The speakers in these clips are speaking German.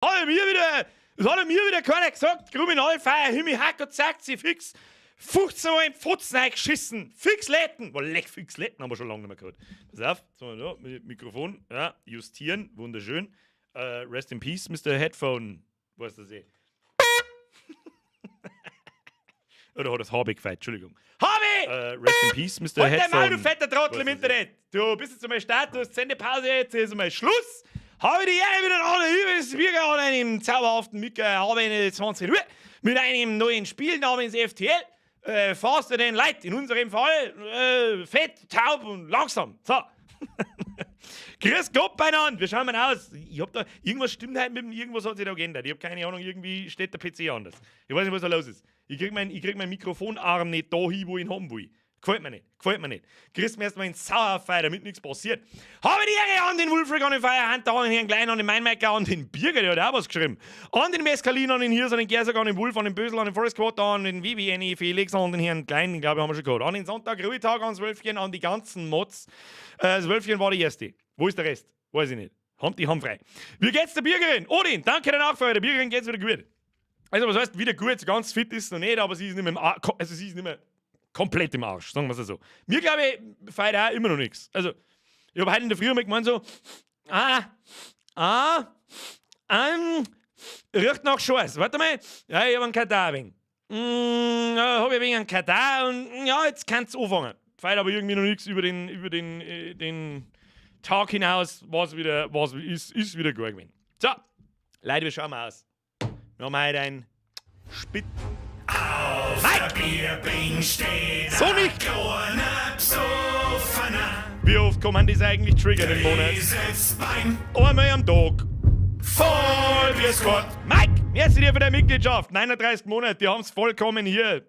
Das hat mir wieder keiner gesagt. Kriminalfeier, Himmel, Hack und zack, sie fix. 15 Mal im Pfotzen reingeschissen. Fix Letten. Fix Letten haben wir schon lange nicht mehr gehört. Pass auf, so, da, Mikrofon, ja, justieren, wunderschön. Rest in Peace, Mr. Headphone. Wo ist das eh? Oder hat das Habe gefeit? Entschuldigung. Habe! Rest in Peace, Mr. Headphone. Halt du fetter Trottel im Internet. Du bist jetzt einmal Status, Sendepause, jetzt ist einmal Schluss. Habe die Ehre wieder alle über das Bürger an einem zauberhaften Mittag, habe eine 20 Uhr mit einem neuen Spiel namens FTL. Faster than light, in unserem Fall fett, taub und langsam. So. Grüß Gott beieinander, wir schauen mal aus. Ich hab da, irgendwas stimmt halt mit dem, irgendwas hat sich da geändert. Ich hab keine Ahnung, irgendwie steht der PC anders. Ich weiß nicht, was da los ist. Ich krieg mein Mikrofonarm nicht da hin, wo ich ihn haben will. Gefällt mir nicht. Grüß mir erstmal ins Sauerfeuer, damit nichts passiert. Habe die Ehre an den Wulfric, an den Feierhand, an den Herrn Klein, an den Mainmeiker, an den Birger, der hat auch was geschrieben. An den Mescalin, an den Hirs, an den Gersag, an den Wulf, an den Bösel, an den Forest Quarter, an den Vivi, an den Felix, an den Herrn Klein, den glaube ich haben wir schon gehört. An den Sonntag, Ruhetag, ans Wölfchen, an die ganzen Mods. Das Wölfchen war die erste. Wo ist der Rest? Weiß ich nicht. Die haben frei. Wie geht's der Bürgerin? Odin, danke der Nachfrage. Der Bürgerin geht's wieder gut. Also, was heißt wieder gut? Ganz fit ist sie noch nicht, aber sie ist nicht mehr sie ist nicht mehr komplett im Arsch, sagen wir es so. Mir glaube ich, feiert auch immer noch nichts. Also, ich habe heute in der Früh mal gemeint so, riecht nach Scheiß. Warte mal, ja, ich habe einen Katar wegen. Habe ich wegen einen Katar und ja, jetzt kannst du anfangen. Feiert aber irgendwie noch nichts über den Tag hinaus, was ist wieder gut gewesen. So, Leute, wir schauen mal aus. Wir haben heute ein Spit. Auf der Bierbing steht so nicht! So Wie oft kann man das eigentlich triggern im Monat? Einmal am Tag. Voll wie es Gott. Mike, merci dir für deine Mitgliedschaft. 39 Monate, die haben es vollkommen hier.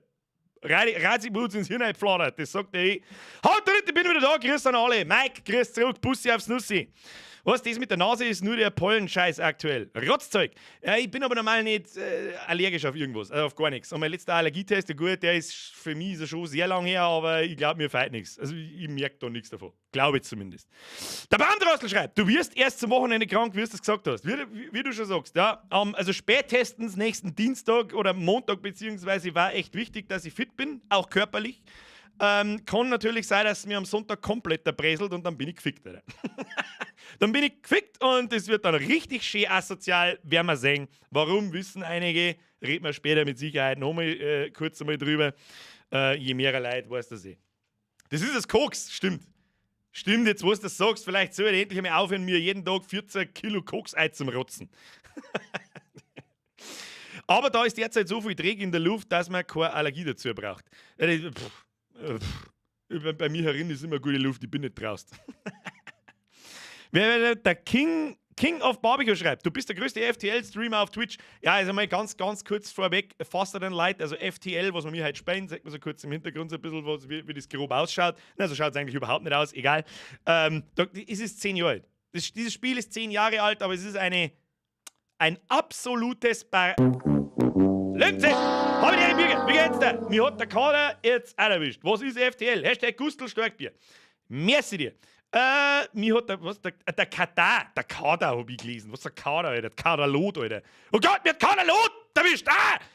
Ratziboots ins Hirn geflattert, das sagt er eh. Haut drin, ich bin wieder da, grüß an alle. Mike, grüß zurück, Bussi aufs Nussi. Was, das mit der Nase ist nur der Pollenscheiß aktuell. Rotzzeug. Ja, ich bin aber normal nicht allergisch auf irgendwas, also auf gar nichts. Und mein letzter Allergietest, gut, der ist für mich so schon sehr lang her, aber ich glaube, mir fehlt nichts. Also ich merke da nichts davon. Glaube ich zumindest. Der Baumdrossel schreibt, du wirst erst zum Wochenende krank, wie du es gesagt hast. Wie du schon sagst, ja. Also spätestens nächsten Dienstag oder Montag beziehungsweise war echt wichtig, dass ich fit bin, auch körperlich. Kann natürlich sein, dass es mir am Sonntag komplett erbräselt und dann bin ich gefickt, Alter. Dann bin ich gefickt und es wird dann richtig schön asozial, werden wir sehen. Warum, wissen einige, reden wir später mit Sicherheit nochmal kurz einmal drüber. Je mehr Leute weiß das eh. Das ist das Koks, stimmt. Stimmt, jetzt wo du das sagst, vielleicht soll ich endlich einmal aufhören, mir jeden Tag 14 Kilo Koks einzumrotzen. Aber da ist derzeit so viel Dreck in der Luft, dass man keine Allergie dazu braucht. Bei mir herin ist immer gute Luft, ich bin nicht draußen. Der King of Barbecue schreibt, du bist der größte FTL-Streamer auf Twitch. Ja, also mal ganz kurz vorweg, Faster than Light, also FTL, was wir mir heute spielen, sagt man so kurz im Hintergrund so ein bisschen, wie das grob ausschaut. Na, so schaut es eigentlich überhaupt nicht aus, egal. Es ist 10 Jahre alt. Dieses Spiel ist 10 Jahre alt, aber es ist ein absolutes Lünze! Hab ich dir einen Bürger? Wie geht's dir? Mir hat der Kader jetzt auch erwischt. Was ist FTL? Hashtag Gustl Starkbier. Merci dir. Mir hat der Kader, hab ich gelesen. Was ist der Kader, Alter? Der Kaderlot, Alter. Oh Gott, mir hat Kaderlot erwischt!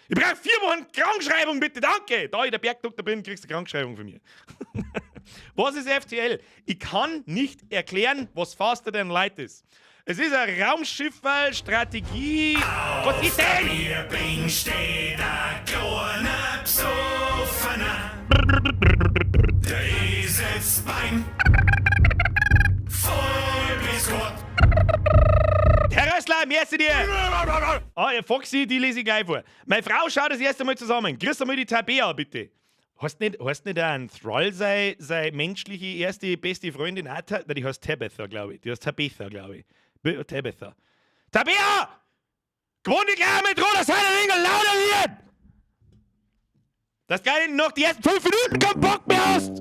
Ich brauche 4 Wochen Krankschreibung, bitte, danke! Da ich der Bergdoktor bin, kriegst du eine Krankschreibung von mir. Was ist FTL? Ich kann nicht erklären, was Faster than Light ist. Es ist eine Raumschiffstrategie. Was ist denn? Bierbing steht ein kleiner Psoffener. Der ist jetzt beim Vollbiskott. Herr Rössler, merci dir! Foxy, die lese ich gleich vor. Meine Frau schaut das erste Mal zusammen. Grüß einmal die Tabea, bitte. Hast nicht ein Thrall sei menschliche erste beste Freundin auch? Die heißt Tabitha, glaube ich. Die heißt Tabitha, glaube ich. Tabitha. Tabea! Gewohnt die gleich mit Rot, dass deine Ringel lauter wird! Dass du gar nicht noch die ersten 5 Minuten keinen Bock mehr hast!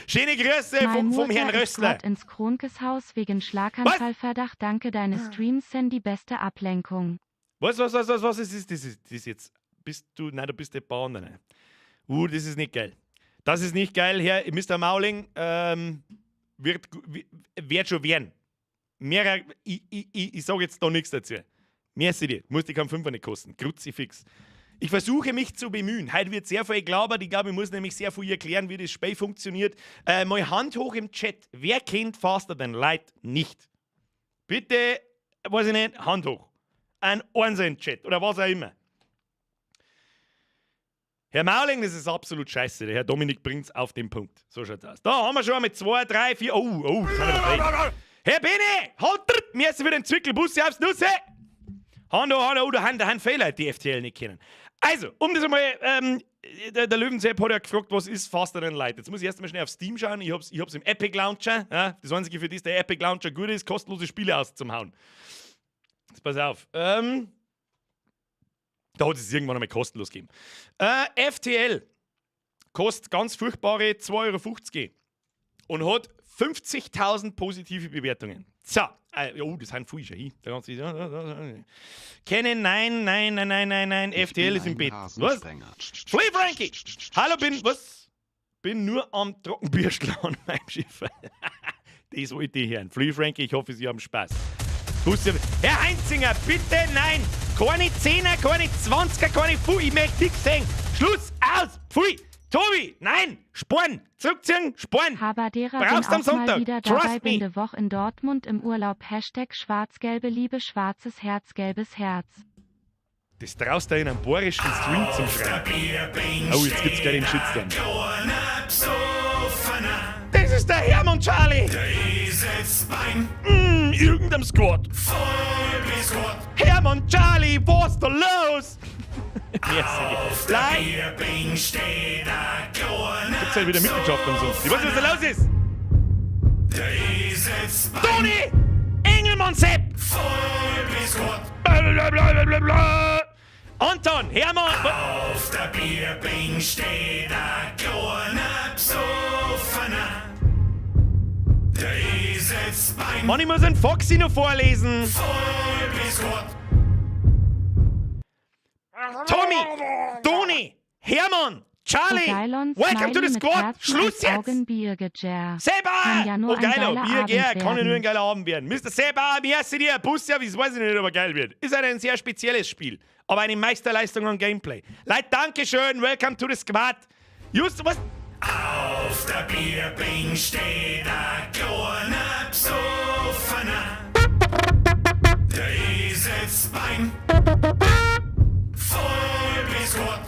Schöne Grüße vom Herrn Rössler. Ins Kronkeshaus wegen Schlaganfallverdacht. Danke, deine Streams sind die beste Ablenkung. Was ist das jetzt? Du bist der Bauer. Nein. Das ist nicht geil. Das ist nicht geil, Herr Mr. Mauling. wird schon werden. Ich sage jetzt da nichts dazu. Merci dir. Muss die keinen Fünfer nicht kosten. Kruzifix. Ich versuche mich zu bemühen. Heute wird sehr viel gelabert. Ich glaube, ich muss nämlich sehr viel erklären, wie das Spiel funktioniert. Mal Hand hoch im Chat. Wer kennt Faster Than Light nicht? Bitte, weiß ich nicht, Hand hoch. Ein Einser im Chat oder was auch immer. Herr Mauling, das ist absolut scheiße. Der Herr Dominik bringt es auf den Punkt. So schaut's aus. Da haben wir schon mit 2, 3, 4. Oh, das sind wir Herr Bene, halt! Merci für den Zwickelbus aufs Nüsse! Hand, da haben Fehler, die FTL nicht kennen. Also, um das einmal, der Löwensepp hat ja gefragt, was ist Faster Than Light. Jetzt muss ich erst mal schnell auf Steam schauen. Ich hab's im Epic Launcher. Ja, das Einzige, für das der Epic Launcher gut ist, kostenlose Spiele auszuhauen. Jetzt pass auf. Da hat es irgendwann einmal kostenlos gegeben. FTL kostet ganz furchtbare 2,50 € und hat 50.000 positive Bewertungen. So, das sind viele schon hier. Kennen, nein. FTL ist im Bett. Was? Flea Frankie! Hallo, bin nur am Trockenbierschlagen beim Schiff. Das wollte ich hören. Flea Frankie, ich hoffe, Sie haben Spaß. Herr Heinzinger, bitte nein! Keine 10er, keine 20er, keine Pfui, ich möchte nichts sehen. Schluss, aus, pfui! Tobi, nein, Sporn, zurückziehen, Sporn. Habadera Brauchst bin am auch Sonntag. mal wieder dabei, Trust bin me. de Woche in Dortmund im Urlaub. # schwarz-gelbe Liebe, schwarzes Herz, gelbes Herz. Das traust du in einem bohrischen Stream zum Schreiben. Oh, jetzt gibt's gleich den Shitstorm. Das ist der Hermann Charlie. Irgendeinem Squad. Hermann Charlie, was da los? Auf der Bierbing steht ein kleiner Gibt's halt wieder Mitgliedschaft und so. Ich weiß nicht, was da los ist. Der sitzt beim Toni! Engelmann Sepp! Vollbiskuit. Blablabla. Anton, Hermann! Auf der Bierbing steht ein kleiner Psoffener. Der sitzt beim Mann, ich muss einen Foxy noch vorlesen. Vollbiskuit. Tommy! Toni! Hermann! Charlie! Geilon, Welcome to the Smiley mit squad! Herzen Schluss als jetzt! Augenbiergejair. Seba! Kann ja nur Oh, ein geiler geiler Bier, Abend kann ja nur ein werden. geiler Abend werden. Mr. Seba, merci dir. Busservice, weiß ich nicht, ob er geil wird. Ist halt ein sehr spezielles Spiel, aber eine Meisterleistung an Gameplay. Leute, Dankeschön. Welcome to the squad. Just, was? Auf der Bierbing steht ein kleiner Psoffener. Der sitzt beim Vollbiskuit.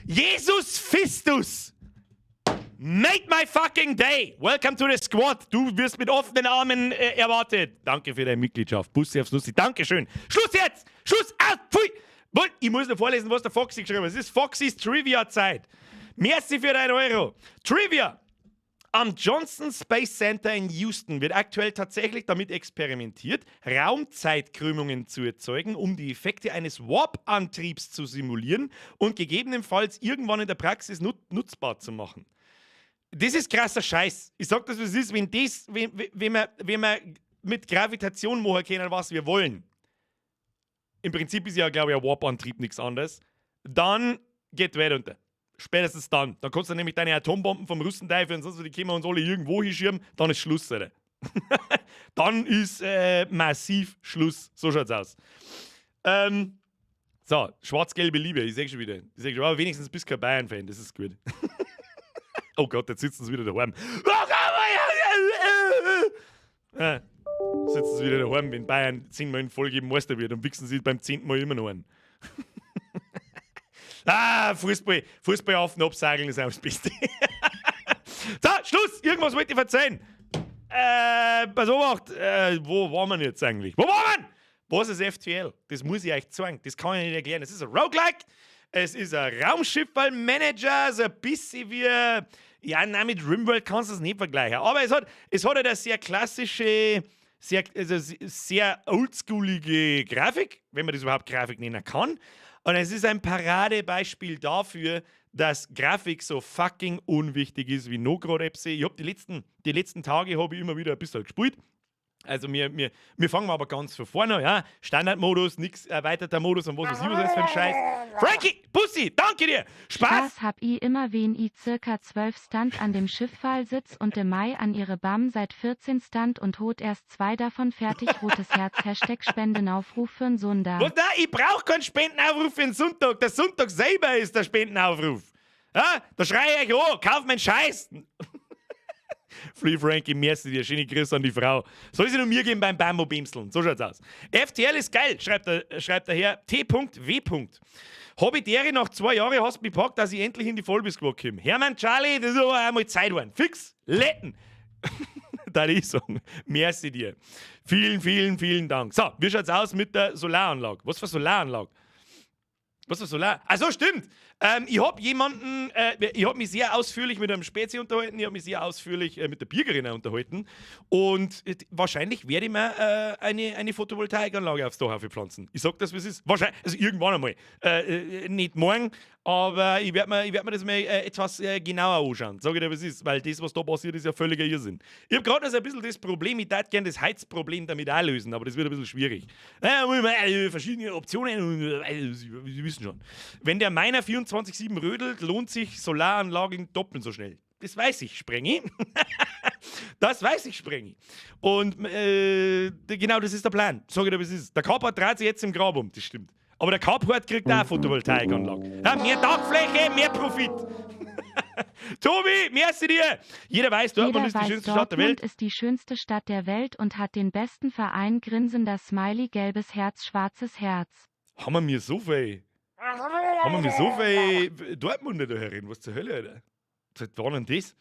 Jesus Fistus! Make my fucking day! Welcome to the squad! Du wirst mit offenen Armen erwartet. Danke für deine Mitgliedschaft. Bussi aufs Nussi. Dankeschön. Schluss jetzt! Schluss! Aus! Pfui! Ich muss noch vorlesen, was der Foxy geschrieben hat. Es ist Foxys Trivia-Zeit. Merci für deinen Euro. Trivia! Am Johnson Space Center in Houston wird aktuell tatsächlich damit experimentiert, Raumzeitkrümmungen zu erzeugen, um die Effekte eines Warp-Antriebs zu simulieren und gegebenenfalls irgendwann in der Praxis nutzbar zu machen. Das ist krasser Scheiß. Ich sag das, was es ist, wenn wir mit Gravitation machen können, was wir wollen. Im Prinzip ist ja, glaube ich, ein Warp-Antrieb nichts anderes. Dann geht die Welt unter. Spätestens dann. Dann kannst du nämlich deine Atombomben vom Russenteufel und sonst, die können wir uns alle irgendwo hinschirmen, dann ist Schluss, Alter. Dann ist massiv Schluss. So schaut's aus. So, schwarz-gelbe Liebe, ich sehe schon wieder. Aber wenigstens bist du kein Bayern-Fan, das ist gut. Oh Gott, jetzt sitzen sie wieder daheim. Sitzen sie wieder daheim, wenn Bayern 10 Mal in Folge Meister wird und wichsen sie beim 10. Mal immer noch einen. Fußball auf und absegeln ist auch das Beste. So, Schluss! Irgendwas wollte ich erzählen. Pass auf, wo waren wir jetzt eigentlich? Wo waren wir? Was ist FTL? Das muss ich euch zeigen. Das kann ich nicht erklären. Es ist ein Roguelike. Es ist ein Raumschiff-Manager. So ein bisschen wie... Ja, nein, mit Rimworld kannst du es nicht vergleichen. Aber es hat halt eine sehr klassische... sehr oldschoolige Grafik, wenn man das überhaupt Grafik nennen kann. Und es ist ein Paradebeispiel dafür, dass Grafik so fucking unwichtig ist wie noch gerade. Ich habe die letzten Tage habe ich immer wieder ein bisschen gespielt. Also wir fangen aber ganz von vorne an, ja. Standardmodus, nix erweiterter Modus und was ist das für ein Scheiß. Frankie, Pussy, danke dir. Spaß hab i immer wen i circa 12 Stand an dem Schifffall sitz und im Mai an ihre BAM seit 14 Stand und hot erst 2 davon fertig. Rotes Herz, #Spendenaufruf für'n Sunda. Was da? Ich brauch keinen Spendenaufruf für den Sonntag. Der Sonntag selber ist der Spendenaufruf. Ja? Da schreie ich an, kauf meinen Scheiß. Free Frankie, merci dir. Schöne Grüße an die Frau. Soll sie nur mir geben beim Bambo-Bimseln? So schaut's aus. FTL ist geil, schreibt der Herr T.W. Hab ich dere nach 2 Jahren hast mich gepackt, dass ich endlich in die Vollbisquad komme. Hermann, Charlie, das ist aber einmal Zeit geworden. Fix, letten. Da ich sagen. Merci dir. Vielen, vielen, vielen Dank. So, wie schaut's aus mit der Solaranlage? Was für Solaranlage? Was für Solar? Achso, stimmt. Ich habe mich sehr ausführlich mit einem Spezi unterhalten, ich habe mich sehr ausführlich mit der Bürgerin unterhalten und wahrscheinlich werde ich mir eine Photovoltaikanlage aufs Dach aufpflanzen. Ich sag das, wie es ist. Wahrscheinlich, also irgendwann einmal. Nicht morgen, aber ich werd mir das mal etwas genauer anschauen. Sag ich dir, wie es ist, weil das, was da passiert, ist ja völliger Irrsinn. Ich habe gerade also ein bisschen das Problem, ich würde gerne das Heizproblem damit auch lösen, aber das wird ein bisschen schwierig. Verschiedene Optionen, Sie wissen schon. Wenn der meiner 24/7 rödelt, lohnt sich Solaranlagen doppelt so schnell. Das weiß ich, Sprengi. Das weiß ich, Sprengi. Und genau das ist der Plan. Sag ich dir, wie es ist. Der Carport dreht sich jetzt im Grab um, das stimmt. Aber der Carport kriegt auch eine Photovoltaikanlage. Ja, mehr Tagfläche, mehr Profit. Tobi, merci dir. Jeder weiß, Dortmund ist die schönste Stadt der Welt. Dortmund ist die schönste Stadt der Welt und hat den besten Verein. Grinsender Smiley, gelbes Herz, schwarzes Herz. Haben wir mir so viel Dortmunder da herin? Was zur Hölle, Alter? Seit wann denn das?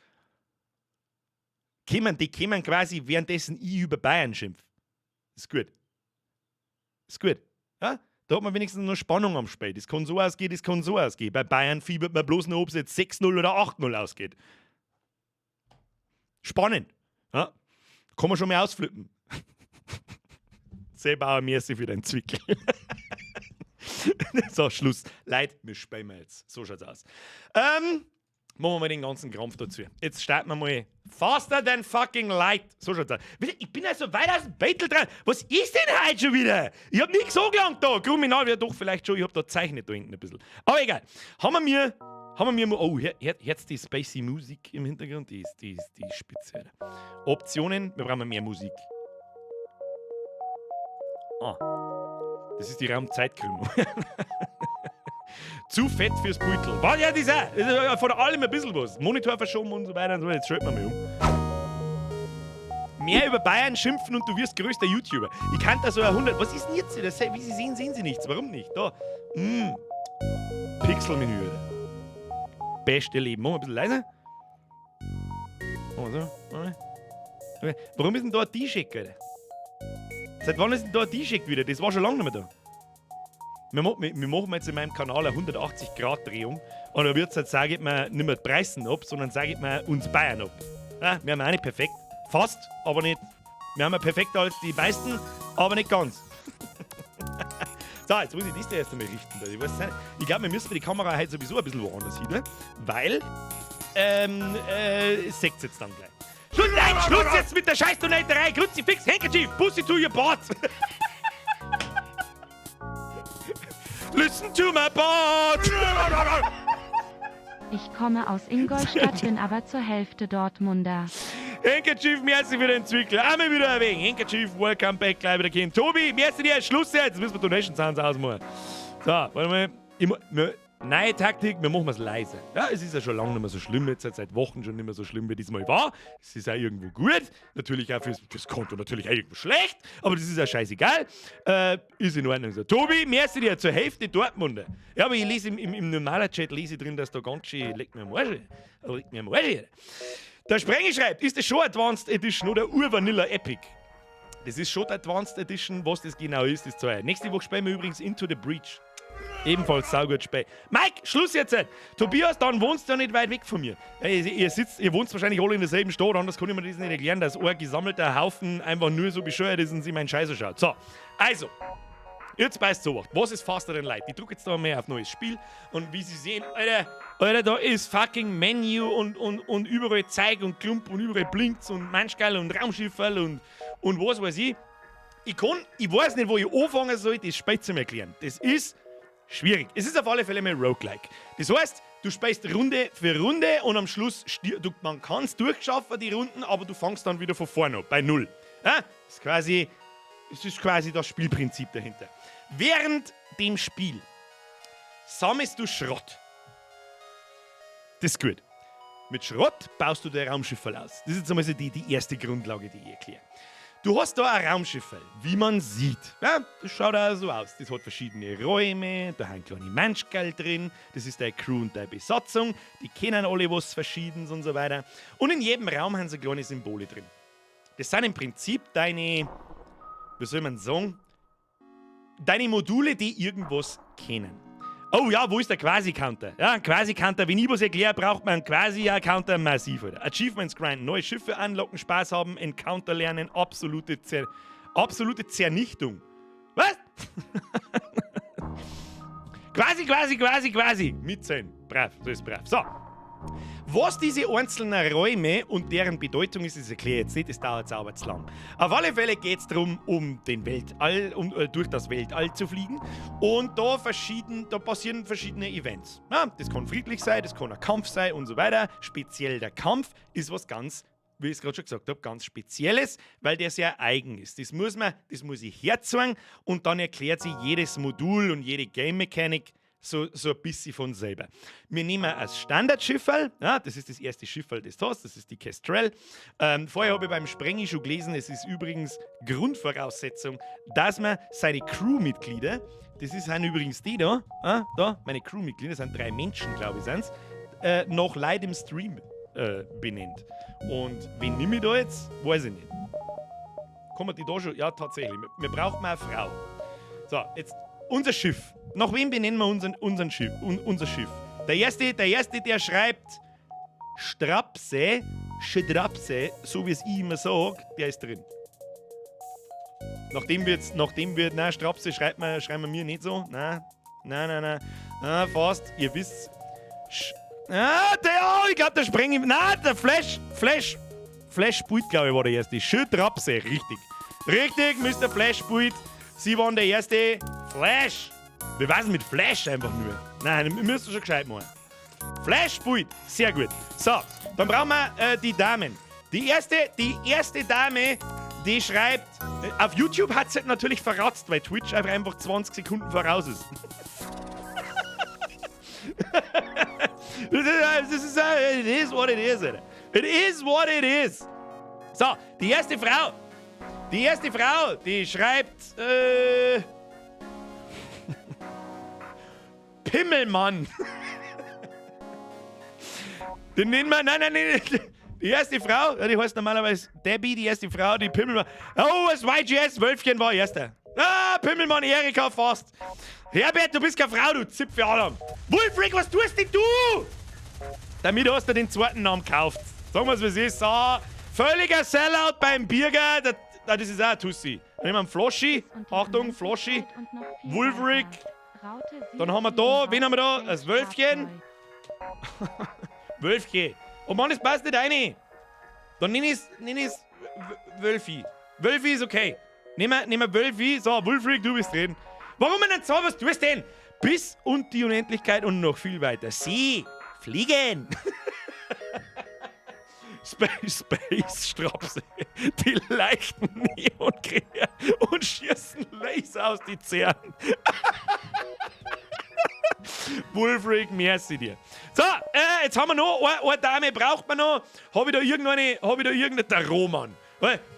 Die kommen quasi währenddessen ich über Bayern schimpf. Ist gut. Ja? Da hat man wenigstens noch Spannung am Spiel. Das kann so ausgehen, Bei Bayern fiebert man bloß noch, ob es jetzt 6-0 oder 8-0 ausgeht. Spannend. Ja? Kann man schon mal ausflippen. Seebauer, merci für deinen Zwickel. So, Schluss. Leute, wir spielen wir jetzt. So schaut's aus. Machen wir mal den ganzen Krampf dazu. Jetzt starten wir mal Faster than fucking light. So schaut's aus. Ich bin ja so weit aus dem Battle dran. Was ist denn heute schon wieder? Ich hab nichts so gelangt da. Kriminal wäre doch vielleicht schon. Ich hab da zeichnet da hinten ein bisschen. Aber egal. Haben wir mir. Oh, jetzt die spacey Musik im Hintergrund. Die ist spitze. Optionen. Wir brauchen mehr Musik. Das ist die Raumzeitkrümmung. Zu fett fürs Beutel. War ja das auch. Das ist von allem ein bisschen was. Monitor verschoben und so weiter und so weiter. Jetzt schalten wir mal um. Mehr über Bayern schimpfen und du wirst größter YouTuber. Ich kann da so 100. Was ist denn jetzt? Wie Sie sehen Sie nichts. Warum nicht? Da. Pixelmenü. Beste Leben. Machen wir ein bisschen leiser. So. Okay. Warum ist denn da ein T-Shirt, Alter? Seit wann ist denn da ein T-Shirt wieder? Das war schon lange nicht mehr da. Wir machen jetzt in meinem Kanal eine 180-Grad-Drehung und da wird es jetzt, sage ich mal, nicht mehr die Preisen ab, sondern sage ich mal, uns Bayern ab. Ja, wir haben auch nicht perfekt. Fast, aber nicht. Wir haben ja perfekter als die meisten, aber nicht ganz. So, jetzt muss ich das erst einmal richten. Ich glaube, wir müssen die Kamera heute sowieso ein bisschen woanders hin, ne? Weil, seht jetzt dann gleich. Schluss jetzt mit der Scheiß-Donaterei! Kruzifix, Handkerchief, Pussy to your bot! Listen to my bot! Ich komme aus Ingolstadt, bin aber zur Hälfte Dortmunder. Handkerchief, merci für den Zwickler. Einmal wieder erwähnen. Handkerchief, welcome back, gleich wieder gehen. Tobi, merci dir, Schluss jetzt. Jetzt müssen wir Donation Sounds ausmachen. So, warte mal. Neue Taktik, wir machen es leise. Ja, es ist ja schon lange nicht mehr so schlimm, jetzt seit Wochen schon nicht mehr so schlimm, wie diesmal war. Es ist auch irgendwo gut, natürlich auch fürs Konto natürlich auch irgendwo schlecht, aber das ist ja scheißegal. Ist in Ordnung so. Tobi, merci dir zur Hälfte Dortmunder. Ja, aber ich lese im normalen Chat lese ich drin, dass da ganz schön legt mir am Arsch. Der Sprenge schreibt, ist das schon Advanced Edition oder Ur-Vanilla Epic? Das ist schon Advanced Edition, was das genau ist, das zeige ich. Nächste Woche spielen wir übrigens Into the Breach. Ebenfalls saugut spät. Mike, Schluss jetzt! Tobias, dann wohnst du ja nicht weit weg von mir. Ihr wohnt wahrscheinlich alle in derselben Stadt, anders kann ich mir das nicht erklären, dass ein gesammelter Haufen einfach nur so bescheuert ist und sich meinen Scheiße schaut. So, also, jetzt beißt so was ist Faster than Light? Ich drücke jetzt da mehr auf neues Spiel und wie Sie sehen, Alter, da ist fucking Menü und überall Zeig und Klump und überall blinkt's und Menschgeil und Raumschifferl und was weiß ich. Ich weiß nicht, wo ich anfangen soll, das Spiel zu erklären. Das ist schwierig. Es ist auf alle Fälle mal Roguelike. Das heißt, du spielst Runde für Runde und am Schluss, man kann es durchschaffen, die Runden, aber du fängst dann wieder von vorne an, bei 0. Ja? Das ist quasi das Spielprinzip dahinter. Während dem Spiel sammelst du Schrott. Das ist gut. Mit Schrott baust du dein Raumschiff aus. Das ist jetzt einmal so die erste Grundlage, die ich erkläre. Du hast da ein Raumschiff, wie man sieht. Ja, das schaut auch so aus. Das hat verschiedene Räume, da haben kleine Menschkerl drin, das ist deine Crew und deine Besatzung, die kennen alle was Verschiedenes und so weiter. Und in jedem Raum haben sie kleine Symbole drin. Das sind im Prinzip deine, wie soll man sagen, deine Module, die irgendwas kennen. Oh ja, wo ist der Quasi-Counter? Ja, ein Quasi-Counter, wenn ich was erkläre, braucht man einen Quasi-Counter massiv. Oder? Achievements grinden, neue Schiffe anlocken, Spaß haben, Encounter lernen, absolute Zernichtung. Was? Quasi. Mitzählen. Brav, das ist brav. So. Was diese einzelnen Räume und deren Bedeutung ist, das erkläre ich jetzt nicht, das dauert sauber zu lang. Auf alle Fälle geht es darum, durch das Weltall zu fliegen. Und da passieren verschiedene Events. Ja, das kann friedlich sein, das kann ein Kampf sein und so weiter. Speziell der Kampf ist was ganz, wie ich es gerade schon gesagt habe, ganz Spezielles, weil der sehr eigen ist. Das muss ich herzeigen und dann erklärt sich jedes Modul und jede Game-Mechanik so ein bisschen von selber. Wir nehmen als Standardschifferl, ja, das ist das erste Schifferl, das du hast, das ist die Kestrel. Vorher habe ich beim Sprengi schon gelesen, es ist übrigens Grundvoraussetzung, dass man seine Crewmitglieder, sind übrigens die da, meine Crewmitglieder, das sind 3 Menschen, glaube ich, sind es, nach Leid im Stream benennt. Und wen nehme ich da jetzt? Weiß ich nicht. Kommen die da schon? Ja, tatsächlich. Wir brauchen eine Frau. So, jetzt unser Schiff. Nach wem benennen wir unser Schiff? Der erste, der schreibt Strapse, so wie es ich immer sage, der ist drin. Nachdem wir Strapse schreiben wir mir nicht so. Nein. Fast, ihr wisst. Ich glaube, der Spreng. Nein, der Flash Spult, glaube ich, war der erste. Strapse, richtig, Mr. Flash Spult. Sie waren der erste. Flash! Wir weisen mit Flash einfach nur. Nein, wir müssen schon gescheit machen. Flash Spult, sehr gut. So, dann brauchen wir die Damen. Die erste Dame, die schreibt. Auf YouTube hat sie halt natürlich verratzt, weil Twitch einfach 20 Sekunden voraus ist. It is what it is, Alter. It is what it is. So, die erste Frau, die schreibt, Pimmelmann. Den nennen wir, nein. Die erste Frau, die heißt normalerweise Debbie, die erste Frau, die Pimmelmann. Oh, das YGS Wölfchen war erster. Ah, Pimmelmann, Erika fast. Herbert, du bist keine Frau, du Zipfe Adam. Wulfric, was tust denn du? Damit hast du den zweiten Namen gekauft. Sagen wir es, wie es ist. So, völliger Sellout beim Bierger. Das ist auch ein Tussi. Dann nehmen wir einen Floschi. Achtung, Floschi. Wulfric. Dann haben wir da, wen haben wir da? Das Wölfchen. Wölfchen. Oh Mann, das passt nicht rein. Dann nenn ich's Wölfi. Wölfi ist okay. Nehmen wir Wölfi. So, Wulfric, du bist drin. Warum denn so? Was tust du denn? Bis und die Unendlichkeit und noch viel weiter. Sie fliegen. Space Strapse. Die leichten Neonkrähe und schießen Laser aus die Zähnen. Wulfric, merci dir. So, jetzt haben wir noch eine Dame, braucht man noch. Habe ich da irgendeine, der Roman.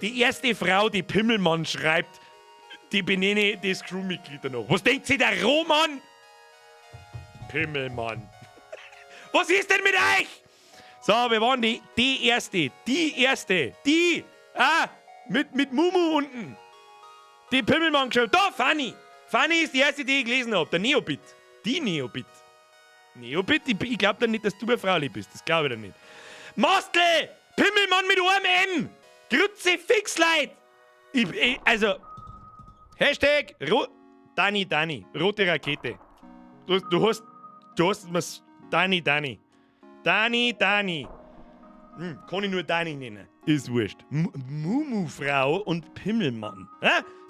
Die erste Frau, die Pimmelmann schreibt, die benenne das Crewmitglieder noch. Was denkt sie, der Roman? Pimmelmann. Was ist denn mit euch? So, wir waren die erste, mit Mumu unten. Die Pimmelmann geschrieben. Da, Fanny. Fanny ist die erste, die ich gelesen habe. Der Neobit. Die Neobit. Neobit, ich glaube dann nicht, dass du eine Frau bist. Das glaube ich dann nicht. Mastel! Pimmelmann mit einem M! Kruzifixleit! Also, Hashtag Dani, rote Rakete. Du hast Dani. Kann ich nur deine nennen. Ist wurscht. Mumu-Frau und Pimmelmann.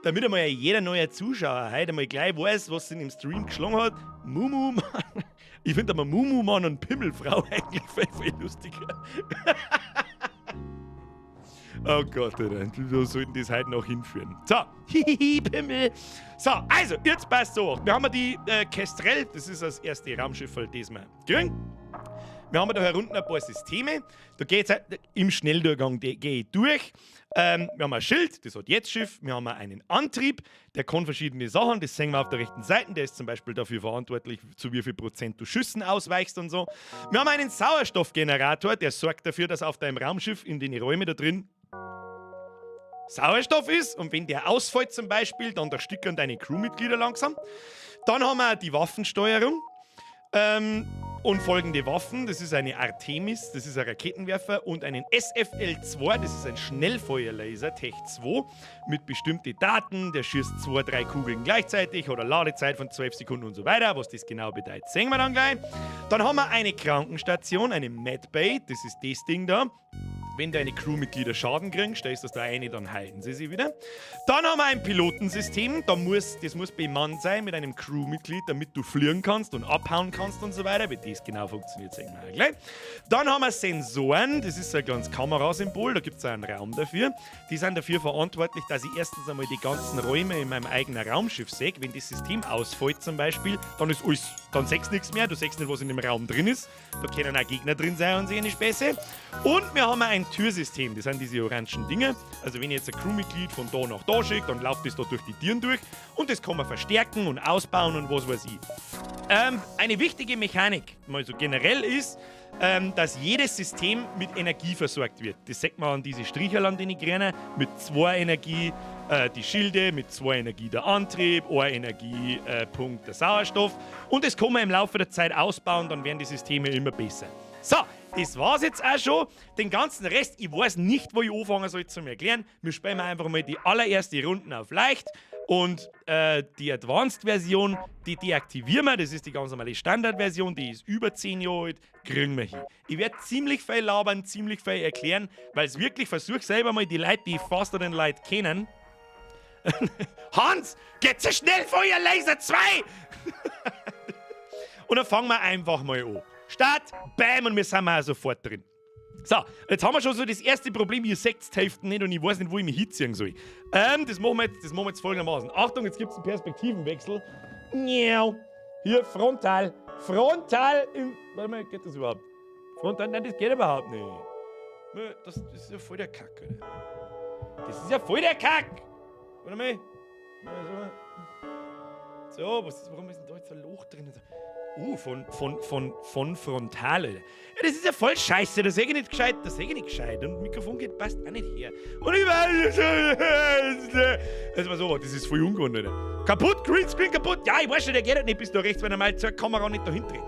Damit einmal jeder neue Zuschauer heute einmal gleich weiß, was sie im Stream geschlagen hat. Mumu-Mann. Ich finde aber Mumu-Mann und Pimmelfrau eigentlich viel lustiger. Oh Gott, Alter. Wir sollten das heute noch hinführen. So, hihihi, Pimmel. So, also, jetzt passt so. Wir haben die Kestrel, das ist das erste Raumschiff, das wir kriegen. Wir haben da herunten ein paar Systeme. Da geht es im Schnelldurchgang gehe ich durch. Wir haben ein Schild, das hat jetzt Schiff. Wir haben einen Antrieb, der kann verschiedene Sachen. Das sehen wir auf der rechten Seite. Der ist zum Beispiel dafür verantwortlich, zu wie viel Prozent du Schüssen ausweichst und so. Wir haben einen Sauerstoffgenerator, der sorgt dafür, dass auf deinem Raumschiff in den Räumen da drin Sauerstoff ist. Und wenn der ausfällt zum Beispiel, dann ersticken deine Crewmitglieder langsam. Dann haben wir die Waffensteuerung. Und folgende Waffen, das ist eine Artemis, das ist ein Raketenwerfer und einen SFL-2, das ist ein Schnellfeuerlaser, Tech 2, mit bestimmten Daten, der schießt 2-3 Kugeln gleichzeitig oder Ladezeit von 12 Sekunden und so weiter, was das genau bedeutet, sehen wir dann gleich. Dann haben wir eine Krankenstation, eine Medbay, das ist das Ding da. Wenn deine Crewmitglieder Schaden kriegen, stellst du das da rein, dann heilen sie sich wieder. Dann haben wir ein Pilotensystem, das muss bemannt sein mit einem Crewmitglied, damit du fliegen kannst und abhauen kannst und so weiter. Wie das genau funktioniert, sehen wir gleich. Dann haben wir Sensoren, das ist ein kleines Kamerasymbol, da gibt es einen Raum dafür. Die sind dafür verantwortlich, dass ich erstens einmal die ganzen Räume in meinem eigenen Raumschiff sehe. Wenn das System ausfällt zum Beispiel, dann ist alles, dann siehst du nichts mehr, du siehst nicht, was in dem Raum drin ist. Da können auch Gegner drin sein und sehen Späße. Und wir haben ein Türsystem, das sind diese orangen Dinge. Also wenn ich jetzt ein Crewmitglied von da nach da schicke, dann läuft das da durch die Türen durch und das kann man verstärken und ausbauen und was weiß ich. Eine wichtige Mechanik, mal so generell ist, dass jedes System mit Energie versorgt wird. Das sieht man an diese Stricherl, an denen ich renne, mit 2 Energie die Schilde, mit 2 Energie der Antrieb, 1 Energiepunkt der Sauerstoff und das kann man im Laufe der Zeit ausbauen, dann werden die Systeme immer besser. So, das war's jetzt auch schon. Den ganzen Rest, ich weiß nicht, wo ich anfangen soll zum Erklären. Wir spielen einfach mal die allererste Runde auf leicht und die Advanced-Version, die deaktivieren wir. Das ist die ganz normale Standard-Version, die ist über 10 Jahre alt, kriegen wir hin. Ich werde ziemlich viel labern, ziemlich viel erklären, weil es wirklich versuche selber mal die Leute, die Faster Than Light kennen. Hans, geht so schnell Feuer, Laser 2! Und dann fangen wir einfach mal an. Start, bam, und wir sind mal sofort drin. So, jetzt haben wir schon so das erste Problem, ihr seht die Hälfte nicht und ich weiß nicht, wo ich mich hinziehen soll. Das machen wir jetzt folgendermaßen. Achtung, jetzt gibt es einen Perspektivenwechsel. Hier, frontal. Warte mal, geht das überhaupt? Frontal, nein, das geht überhaupt nicht. Das ist ja voll der Kack, Alter. Das ist ja voll der Kack! Warte mal. So, warum ist denn da jetzt ein Loch drin? Von Frontale. Ja, das ist ja voll scheiße, das sehe ich nicht gescheit. Und das Mikrofon geht passt auch nicht her. Und überall. Das war so, das ist voll ungewohnt, Alter. Kaputt, Greenscreen kaputt. Ja, ich weiß schon, der geht halt nicht bis da rechts, wenn er mal zur Kamera nicht dahinter dreht.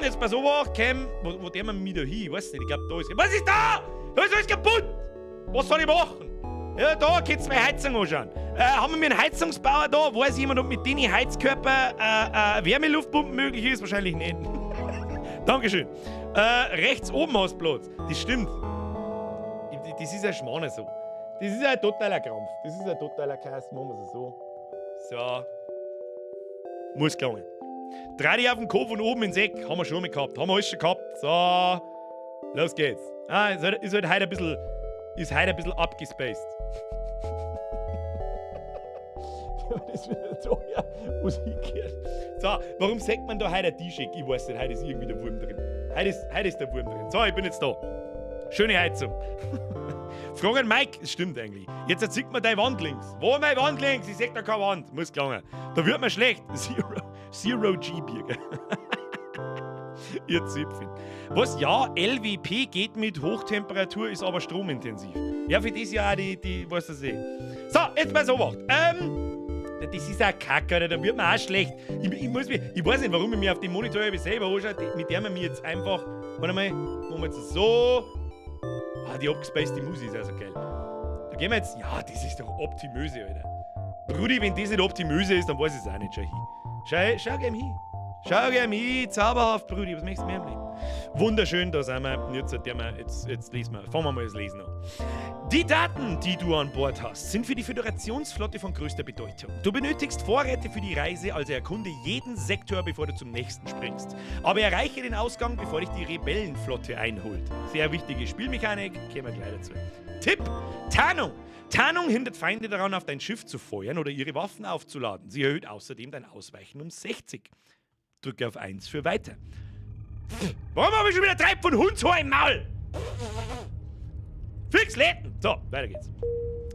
Jetzt pass auf, Cam, wo der man mich da hin? Ich weiß nicht, ich glaube, da ist. Was ist da? Da ist alles kaputt! Was soll ich machen? Ja, da geht's meine Heizung anschauen. Haben wir einen Heizungsbauer da? Weiß jemand, ob mit denen Heizkörper Wärmeluftpumpen möglich ist? Wahrscheinlich nicht. Dankeschön. Rechts oben hast du Platz. Das stimmt. Das ist ein Schmarrn so. Das ist ein totaler Krampf. Das ist ein totaler Kasten. Machen wir es so. So. Muss gelingen. Dreh dich auf den Kopf und oben ins Eck. Haben wir schon mal gehabt. Haben wir alles schon gehabt. So. Los geht's. Ist heute ein bisschen abgespaced. Das wird so, ja, Musik gehört. So, warum sagt man da heute ein T-Shirt? Ich weiß nicht, heute ist irgendwie der Wurm drin. Heute ist der Wurm drin. So, ich bin jetzt da. Schöne Heizung. Frag an Mike, das stimmt eigentlich. Jetzt erzählt mir deine Wand links. Wo meine Wand links? Ich seh da keine Wand. Muss gelingen. Da wird mir schlecht. Zero G-Bier. Ihr Zipfel. Was? Ja, LWP geht mit Hochtemperatur, ist aber stromintensiv. Ja, für das ja auch die was das eh. So, jetzt mal so was. Das ist ein Kack, Alter, da wird mir auch schlecht. Ich weiß nicht, warum ich mir auf dem Monitor selber anschaue, mit der man mir jetzt einfach. Warte mal, machen wir jetzt so. Die abgespacede Musik ist also geil. Da gehen wir jetzt. Ja, das ist doch Optimöse, Alter. Brudi, wenn das nicht Optimöse ist, dann weiß ich es auch nicht. Schau hin. Schau gerne hin. Schau gerne hin. Zauberhaft, Brudi. Was möchtest du mehr im Leben? Wunderschön, da sind wir. Jetzt lesen wir. Fangen wir mal das Lesen an. Die Daten, die du an Bord hast, sind für die Föderationsflotte von größter Bedeutung. Du benötigst Vorräte für die Reise, also erkunde jeden Sektor, bevor du zum nächsten springst. Aber erreiche den Ausgang, bevor dich die Rebellenflotte einholt. Sehr wichtige Spielmechanik, kommen wir gleich dazu. Tipp: Tarnung. Tarnung hindert Feinde daran, auf dein Schiff zu feuern oder ihre Waffen aufzuladen. Sie erhöht außerdem dein Ausweichen um 60. Drücke auf 1 für weiter. Warum habe ich schon wieder Treib von Hundshoh im Maul? Fix Läden! So, weiter geht's.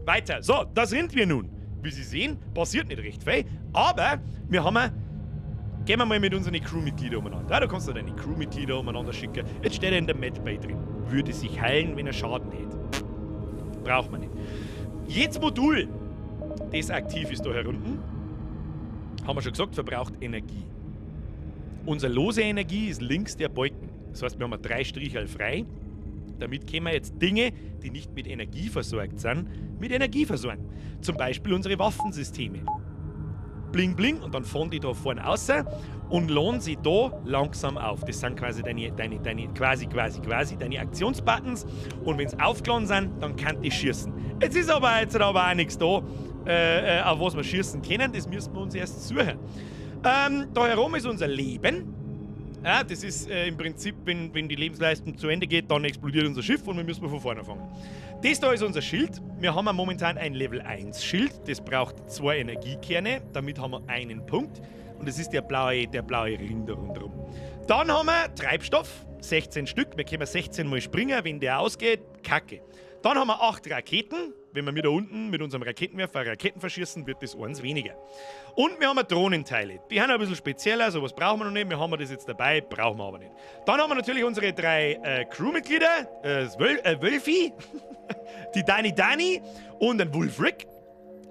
Weiter. So, da sind wir nun. Wie Sie sehen, passiert nicht recht viel, aber gehen wir mal mit unseren Crewmitgliedern umeinander. Ja, da kannst du deine Crewmitglieder umeinander schicken. Jetzt steht er in der Medbay drin. Würde sich heilen, wenn er Schaden hätte. Braucht man nicht. Jedes Modul, das aktiv ist da herunten, haben wir schon gesagt, verbraucht Energie. Unsere lose Energie ist links der Balken. Das heißt, wir haben 3 Striche frei. Damit können wir jetzt Dinge, die nicht mit Energie versorgt sind, mit Energie versorgen. Zum Beispiel unsere Waffensysteme. Bling bling und dann fahren die da vorne raus und laden sie da langsam auf. Das sind quasi deine Aktionsbuttons und wenn sie aufgeladen sind, dann kann die schießen. Jetzt ist aber auch nichts da, auf was wir schießen können, das müssen wir uns erst suchen. Da herum ist unser Leben. Ja, das ist im Prinzip, wenn die Lebensleistung zu Ende geht, dann explodiert unser Schiff und wir müssen von vorne fangen. Das da ist unser Schild. Wir haben momentan ein Level 1 Schild. Das braucht 2 Energiekerne. Damit haben wir einen Punkt. Und das ist der blaue Ring da rundherum. Dann haben wir Treibstoff, 16 Stück. Wir können 16 Mal springen, wenn der ausgeht, kacke. Dann haben wir 8 Raketen. Wenn wir mit da unten mit unserem Raketenwerfer Raketen verschießen, wird das eins weniger. Und wir haben Drohnenteile. Die haben ein bisschen spezieller, sowas brauchen wir noch nicht. Wir haben das jetzt dabei, brauchen wir aber nicht. Dann haben wir natürlich unsere 3 Crewmitglieder, Wölfi, die Dani und ein Wulfric.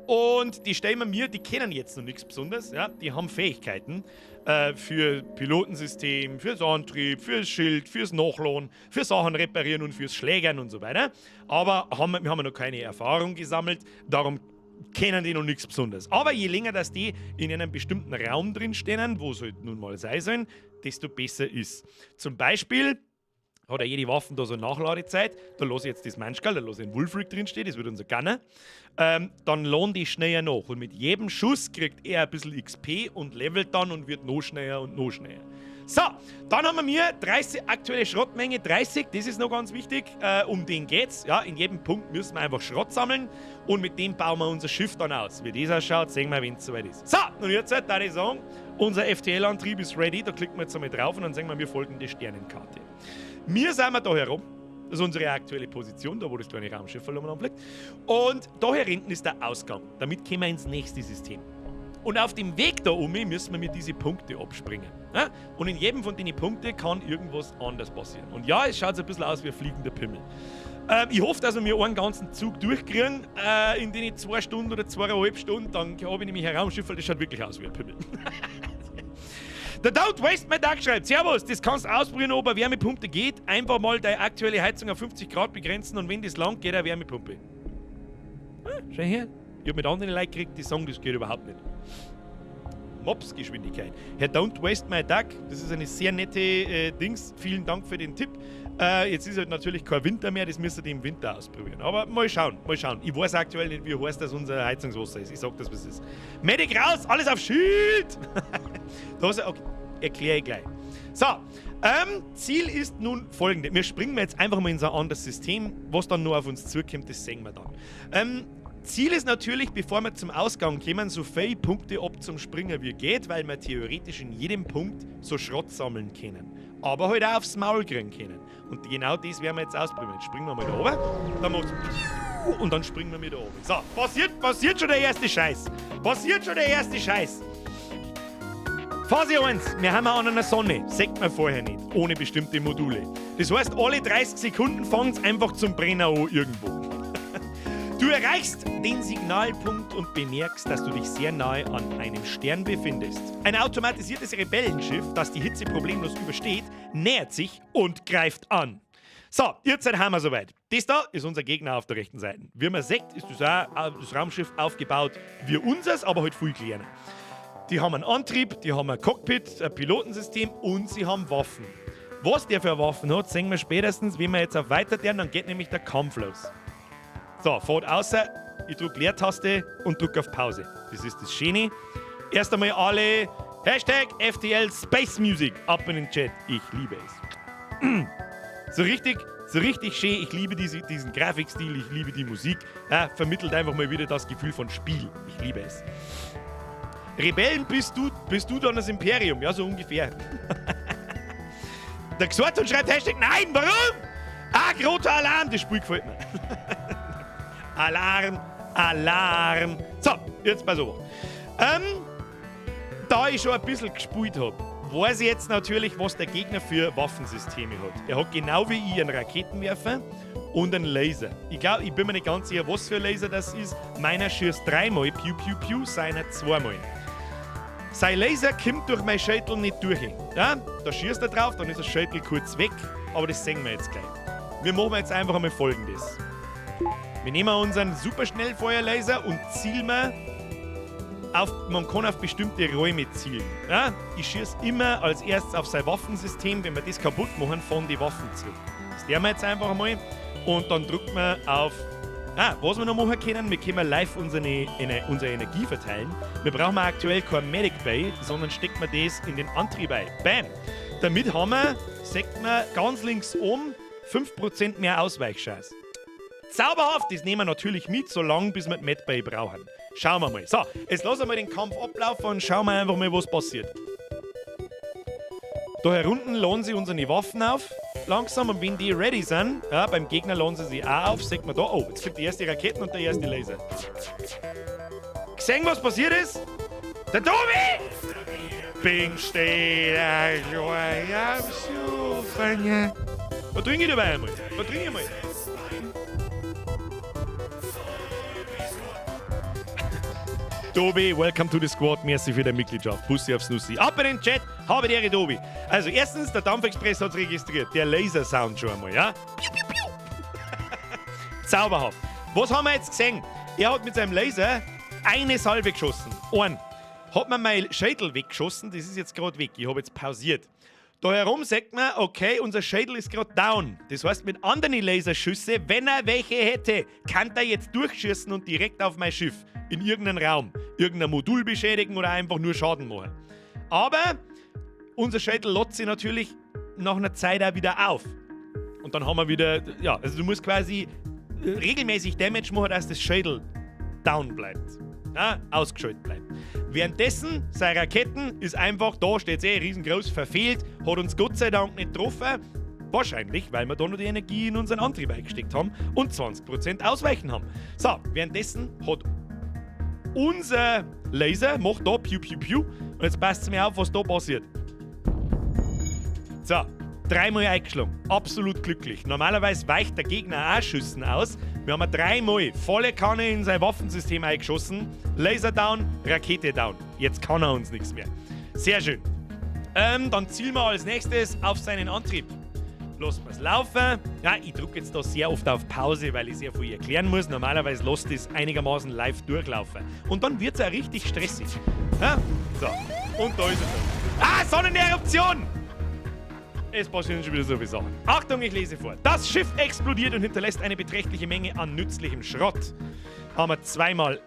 Und die stellen wir mir, die kennen jetzt noch nichts Besonderes. Ja? Die haben Fähigkeiten für Pilotensystem, fürs Antrieb, fürs Schild, fürs Nachladen, für Sachen reparieren und fürs Schlägern und so weiter. Aber wir haben noch keine Erfahrung gesammelt, darum kennen die noch nichts Besonderes. Aber je länger dass die in einem bestimmten Raum drin stehen, wo es halt nun mal sein sollen, desto besser ist. Zum Beispiel hat ja jede Waffe da so eine Nachladezeit. Da lasse ich jetzt das Manschgal, da lasse ich einen Wulfric drinstehen, das wird unser Gunner. Dann laden die schneller nach. Und mit jedem Schuss kriegt er ein bisschen XP und levelt dann und wird noch schneller und noch schneller. So, dann haben wir 30, aktuelle Schrottmenge 30, das ist noch ganz wichtig, um den geht's. Ja, in jedem Punkt müssen wir einfach Schrott sammeln und mit dem bauen wir unser Schiff dann aus. Wie das ausschaut, sehen wir, wenn es soweit ist. So, und jetzt würde ich sagen, unser FTL-Antrieb ist ready, da klicken wir jetzt einmal drauf und dann sehen wir folgende Sternenkarte. Wir sind da herum, das ist unsere aktuelle Position, da wo das kleine Raumschiff verloren liegt. Und da hinten ist der Ausgang, damit kommen wir ins nächste System. Und auf dem Weg da müssen wir mit diese Punkte abspringen. Ja? Und in jedem von den Punkten kann irgendwas anderes passieren. Und ja, es schaut so ein bisschen aus wie ein fliegender Pimmel. Ich hoffe, dass wir einen ganzen Zug durchkriegen, in den 2 Stunden oder 2,5 Stunden. Dann habe ich nämlich ein Raumschiff, das schaut wirklich aus wie ein Pimmel. Der Don't Waste My Duck schreibt: Servus, das kannst du ausprobieren, ob eine Wärmepumpe geht. Einfach mal deine aktuelle Heizung auf 50 Grad begrenzen und wenn das lang geht, eine Wärmepumpe. Schau her. Ich habe mit anderen Leuten gekriegt, die sagen, das geht überhaupt nicht. Mopsgeschwindigkeit. Herr Don't Waste My Duck, das ist eine sehr nette Dings. Vielen Dank für den Tipp. Jetzt ist halt natürlich kein Winter mehr, das müsst ihr im Winter ausprobieren. Aber mal schauen. Ich weiß aktuell nicht, wie heiß das unser Heizungswasser ist. Ich sag das, was es ist. Medic raus, alles auf Schild! Okay, erkläre ich gleich. So, Ziel ist nun folgende. Wir springen jetzt einfach mal in so ein anderes System. Was dann nur auf uns zukommt, das sehen wir dann. Ziel ist natürlich, bevor wir zum Ausgang kommen, so viele Punkte ab zum Springen wie geht, weil wir theoretisch in jedem Punkt so Schrott sammeln können. Aber halt auch aufs Maul kriegen können. Und genau das werden wir jetzt ausprobieren. Jetzt springen wir mal da oben, dann macht's und dann springen wir wieder oben. So, passiert schon der erste Scheiß. Phase 1, wir haben an einer Sonne, sagt man vorher nicht, ohne bestimmte Module. Das heißt, alle 30 Sekunden fängt es einfach zum Brenner an irgendwo. Du erreichst den Signalpunkt und bemerkst, dass du dich sehr nahe an einem Stern befindest. Ein automatisiertes Rebellenschiff, das die Hitze problemlos übersteht, nähert sich und greift an. So, jetzt haben wir soweit. Das da ist unser Gegner auf der rechten Seite. Wie man sieht, ist das Raumschiff aufgebaut wie unseres, aber halt viel kleiner. Die haben einen Antrieb, die haben ein Cockpit, ein Pilotensystem und sie haben Waffen. Was der für Waffen hat, sehen wir spätestens, wenn wir jetzt auf weiterlernen, dann geht nämlich der Kampf los. So, fährt außer, ich drücke Leertaste und drücke auf Pause. Das ist das Schöne. Erst einmal alle Hashtag FTL Space Music ab in den Chat. Ich liebe es. So richtig schön. Ich liebe diesen Grafikstil, ich liebe die Musik. Vermittelt einfach mal wieder das Gefühl von Spiel. Ich liebe es. Rebellen bist du dann das Imperium? Ja, so ungefähr. Der Xort und schreibt Hashtag Nein, warum? Großer Alarm, das Spiel gefällt mir. Alarm. So, jetzt pass auf. Da ich schon ein bisschen gespielt habe, weiß ich jetzt natürlich, was der Gegner für Waffensysteme hat. Er hat genau wie ich einen Raketenwerfer und einen Laser. Ich bin mir nicht ganz sicher, was für ein Laser das ist. Meiner schießt 3-mal, piu, piu, piu, seiner 2-mal. Sein Laser kommt durch meinen Schädel nicht durch. Ja? Da schießt er drauf, dann ist der Schädel kurz weg, aber das sehen wir jetzt gleich. Wir machen jetzt einfach einmal Folgendes. Wir nehmen unseren Superschnellfeuerlaser und zielen man kann auf bestimmte Räume zielen. Ja? Ich schieße immer als erstes auf sein Waffensystem. Wenn wir das kaputt machen, fahren die Waffen zurück. Das tun wir jetzt einfach einmal. Und dann drücken wir auf... was wir noch machen können, wir können live unsere Energie verteilen. Wir brauchen aktuell kein Medic Bay, sondern stecken wir das in den Antrieb ein. Bam! Damit haben wir, sagt man, ganz links oben 5% mehr Ausweichchance. Zauberhaft, das nehmen wir natürlich mit, solange bis wir den Med Bay brauchen. Schauen wir mal. So, jetzt lassen wir den Kampf ablaufen und schauen wir einfach mal, was passiert. Da herunten laden sie unsere Waffen auf, langsam, und wenn die ready sind, beim Gegner laden sie sich auch auf, sagt man da, oh, jetzt fliegt die erste Raketen und der erste Laser. Gesehen, was passiert ist? Der Tobi! Bing steht ein am Schufen. Was trinke ich dabei einmal? Was trinke ich mal? Tobi, welcome to the squad. Merci für deine Mitgliedschaft. Bussi aufs Nussi. Ab in den Chat. Habe die Ehre, Tobi. Also, erstens, der Dampfexpress hat es registriert. Der Lasersound schon einmal, ja? Zauberhaft. Was haben wir jetzt gesehen? Er hat mit seinem Laser eine Salve geschossen. Hat mir mein Schädel weggeschossen. Das ist jetzt gerade weg. Ich habe jetzt pausiert. Da herum sagt man, okay, unser Schädel ist gerade down. Das heißt, mit anderen Laserschüsse, wenn er welche hätte, kann er jetzt durchschießen und direkt auf mein Schiff. In irgendeinen Raum, irgendein Modul beschädigen oder einfach nur Schaden machen. Aber unser Schädel lädt sich natürlich nach einer Zeit auch wieder auf. Und dann haben wir wieder, also du musst quasi regelmäßig Damage machen, dass das Schädel down bleibt. Ausgeschaltet bleibt. Währenddessen, seine Raketen ist einfach, da steht es riesengroß, verfehlt, hat uns Gott sei Dank nicht getroffen. Wahrscheinlich, weil wir da noch die Energie in unseren Antrieb eingesteckt haben und 20% ausweichen haben. So, währenddessen hat unser Laser, macht da piu piu piu, und jetzt passt es mir auf, was da passiert. So, 3-mal eingeschlagen. Absolut glücklich. Normalerweise weicht der Gegner auch Schüssen aus. Wir haben 3-mal volle Kanne in sein Waffensystem eingeschossen. Laser down, Rakete down. Jetzt kann er uns nichts mehr. Sehr schön. Dann zielen wir als nächstes auf seinen Antrieb. Lassen wir es laufen. Ja, ich drücke jetzt da sehr oft auf Pause, weil ich sehr viel erklären muss. Normalerweise lasst es einigermaßen live durchlaufen. Und dann wird es auch richtig stressig. Ja? So, und da ist es. Sonneneruption! Es passieren schon wieder so viele Sachen. Achtung, ich lese vor. Das Schiff explodiert und hinterlässt eine beträchtliche Menge an nützlichem Schrott. Haben wir 2-mal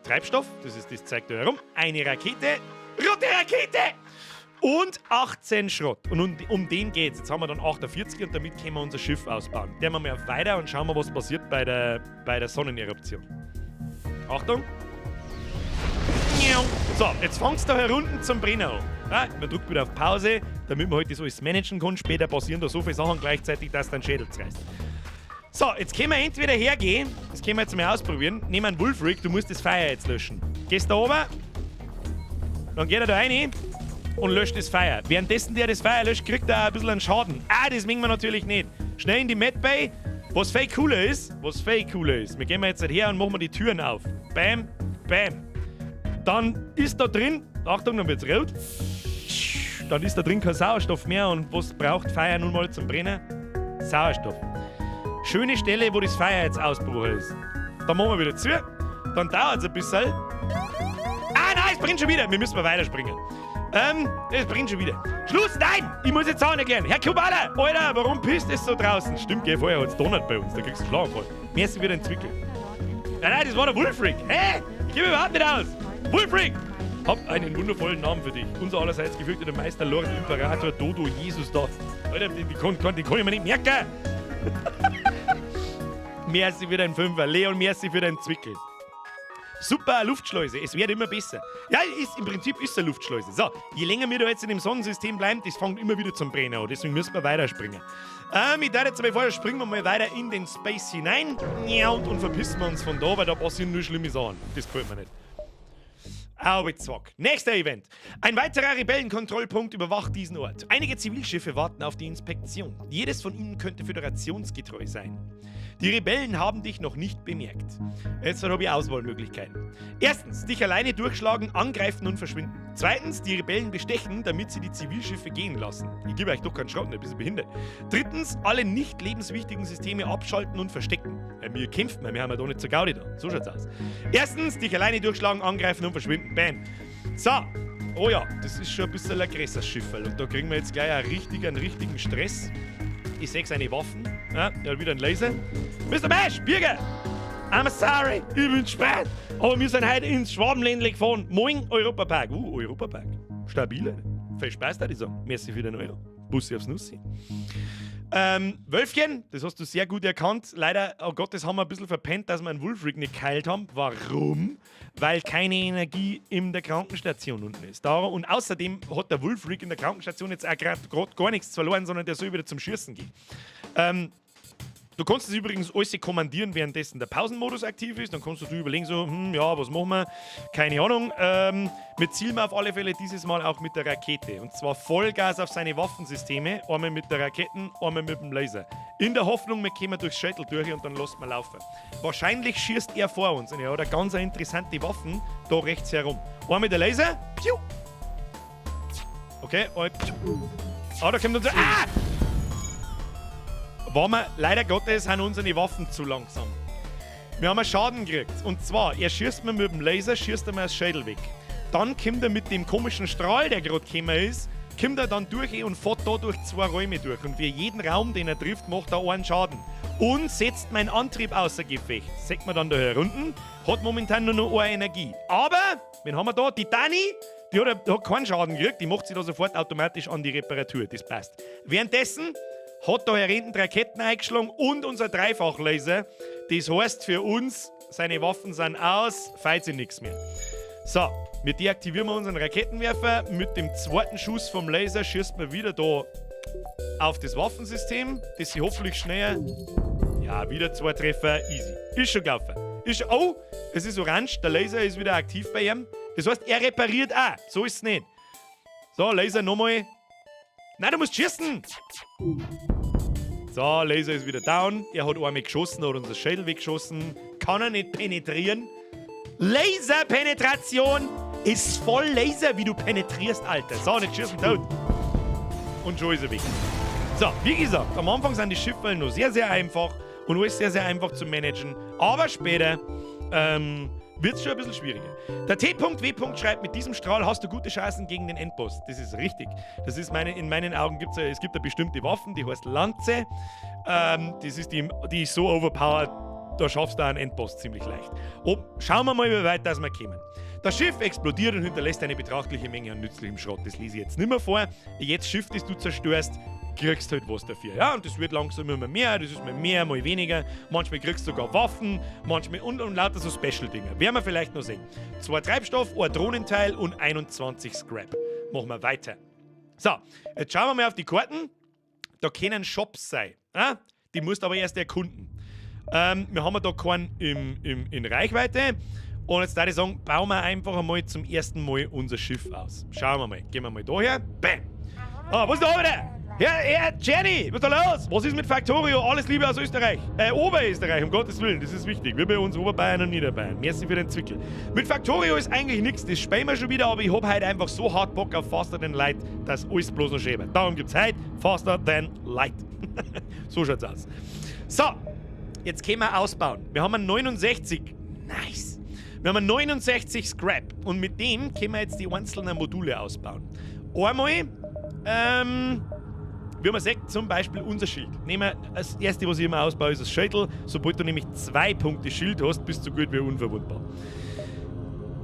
Treibstoff, das zeigt da herum, eine Rakete, rote Rakete und 18 Schrott. Und um den geht's. Jetzt haben wir dann 48 und damit können wir unser Schiff ausbauen. Gehen wir mal auf weiter und schauen wir, was passiert bei der Sonneneruption. Achtung. So, jetzt fängt's da herunten zum Brennen an. Ja, man drückt wieder auf Pause, damit man heute das alles managen kann. Später passieren da so viele Sachen gleichzeitig, dass dein Schädel zerreißt. So, jetzt können wir entweder hergehen, das können wir jetzt mal ausprobieren. Nehmen einen Wolfrig, du musst das Feuer jetzt löschen. Gehst da oben, dann geht er da rein und löscht das Feuer. Währenddessen der das Feuer löscht, kriegt er auch ein bisschen einen Schaden. Das mögen wir natürlich nicht. Schnell in die Med Bay. Was viel cooler ist, wir gehen jetzt her und machen die Türen auf. Bam, bam. Dann ist da drin, Achtung, dann wird's rot. Dann ist da drin kein Sauerstoff mehr. Und was braucht Feuer nun mal zum Brennen? Sauerstoff. Schöne Stelle, wo das Feuer jetzt ausgebrochen ist. Dann machen wir wieder zu. Dann dauert es ein bisschen. Nein, es brennt schon wieder. Wir müssen mal weiterspringen. Das bringt schon wieder. Schluss, nein! Ich muss jetzt auch nicht erklären. Herr Kubala, Alter, warum pisst es so draußen? Stimmt, geh vorher hat's donnert bei uns, da kriegst du einen Schlaganfall. Merci wieder ein Zwickel. Nein, das war der Wulfric. Hä? Ich geh mir überhaupt nicht aus. Wulfric! Hab einen wundervollen Namen für dich. Unser allerseits gefürchteter Meister, Lord Imperator Dodo Jesus da. Alter, den kann ich mir nicht merken. Merci für deinen Fünfer. Leon, merci für deinen Zwickel. Super, Luftschleuse. Es wird immer besser. Ja, im Prinzip ist es eine Luftschleuse. So, je länger wir da jetzt in dem Sonnensystem bleiben, das fängt immer wieder zum Brennen an. Deswegen müssen wir weiterspringen. Ich darf jetzt bevor springen wir mal weiter in den Space hinein. Ja, und verpissen wir uns von da, weil da passieren nur schlimme Sachen. Das gefällt mir nicht. Aubitzwack. Nächster Event. Ein weiterer Rebellenkontrollpunkt überwacht diesen Ort. Einige Zivilschiffe warten auf die Inspektion. Jedes von ihnen könnte föderationsgetreu sein. Die Rebellen haben dich noch nicht bemerkt. Jetzt habe ich Auswahlmöglichkeiten. Erstens, dich alleine durchschlagen, angreifen und verschwinden. Zweitens, die Rebellen bestechen, damit sie die Zivilschiffe gehen lassen. Ich gebe euch doch keinen Schrotten, ein bisschen behindert. Drittens, alle nicht lebenswichtigen Systeme abschalten und verstecken. Wir kämpfen, wir haben ja da nicht so Gaudi da. So schaut's aus. Erstens, dich alleine durchschlagen, angreifen und verschwinden. Bam. So. Oh ja, das ist schon ein bisschen ein größeres Schifferl. Und da kriegen wir jetzt gleich einen richtigen Stress. Ich sehe seine Waffen. Ja, er hat wieder einen Laser. Mr. Bash, Birger! I'm sorry, ich bin spät. Aber wir sind heute ins Schwabenländle gefahren. Moin, Europapark. Europapark. Stabil. Viel Spaß, da ich sagen. Merci für den Euro. Bussi aufs Nussi. Wölfchen, das hast du sehr gut erkannt. Leider, oh Gott, das haben wir ein bisschen verpennt, dass wir einen Wulfric nicht geheilt haben. Warum? Weil keine Energie in der Krankenstation unten ist. Und außerdem hat der Wulfric in der Krankenstation jetzt auch gerade gar nichts verloren, sondern der soll wieder zum Schießen gehen. Du kannst es übrigens alles kommandieren, währenddessen der Pausenmodus aktiv ist. Dann kannst du überlegen, so, ja, was machen wir? Keine Ahnung. Wir zielen auf alle Fälle dieses Mal auch mit der Rakete. Und zwar Vollgas auf seine Waffensysteme. Einmal mit der Raketen, einmal mit dem Laser. In der Hoffnung, wir kommen durchs Shuttle durch und dann lassen wir laufen. Wahrscheinlich schießt er vor uns. Und er hat eine ganz interessante Waffen da rechts herum. Einmal der Laser. Piu. Okay. Da kommt unser... Ah! Leider Gottes sind unsere Waffen zu langsam. Wir haben einen Schaden gekriegt. Und zwar, er schießt mir mit dem Laser, schießt er mir das Schädel weg. Dann kommt er mit dem komischen Strahl, der gerade gekommen ist, kommt er dann durch und fährt da durch 2 Räume durch. Und für jeden Raum, den er trifft, macht er einen Schaden. Und setzt meinen Antrieb außer Gefecht. Sagt man dann da herunten, hat momentan nur noch eine Energie. Aber, wen haben wir da? Die Dani, die hat keinen Schaden gekriegt, die macht sich da sofort automatisch an die Reparatur. Das passt. Währenddessen hat da hinten 3 Ketten eingeschlagen und unser Dreifachlaser. Das heißt für uns, seine Waffen sind aus, fällt sich nichts mehr. So, wir deaktivieren unseren Raketenwerfer. Mit dem zweiten Schuss vom Laser schießt man wieder da auf das Waffensystem, das sie hoffentlich schneller... Ja, wieder 2 Treffer, easy. Ist schon gelaufen. Oh, es ist orange, der Laser ist wieder aktiv bei ihm. Das heißt, er repariert auch. So ist es nicht. So, Laser nochmal. Nein, du musst schießen! So, Laser ist wieder down. Er hat einmal geschossen, hat unser Schädel weggeschossen. Kann er nicht penetrieren. Laserpenetration ist voll Laser, wie du penetrierst, Alter. So, nicht schießen, tot. Und schon ist er weg. So, wie gesagt, am Anfang sind die Schiffe noch sehr, sehr einfach und alles sehr, sehr einfach zu managen. Aber später wird es schon ein bisschen schwieriger. Der T.W. schreibt, mit diesem Strahl hast du gute Chancen gegen den Endboss. Das ist richtig. Das ist in meinen Augen es gibt eine bestimmte Waffe, die heißt Lanze. Das ist die ist so overpowered, da schaffst du einen Endboss ziemlich leicht. Schauen wir mal, wie weit wir kommen. Das Schiff explodiert und hinterlässt eine betrachtliche Menge an nützlichem Schrott. Das lese ich jetzt nicht mehr vor. Jedes Schiff, das du zerstörst, kriegst halt was dafür. Ja, und das wird langsam immer mehr, das ist mal mehr, mal weniger. Manchmal kriegst du sogar Waffen, manchmal und lauter so Special-Dinge. Werden wir vielleicht noch sehen. 2 Treibstoff, 1 Drohnenteil und 21 Scrap. Machen wir weiter. So, jetzt schauen wir mal auf die Karten. Da können Shops sein. Ja? Die musst du aber erst erkunden. Wir haben da keinen in Reichweite. Und jetzt würde ich sagen, bauen wir einfach einmal zum ersten Mal unser Schiff aus. Schauen wir mal. Gehen wir mal daher. Bam! Was ist da wieder? Herr Jenny, was ist da los? Was ist mit Factorio? Alles Liebe aus Österreich. Oberösterreich, um Gottes Willen, das ist wichtig. Wir bei uns Oberbayern und Niederbayern. Merci für den Zwickel. Mit Factorio ist eigentlich nichts, das spielen wir schon wieder, aber ich hab heute einfach so hart Bock auf Faster Than Light, dass alles bloß noch schäbe. Darum gibt's heute Faster Than Light. So schaut's aus. So, jetzt können wir ausbauen. Wir haben einen 69. Nice. Wir haben 69 Scrap und mit dem können wir jetzt die einzelnen Module ausbauen. Einmal, wie man sagt, zum Beispiel unser Schild. Nehmen wir das erste, was ich immer ausbaue, ist das Schädel. Sobald du nämlich 2 Punkte Schild hast, bist du so gut wie unverwundbar.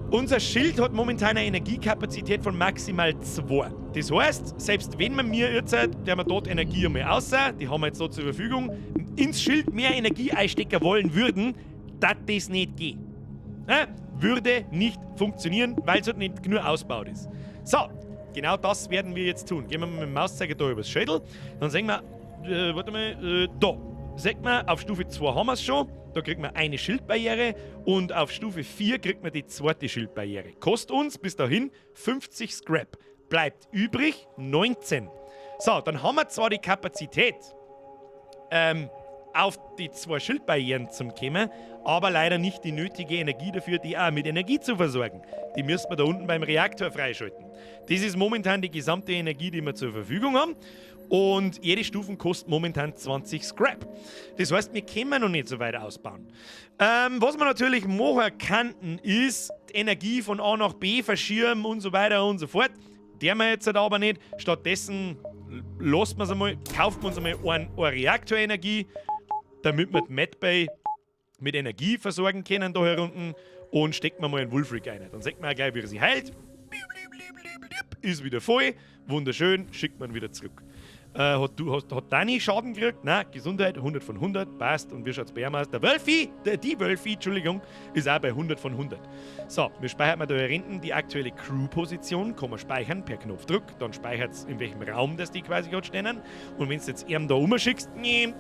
Unser Schild hat momentan eine Energiekapazität von maximal 2. Das heißt, selbst wenn wir jetzt, der wir dort Energie einmal außer, die haben wir jetzt so zur Verfügung, ins Schild mehr Energie einstecken wollen würden, dass das nicht geht. Würde nicht funktionieren, weil es halt nicht genug ausgebaut ist. So. Genau das werden wir jetzt tun. Gehen wir mit dem Mauszeiger da übers Schädel. Dann sehen wir, da. Seht man, auf Stufe 2 haben wir es schon. Da kriegt man eine Schildbarriere. Und auf Stufe 4 kriegt man die zweite Schildbarriere. Kostet uns bis dahin 50 Scrap. Bleibt übrig 19. So, dann haben wir zwar die Kapazität, auf die 2 Schildbarrieren zu kommen, aber leider nicht die nötige Energie dafür, die auch mit Energie zu versorgen. Die müssen wir da unten beim Reaktor freischalten. Das ist momentan die gesamte Energie, die wir zur Verfügung haben. Und jede Stufe kostet momentan 20 Scrap. Das heißt, wir können noch nicht so weit ausbauen. Was wir natürlich machen könnten, ist die Energie von A nach B verschieben und so weiter und so fort. Der wir jetzt aber nicht. Stattdessen kaufen wir uns einmal eine Reaktorenergie, damit wir die Medbay mit Energie versorgen können da hier unten, und stecken wir mal einen Wolfrig rein. Dann sieht man gleich, wie er sich heilt. Ist wieder voll. Wunderschön. Schickt man wieder zurück. Hat Dani Schaden gekriegt? Nein, Gesundheit 100 von 100. Passt. Und wie schaut es bei ihm aus? Die Wölfi, Entschuldigung, ist auch bei 100 von 100. So, wir speichern da hier hinten die aktuelle Crew-Position. Kann man speichern per Knopfdruck. Dann speichert es, in welchem Raum das die quasi gerade stehen. Und wenn du jetzt ihm da rumschickst,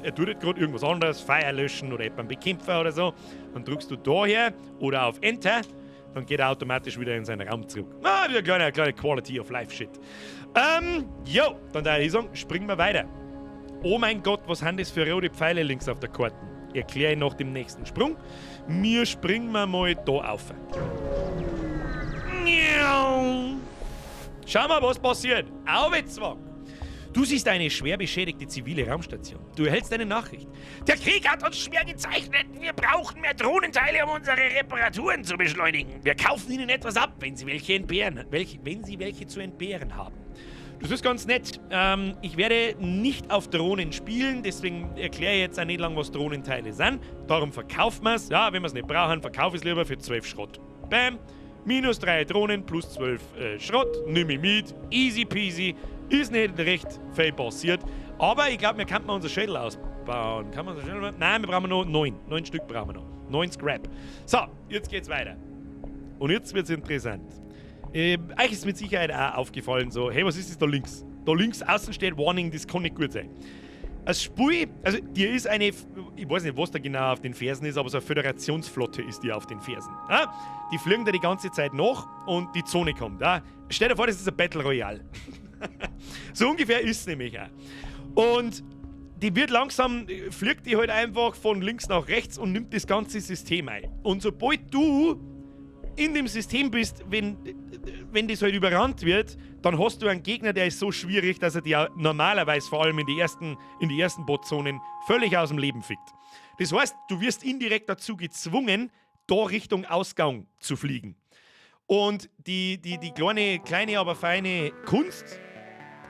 er tut jetzt gerade irgendwas anderes, Feuer löschen oder jemanden bekämpfen oder so, dann drückst du da her oder auf Enter. Dann geht er automatisch wieder in seinen Raum zurück. Wieder kleine Quality of Life Shit. Dann da ich sagen, springen wir weiter. Oh mein Gott, was haben das für rote Pfeile links auf der Karte? Erkläre ich nach dem nächsten Sprung. Wir springen mal da auf. Schau mal, was passiert. Aufwärtszwang. Du siehst eine schwer beschädigte zivile Raumstation. Du erhältst eine Nachricht. Der Krieg hat uns schwer gezeichnet. Wir brauchen mehr Drohnenteile, um unsere Reparaturen zu beschleunigen. Wir kaufen ihnen etwas ab, wenn sie welche zu entbehren haben. Das ist ganz nett. Ich werde nicht auf Drohnen spielen, deswegen erkläre ich jetzt auch nicht lang, was Drohnenteile sind. Darum verkaufen wir es. Ja, wenn wir es nicht brauchen, verkaufe ich es lieber für 12 Schrott. Bam. Minus 3 Drohnen plus 12 Schrott. Nimm ich mit. Easy peasy. Ist nicht recht viel passiert. Aber ich glaube, wir könnten unser Schädel ausbauen. Kann man unser Schädel machen? Nein, wir brauchen noch 9. 9 Stück brauchen wir noch. 9 Scrap. So, jetzt geht's weiter. Und jetzt wird's interessant. Euch ist mit Sicherheit auch aufgefallen, so, hey, was ist das da links? Da links außen steht Warning, das kann nicht gut sein. Als Spui, also dir ist eine, ich weiß nicht, was da genau auf den Fersen ist, aber so eine Föderationsflotte ist die auf den Fersen. Ja? Die fliegen da die ganze Zeit nach und die Zone kommt. Ja? Stell dir vor, das ist ein Battle Royale. So ungefähr ist es nämlich auch. Und die wird langsam, fliegt die halt einfach von links nach rechts und nimmt das ganze System ein. Und sobald du in dem System bist, wenn das halt überrannt wird, dann hast du einen Gegner, der ist so schwierig, dass er dir normalerweise vor allem in die ersten Botzonen völlig aus dem Leben fickt. Das heißt, du wirst indirekt dazu gezwungen, da Richtung Ausgang zu fliegen. Und die kleine, aber feine Kunst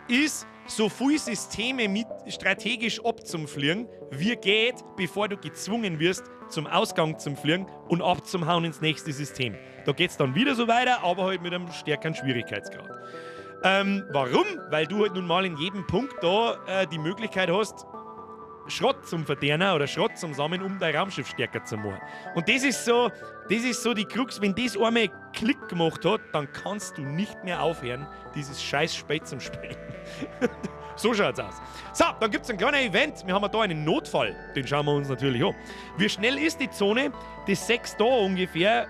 ist, so viele Systeme mit strategisch abzufliegen, wie geht, bevor du gezwungen wirst, zum Ausgang zu fliegen und abzuhauen ins nächste System. Da geht es dann wieder so weiter, aber halt mit einem stärkeren Schwierigkeitsgrad. Warum? Weil du halt nun mal in jedem Punkt da die Möglichkeit hast, Schrott zum Verdernen oder Schrott zum Sammeln, um dein Raumschiff stärker zu machen. Und das ist so die Krux. Wenn das einmal Klick gemacht hat, dann kannst du nicht mehr aufhören, dieses scheiß Spät zum Spielen. So schaut's aus. So, dann gibt's ein kleines Event. Wir haben da einen Notfall. Den schauen wir uns natürlich an. Wie schnell ist die Zone? Das 6 da ungefähr.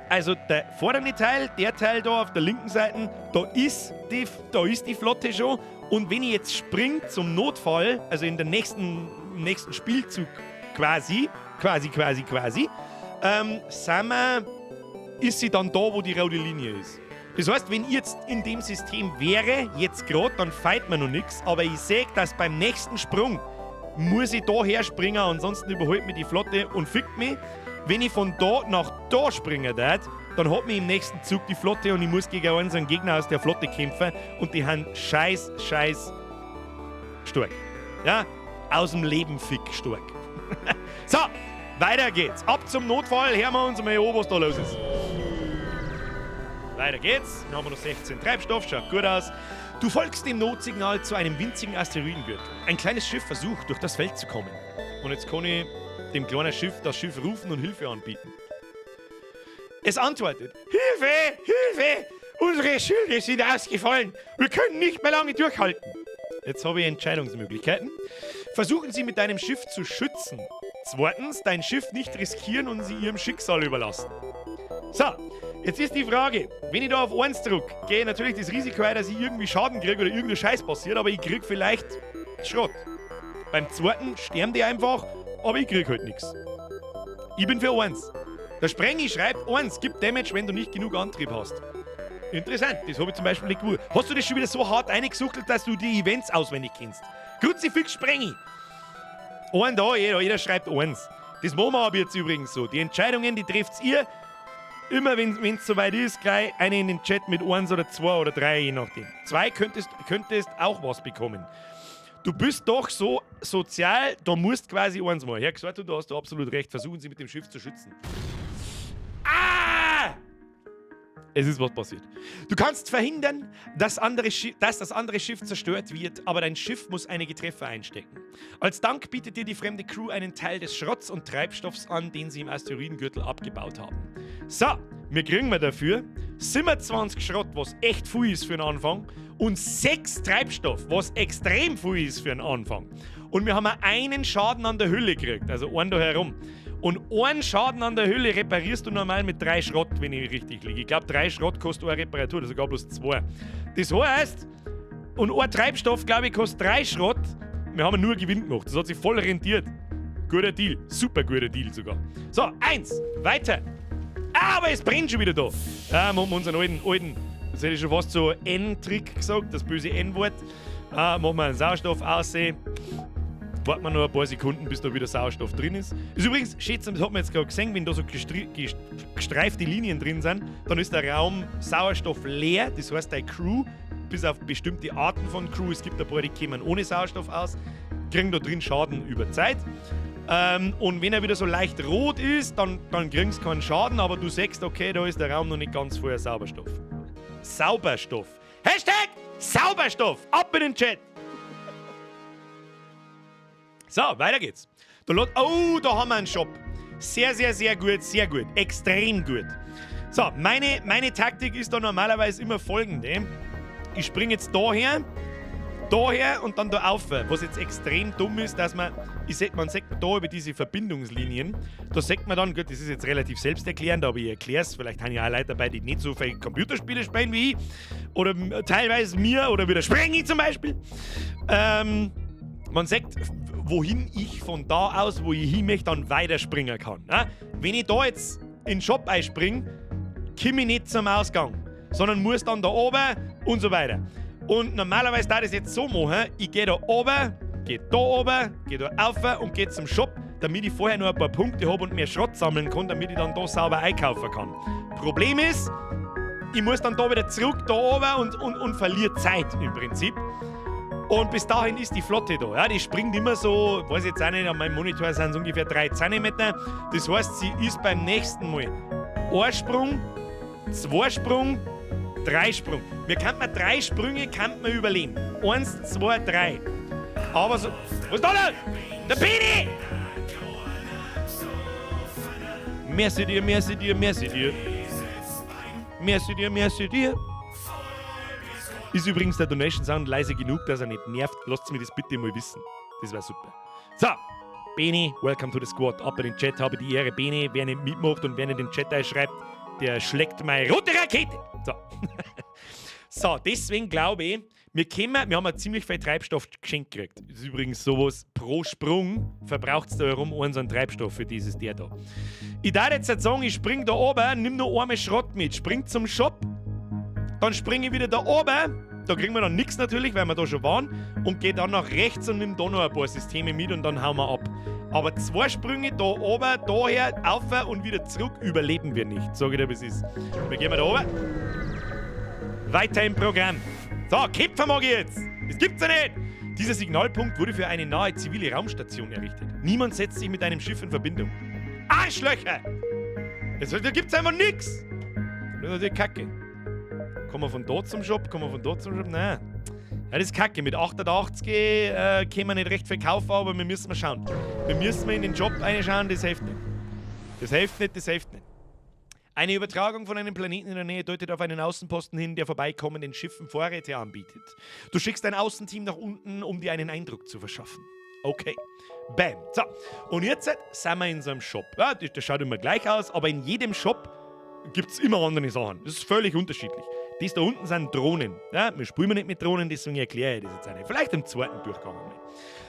Also der vordere Teil, der Teil da auf der linken Seite, da ist die Flotte schon. Und wenn ich jetzt springe zum Notfall, also in der nächsten Spielzug quasi, ist sie dann da, wo die rote Linie ist. Das heißt, wenn ich jetzt in dem System wäre, jetzt gerade, dann fight man noch nichts, aber ich sehe, dass beim nächsten Sprung muss ich da her springen, ansonsten überholt mich die Flotte und fickt mich. wenn ich von da nach da springen darf, dann hat mich im nächsten Zug die Flotte und ich muss gegen unseren Gegner aus der Flotte kämpfen und die haben scheiß stark. Ja, aus dem Leben fick stark. So, weiter geht's. Ab zum Notfall, hören wir uns mal an, was da los ist. Weiter geht's. Dann haben wir noch 16 Treibstoff, schaut gut aus. Du folgst dem Notsignal zu einem winzigen Asteroidengürtel. Ein kleines Schiff versucht, durch das Feld zu kommen. Und jetzt kann ich dem kleinen Schiff das Schiff rufen und Hilfe anbieten. Es antwortet: Hilfe! Hilfe! Unsere Schilde sind ausgefallen. Wir können nicht mehr lange durchhalten. Jetzt habe ich Entscheidungsmöglichkeiten. Versuchen Sie mit deinem Schiff zu schützen. Zweitens, dein Schiff nicht riskieren und sie ihrem Schicksal überlassen. So, jetzt ist die Frage, wenn ich da auf 1 drücke, gehe natürlich das Risiko ein, dass ich irgendwie Schaden kriege oder irgendein Scheiß passiert, aber ich kriege vielleicht Schrott. Beim zweiten sterben die einfach, aber ich kriege halt nichts. Ich bin für 1. Der Sprengi schreibt, 1 gibt Damage, wenn du nicht genug Antrieb hast. Interessant, das habe ich zum Beispiel nicht gewusst. Hast du das schon wieder so hart eingesuchtelt, dass du die Events auswendig kennst? Kruzifix Sprengi. Ein da, jeder schreibt 1. Das machen wir aber jetzt übrigens so. Die Entscheidungen, die trefft ihr immer, wenn es soweit ist, gleich eine in den Chat mit 1 oder 2 oder 3, je nachdem. 2 könntest auch was bekommen. Du bist doch so sozial, da musst quasi 1 mal. Herr gesagt, du hast da absolut recht. Versuchen Sie mit dem Schiff zu schützen. Ah! Es ist was passiert. Du kannst verhindern, dass das andere Schiff zerstört wird, aber dein Schiff muss einige Treffer einstecken. Als Dank bietet dir die fremde Crew einen Teil des Schrotts und Treibstoffs an, den sie im Asteroidengürtel abgebaut haben. So, wir kriegen dafür 27 Schrott, was echt viel ist für einen Anfang, und 6 Treibstoff, was extrem viel ist für einen Anfang. Und wir haben einen Schaden an der Hülle gekriegt, also einen da herum. Und einen Schaden an der Hülle reparierst du normal mit 3 Schrott, wenn ich richtig liege. Ich glaube, 3 Schrott kostet eine Reparatur, das ist sogar bloß 2. Das heißt, und ein Treibstoff, glaube ich, kostet 3 Schrott. Wir haben nur Gewinn gemacht. Das hat sich voll rentiert. Guter Deal. Super guter Deal sogar. So, 1. Weiter. Ah, aber es brennt schon wieder da. Machen wir unseren alten, das hätte ich schon fast so N-Trick gesagt, das böse N-Wort. Machen wir einen Sauerstoff aussehen. Warten wir noch ein paar Sekunden, bis da wieder Sauerstoff drin ist. Ist übrigens, schätzen, das hat man jetzt gerade gesehen, wenn da so gestreifte Linien drin sind, dann ist der Raum Sauerstoff leer. Das heißt, deine Crew, bis auf bestimmte Arten von Crew, es gibt ein paar, die kommen ohne Sauerstoff aus, kriegen da drin Schaden über Zeit. Und wenn er wieder so leicht rot ist, dann kriegst du keinen Schaden, aber du siehst, okay, da ist der Raum noch nicht ganz voller Sauerstoff. Sauberstoff. Hashtag Sauberstoff. Ab in den Chat. So, weiter geht's. Da haben wir einen Shop. Sehr, sehr, sehr gut, sehr gut. Extrem gut. So, meine Taktik ist da normalerweise immer folgende. Ich springe jetzt daher und dann da rauf. Was jetzt extrem dumm ist, dass man sieht da über diese Verbindungslinien, da sieht man dann, gut, das ist jetzt relativ selbsterklärend, aber ich erkläre es, vielleicht haben ja auch Leute dabei, die nicht so viele Computerspiele spielen wie ich, oder teilweise mir, oder wie der Sprengi zum Beispiel. Man sieht, wohin ich von da aus, wo ich hin möchte, dann weiterspringen kann. Ne? Wenn ich da jetzt in den Shop einspringe, komme ich nicht zum Ausgang, sondern muss dann da oben und so weiter. Und normalerweise darf ich das jetzt so machen, ich gehe da oben, gehe da rauf und gehe zum Shop, damit ich vorher noch ein paar Punkte habe und mehr Schrott sammeln kann, damit ich dann da sauber einkaufen kann. Problem ist, ich muss dann da wieder zurück da oben und verliere Zeit im Prinzip. Und bis dahin ist die Flotte da. Ja, die springt immer so, weiß jetzt auch nicht, an meinem Monitor sind es ungefähr 3 cm. Das heißt, sie ist beim nächsten Mal 1 Sprung, 2 Sprung, 3 Sprung. Wir könnten 3 Sprünge überleben. 1, 2, 3. Aber so. Was ist da denn? Der Bini! Merci dir, merci dir, merci dir. Merci dir, merci dir. Ist übrigens der Donation Sound leise genug, dass er nicht nervt. Lasst mir das bitte mal wissen. Das wäre super. So, Beni, welcome to the squad. Ab in den Chat, habe die Ehre. Beni, wer nicht mitmacht und wer nicht in den Chat einschreibt, der schlägt meine rote Rakete. So. So, deswegen glaube ich, wir haben ja ziemlich viel Treibstoff geschenkt gekriegt. Das ist übrigens sowas, pro Sprung verbraucht es da herum unseren Treibstoff für dieses der da. Ich darf jetzt sagen, ich spring da oben, nimm noch einmal Schrott mit, spring zum Shop, dann springe ich wieder da oben, da kriegen wir dann nichts natürlich, weil wir da schon waren, und gehe dann nach rechts und nimm da noch ein paar Systeme mit und dann hauen wir ab. Aber 2 Sprünge da oben, daher, auf und wieder zurück überleben wir nicht. Sag ich dir, wie es ist. Wir gehen da oben. Weiter im Programm. So, Kämpfer mag ich jetzt. Das gibt's ja nicht. Dieser Signalpunkt wurde für eine nahe zivile Raumstation errichtet. Niemand setzt sich mit einem Schiff in Verbindung. Arschlöcher! Da gibt's einfach nix. Das ist natürlich kacke. Kommen wir von dort zum Shop? Nein. Ja, das ist kacke. Mit 88 können wir nicht recht verkaufen, aber wir müssen mal schauen. Wir müssen mal in den Job reinschauen, das hilft nicht. Das hilft nicht. Eine Übertragung von einem Planeten in der Nähe deutet auf einen Außenposten hin, der vorbeikommenden Schiffen Vorräte anbietet. Du schickst ein Außenteam nach unten, um dir einen Eindruck zu verschaffen. Okay. Bam. So. Und jetzt sind wir in so einem Shop. Ja, das schaut immer gleich aus, aber in jedem Shop gibt es immer andere Sachen. Das ist völlig unterschiedlich. Das da unten sind Drohnen. Ja, wir spielen nicht mit Drohnen, deswegen erkläre ich das jetzt nicht. Vielleicht im zweiten Durchgang einmal.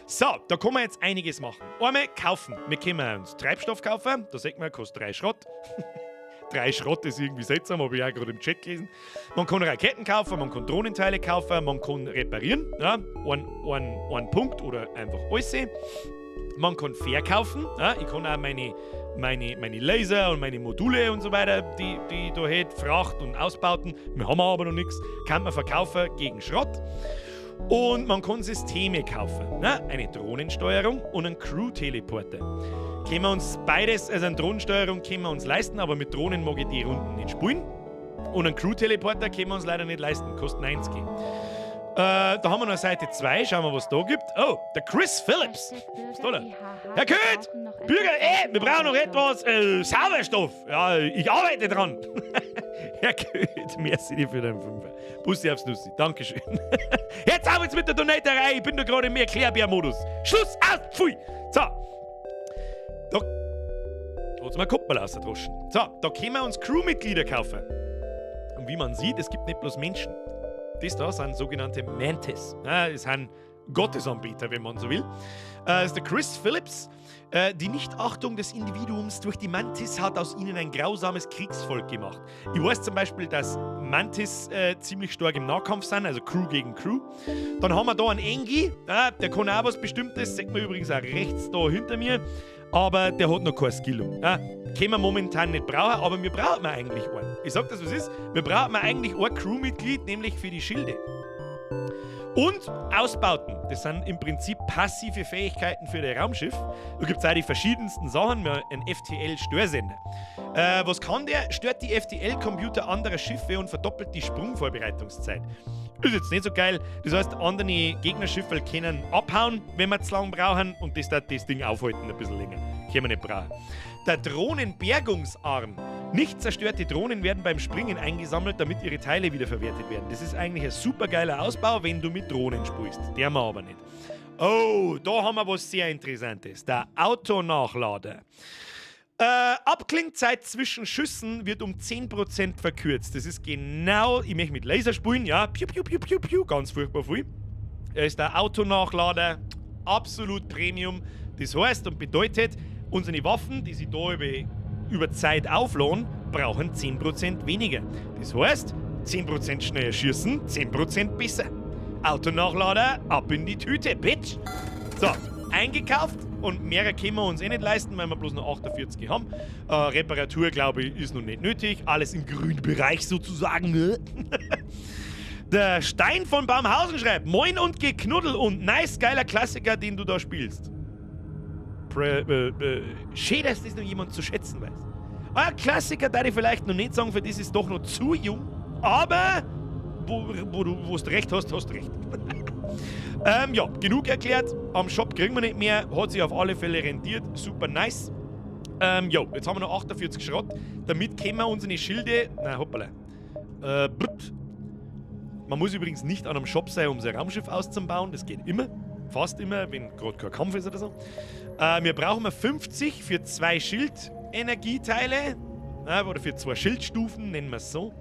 So, da kann man jetzt einiges machen. Einmal kaufen. Wir können uns Treibstoff kaufen. Da sagt man, kostet 3 Schrott. 3 Schrott ist irgendwie seltsam, habe ich auch gerade im Chat gelesen. Man kann Raketen kaufen, man kann Drohnenteile kaufen, man kann reparieren. Ja, ein Punkt oder einfach alles. Man kann verkaufen. Ja, ich kann auch meine Laser und meine Module und so weiter, die da hat, Fracht und Ausbauten. Wir haben aber noch nichts. Kann man verkaufen gegen Schrott. Und man kann Systeme kaufen. Ne? Eine Drohnensteuerung und einen Crew-Teleporter. Können wir uns beides, also eine Drohnensteuerung können wir uns leisten, aber mit Drohnen mag ich die Runden nicht spielen. Und einen Crew-Teleporter können wir uns leider nicht leisten, kostet 90. Da haben wir noch Seite 2, schauen wir, was da gibt. Oh, der Chris Phillips. Was ist da? Herr Köth! Bürger, wir brauchen noch etwas Sauerstoff. Ja, ich arbeite dran. Herr Köth, merci dir für deinen Fünfer. Bussi aufs Nussi, Dankeschön. Jetzt auf jetzt mit der Donaterei, ich bin da gerade im Erklärbär-Modus. Schluss, aus, pfui. So. Da hat's mal Kuppel ausgedroschen. So, da können wir uns Crewmitglieder kaufen. Und wie man sieht, es gibt nicht bloß Menschen. Das da sind sogenannte Mantis. Das sind Gottesanbeter, wenn man so will. Das ist der Chris Phillips. Die Nichtachtung des Individuums durch die Mantis hat aus ihnen ein grausames Kriegsvolk gemacht. Ich weiß zum Beispiel, dass Mantis ziemlich stark im Nahkampf sind, also Crew gegen Crew. Dann haben wir da einen Engi, der kann auch was Bestimmtes, sagt man übrigens auch rechts da hinter mir, aber der hat noch keine Skillung. Können wir momentan nicht brauchen, aber wir brauchen eigentlich einen. Ich sag das, was ist. Wir brauchen eigentlich ein Crewmitglied, nämlich für die Schilde. Und Ausbauten. Das sind im Prinzip passive Fähigkeiten für das Raumschiff. Da gibt es auch die verschiedensten Sachen. Wir haben einen FTL-Störsender. Was kann der? Stört die FTL-Computer anderer Schiffe und verdoppelt die Sprungvorbereitungszeit. Ist jetzt nicht so geil. Das heißt, andere Gegnerschiffe können abhauen, wenn wir zu lang brauchen, und das darf das Ding aufhalten ein bisschen länger. Können wir nicht brauchen. Der Drohnenbergungsarm. Nicht zerstörte Drohnen werden beim Springen eingesammelt, damit ihre Teile wiederverwertet werden. Das ist eigentlich ein super geiler Ausbau, wenn du mit Drohnen spielst. Der haben wir aber nicht. Oh, da haben wir was sehr Interessantes. Der Autonachlader. Abklingzeit zwischen Schüssen wird um 10% verkürzt. Das ist genau, ich möchte mit Laser spielen, ja, piu, piu, piu, piu, piu, ganz furchtbar viel. Ist der Autonachlader absolut Premium. Das heißt und bedeutet, unsere Waffen, die sie da über Zeit aufladen, brauchen 10% weniger. Das heißt, 10% schneller schießen, 10% besser. Autonachlader, ab in die Tüte, bitch! So, eingekauft. Und mehr können wir uns eh nicht leisten, weil wir bloß noch 48 haben. Reparatur, glaube ich, ist noch nicht nötig. Alles im grünen Bereich sozusagen. Der Stein von Baumhausen schreibt: Moin und geknuddel und nice, geiler Klassiker, den du da spielst. Schön, dass das noch jemand zu schätzen weiß. Ein Klassiker darf ich vielleicht noch nicht sagen, für das ist doch noch zu jung. Aber wo du recht hast, hast recht. Ja, genug erklärt. Am Shop kriegen wir nicht mehr. Hat sich auf alle Fälle rentiert. Super nice. Ja, jetzt haben wir noch 48 Schrott. Damit können wir unsere Schilde... Nein, hoppala. Man muss übrigens nicht an einem Shop sein, um sein Raumschiff auszubauen. Das geht immer. Fast immer, wenn gerade kein Kampf ist oder so. Wir brauchen 50 für 2 Schildenergieteile. Oder für 2 Schildstufen, nennen wir es so.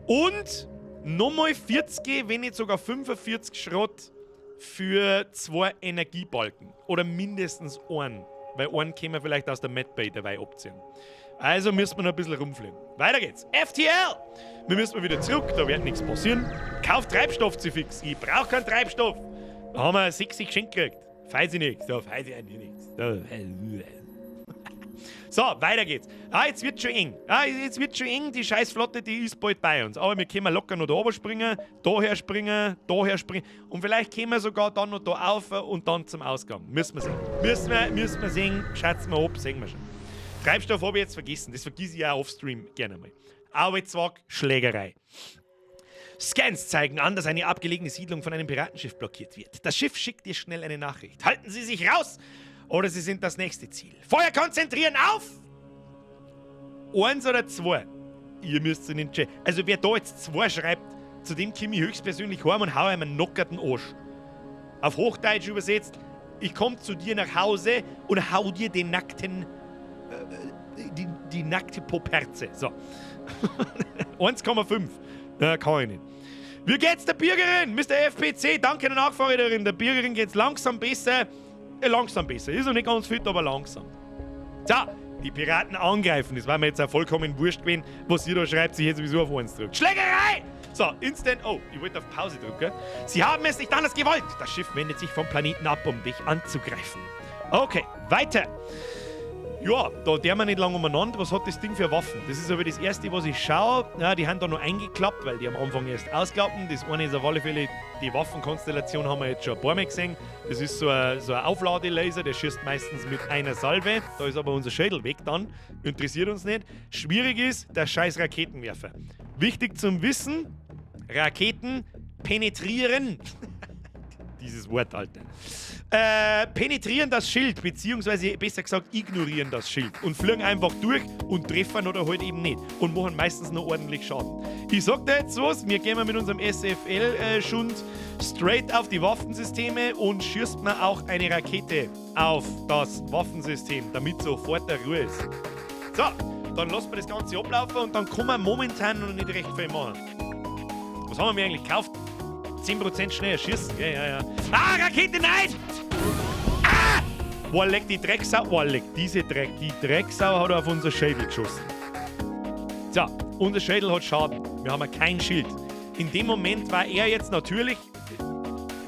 Und nochmal 40, wenn nicht sogar 45 Schrott für 2 Energiebalken. Oder mindestens einen. Weil einen können wir vielleicht aus der Medbay dabei abziehen. Also müssen wir noch ein bisschen rumfliegen. Weiter geht's. FTL! Wir müssen mal wieder zurück, da wird nichts passieren. Kauft Treibstoff zu fix. Ich brauche keinen Treibstoff. Da haben wir 60 geschenkt gekriegt. Weiß ich nichts. So, weiter geht's. Jetzt wird schon eng. Die Scheißflotte, die ist bald bei uns. Aber wir können locker noch da oben springen, daher springen. Und vielleicht können wir sogar dann noch da rauf und dann zum Ausgang. Müssen wir sehen. Müssen wir sehen. Schätzen wir ab, sehen wir schon. Treibstoff habe ich jetzt vergessen. Das vergesse ich ja offstream gerne mal. Arbeitswag, Schlägerei. Scans zeigen an, dass eine abgelegene Siedlung von einem Piratenschiff blockiert wird. Das Schiff schickt dir schnell eine Nachricht. Halten Sie sich raus! Oder Sie sind das nächste Ziel. Feuer konzentrieren auf! 1 oder 2? Ihr müsst in den Chat. Also wer da jetzt 2 schreibt, zu dem komme ich höchstpersönlich heim und hau ihm einen knockerten Arsch. Auf Hochdeutsch übersetzt, ich komme zu dir nach Hause und hau dir den nackten... die nackte Poperze. So. 1,5. Na, kann ich nicht. Wie geht's der Bürgerin? Mr. FPC, danke der Nachfragerin. Der Bürgerin geht's langsam besser. Ist noch nicht ganz fit, aber langsam. So, die Piraten angreifen. Das war mir jetzt auch vollkommen wurscht gewesen, was ihr da schreibt. Sie hätte sowieso auf uns drückt. Schlägerei! So, instant. Oh, ich wollte auf Pause drücken. Sie haben es nicht anders gewollt. Das Schiff wendet sich vom Planeten ab, um dich anzugreifen. Okay, weiter. Ja, da der man nicht lange umeinander. Was hat das Ding für Waffen? Das ist aber das erste, was ich schaue. Ja, die haben da noch eingeklappt, weil die am Anfang erst ausklappen. Das eine ist auf alle Fälle, die Waffenkonstellation haben wir jetzt schon ein paar Mal gesehen. Das ist so ein Aufladelaser, der schießt meistens mit einer Salve. Da ist aber unser Schädel weg dann. Interessiert uns nicht. Schwierig ist der scheiß Raketenwerfer. Wichtig zum Wissen, Raketen penetrieren. Dieses Wort, Alter. Penetrieren das Schild, beziehungsweise besser gesagt ignorieren das Schild und fliegen einfach durch und treffen oder halt eben nicht und machen meistens noch ordentlich Schaden. Ich sag dir jetzt was, wir gehen mit unserem SFL-Schund straight auf die Waffensysteme und schießt man auch eine Rakete auf das Waffensystem, damit sofort der Ruhe ist. So, dann lassen wir das Ganze ablaufen und dann kann man momentan noch nicht recht viel machen. Was haben wir eigentlich gekauft? 10% schneller schießen. Ja. Ah, Rakete, nein! Ah! Warleck, die Drecksau. Warleck, die Drecksau hat auf unser Schädel geschossen. So, unser Schädel hat Schaden. Wir haben kein Schild. In dem Moment war er jetzt natürlich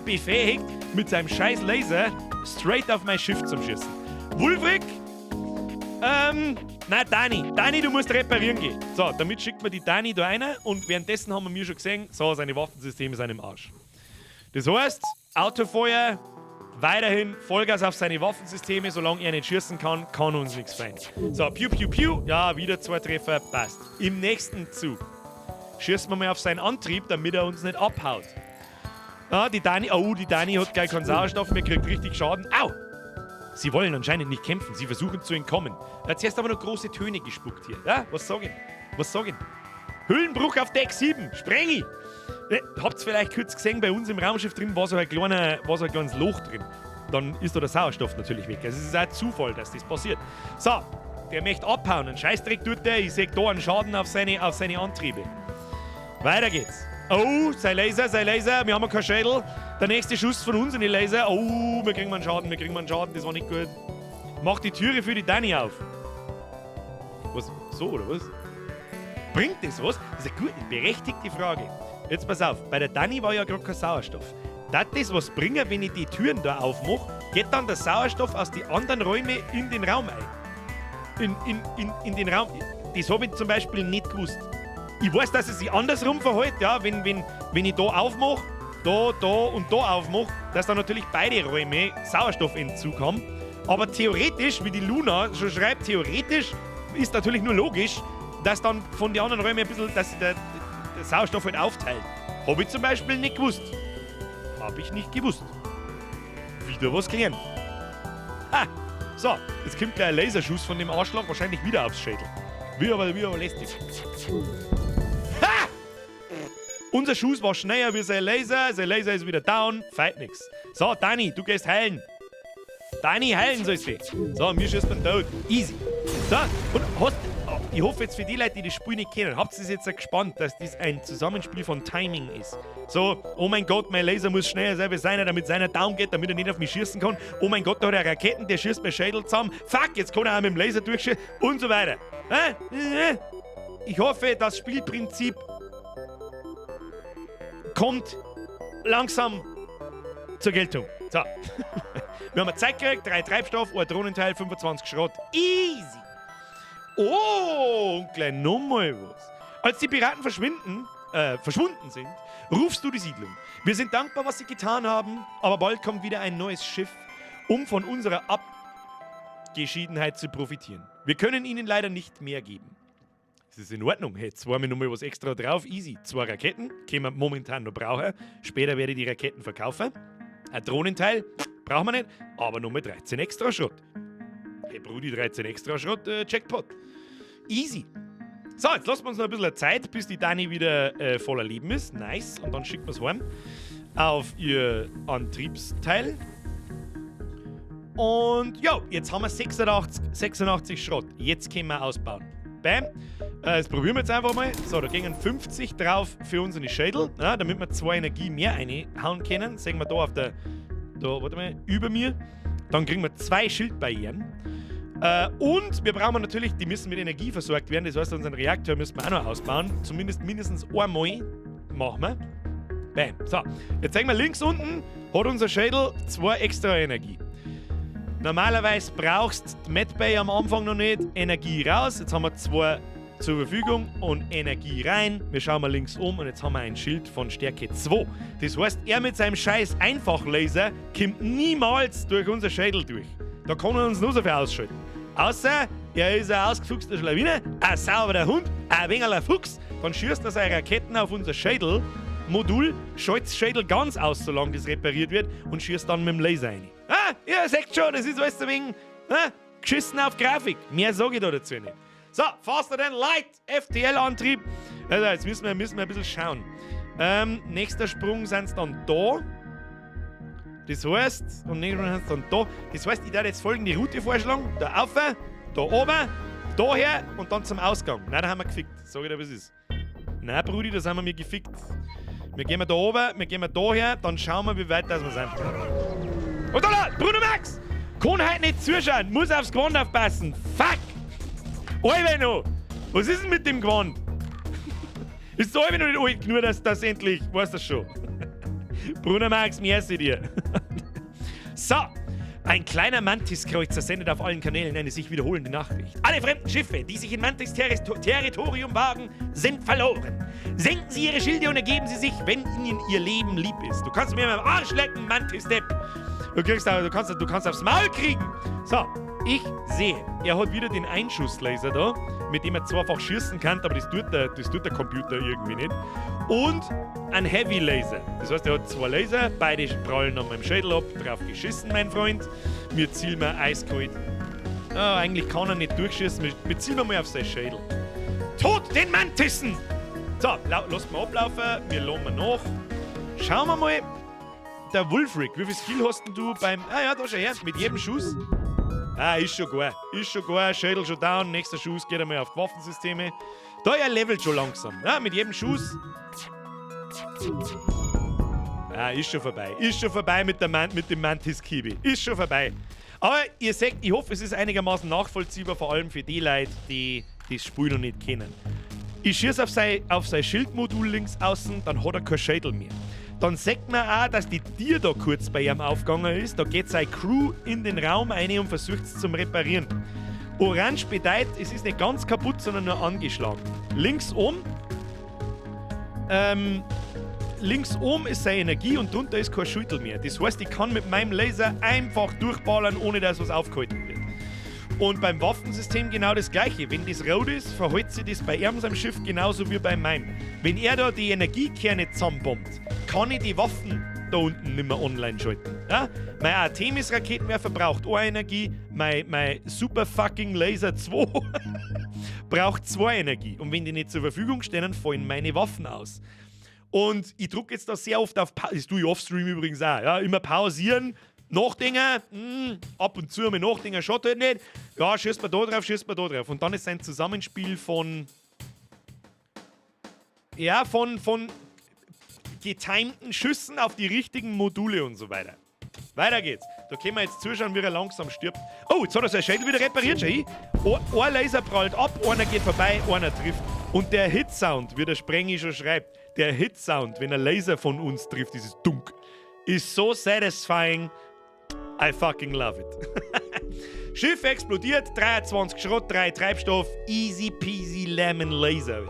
befähigt, mit seinem scheiß Laser straight auf mein Schiff zu schießen. Wulfric? Nein, Dani, du musst reparieren gehen. So, damit schickt man die Dani da rein und währenddessen haben wir schon gesehen, so, seine Waffensysteme sind im Arsch. Das heißt, Autofeuer, weiterhin Vollgas auf seine Waffensysteme, solange er nicht schießen kann uns nichts fein. So, piu, ja, wieder 2 Treffer, passt. Im nächsten Zug schießen wir mal auf seinen Antrieb, damit er uns nicht abhaut. Ah, die Dani hat gleich keinen Sauerstoff mehr, kriegt richtig Schaden. Au! Sie wollen anscheinend nicht kämpfen, sie versuchen zu entkommen. Er hat zuerst aber noch große Töne gespuckt hier. Ja, was sagen? Hüllenbruch auf Deck 7, spreng ich! Habt ihr vielleicht kurz gesehen, bei uns im Raumschiff drin war so ein kleines Loch drin. Dann ist da der Sauerstoff natürlich weg. Also es ist auch Zufall, dass das passiert. So, der möchte abhauen, einen Scheißdreck tut der. Ich sehe da einen Schaden auf seine Antriebe. Weiter geht's. Oh, sein Laser, wir haben keinen Schädel. Der nächste Schuss von uns in die Laser. Oh, wir kriegen einen Schaden, das war nicht gut. Mach die Türe für die Dani auf. Was? So, oder was? Bringt das was? Das ist eine gute, berechtigte Frage. Jetzt pass auf, bei der Dani war ja gerade kein Sauerstoff. Darf das was bringen, wenn ich die Türen da aufmache? Geht dann der Sauerstoff aus den anderen Räumen in den Raum ein? In den Raum. Das habe ich zum Beispiel nicht gewusst. Ich weiß, dass es sich andersrum verhält, ja, wenn ich da aufmache, da und da aufmache, dass dann natürlich beide Räume Sauerstoffentzug haben. Aber theoretisch, wie die Luna schon schreibt, theoretisch ist natürlich nur logisch, dass dann von den anderen Räumen ein bisschen, dass der Sauerstoff halt aufteilt. Habe ich zum Beispiel nicht gewusst. Wieder was gelernt. Ha! So, jetzt kommt gleich ein Laserschuss von dem Arschloch, wahrscheinlich wieder aufs Schädel. Wie aber lästig. Ha! Unser Schuss war schneller wie sein Laser ist wieder down, fight nix. So, Dani, du gehst heilen. Dani, heilen sollst du. So, mir schießt man tot. Easy. So, und ich hoffe jetzt für die Leute, die das Spiel nicht kennen, habt ihr es jetzt gespannt, dass das ein Zusammenspiel von Timing ist. So, oh mein Gott, mein Laser muss schneller sein wie seiner, damit seiner down geht, damit er nicht auf mich schießen kann. Oh mein Gott, da hat er Raketen, der schießt mein Schädel zusammen. Fuck, jetzt kann er auch mit dem Laser durchschießen und so weiter. Ich hoffe, das Spielprinzip kommt langsam zur Geltung. So. Wir haben eine Zeit gekriegt, 3 Treibstoff, ein Drohnenteil, 25 Schrott. Easy. Oh, und gleich nochmal was. Als die Piraten verschwunden sind, rufst du die Siedlung. Wir sind dankbar, was sie getan haben, aber bald kommt wieder ein neues Schiff, um von unserer Abgeschiedenheit zu profitieren. Wir können ihnen leider nicht mehr geben. Das ist in Ordnung. Hey, jetzt war mir nochmal was extra drauf. Easy. 2 Raketen, können wir momentan noch brauchen. Später werde ich die Raketen verkaufen. Ein Drohnenteil, brauchen wir nicht, aber nochmal 13 extra Schrott. Hey Brudi, 13 extra Schrott, Jackpot. Easy. So, jetzt lassen wir uns noch ein bisschen Zeit, bis die Dani wieder voller Leben ist. Nice. Und dann schicken wir es heim auf ihr Antriebsteil. Und ja, jetzt haben wir 86 Schrott. Jetzt können wir ausbauen. Bam. Das probieren wir jetzt einfach mal. So, da gehen 50 drauf für unsere Schädel, ja, damit wir 2 Energie mehr reinhauen können. Sehen wir da auf der, warte mal, über mir. Dann kriegen wir 2 Schildbarrieren. Und wir brauchen natürlich, die müssen mit Energie versorgt werden. Das heißt, unseren Reaktor müssen wir auch noch ausbauen. Zumindest mindestens einmal machen wir. Bam. So, jetzt sehen wir links unten, hat unser Schädel 2 extra Energie. Normalerweise brauchst du Medbay am Anfang noch nicht. Energie raus. Jetzt haben wir 2 zur Verfügung und Energie rein. Wir schauen mal links um und jetzt haben wir ein Schild von Stärke 2. Das heißt, er mit seinem scheiß Einfachlaser kommt niemals durch unser Schädel durch. Da kann er uns nur so viel ausschalten. Außer er ist ein ausgefuchster Schlawiner, ein sauberer Hund, ein wenig Fuchs. Dann schießt er seine Raketen auf unser Schädelmodul, schaltet das Schädel ganz aus, solange das repariert wird, und schießt dann mit dem Laser rein. Ah, ihr seht schon, das ist alles wegen geschissen auf Grafik. Mehr sage ich da dazu nicht. So, faster than light, FTL-Antrieb. Also, jetzt müssen wir ein bisschen schauen. Nächster Sprung sind es dann da. Das heißt, und nächster Sprung sind es dann da. Das heißt, ich werde jetzt folgende Route vorschlagen. Da rauf, da oben, daher und dann zum Ausgang. Nein, da haben wir gefickt. Sag ich dir, was ist. Nein, Brudi, da sind wir mir gefickt. Wir gehen da oben, wir gehen daher, dann schauen wir, wie weit das wir sind. Und da, Bruno Max! Kann heute nicht zuschauen, muss aufs Gewand aufpassen. Fuck! Alvino! Was ist denn mit dem Gewand? Ist der Alvino nicht alt genug, dass das endlich, weißt du schon? Bruno Max, merci dir. So, ein kleiner Mantis-Kreuzer sendet auf allen Kanälen eine sich wiederholende Nachricht. Alle fremden Schiffe, die sich in Mantis-Territorium wagen, sind verloren. Senken Sie Ihre Schilde und ergeben Sie sich, wenn Ihnen Ihr Leben lieb ist. Du kannst mir am Arsch lecken, Mantis-Depp. Du kannst aufs Maul kriegen. So, ich sehe, er hat wieder den Einschusslaser da, mit dem er zweifach schießen kann, aber das tut der Computer irgendwie nicht. Und ein Heavy Laser. Das heißt, er hat 2 Laser, beide prallen an meinem Schädel ab, drauf geschissen, mein Freund. Wir zielen mir eiskalt. Eigentlich kann er nicht durchschießen, wir zielen mal auf seinen Schädel. Tod den Mantissen! So, lass mal ablaufen, wir lassen nach. Schauen wir mal. Der Wulfric, wie viel Skill hast denn du beim... Ah ja, da schau her, mit jedem Schuss. Ah, ist schon gar. Schädel schon down, nächster Schuss geht einmal auf die Waffensysteme. Da er levelt schon langsam. Ja, mit jedem Schuss. Ah, ist schon vorbei mit dem Mantis-Kiwi. Ist schon vorbei. Aber ihr seht, ich hoffe, es ist einigermaßen nachvollziehbar, vor allem für die Leute, die das Spiel noch nicht kennen. Ich schieße auf sein Schildmodul links außen, dann hat er kein Schädel mehr. Dann sagt man auch, dass die Tier da kurz bei ihm aufgegangen ist. Da geht seine Crew in den Raum rein und versucht es zum Reparieren. Orange bedeutet, es ist nicht ganz kaputt, sondern nur angeschlagen. Links oben ist seine Energie und drunter ist kein Schüttel mehr. Das heißt, ich kann mit meinem Laser einfach durchballern, ohne dass was aufgehalten wird. Und beim Waffensystem genau das gleiche. Wenn das rot ist, verhält sich das bei ihm seinem Schiff genauso wie bei meinem. Wenn er da die Energiekerne zusammenbombt, kann ich die Waffen da unten nicht mehr online schalten. Ja? Mein Artemis-Raketenwerfer braucht eine Energie, mein super fucking Laser 2 braucht 2 Energie. Und wenn die nicht zur Verfügung stehen, dann fallen meine Waffen aus. Und ich drücke jetzt da sehr oft auf Pause. Das tue ich offstream übrigens auch. Ja? Immer pausieren. Nachdenken, ab und zu mal nachdenken, schaut halt nicht. Ja, schießt man da drauf. Und dann ist ein Zusammenspiel von getimten Schüssen auf die richtigen Module und so weiter. Weiter geht's. Da können wir jetzt zuschauen, wie er langsam stirbt. Oh, jetzt hat er sein Schädel wieder repariert, schon. Ein Laser prallt ab, einer geht vorbei, einer trifft. Und der Hit-Sound, wie der Sprengi schon schreibt, der Hit-Sound, wenn ein Laser von uns trifft, dieses Dunk, ist so satisfying. I fucking love it. Schiff explodiert, 23 Schrott, 3 Treibstoff, easy peasy lemon laser.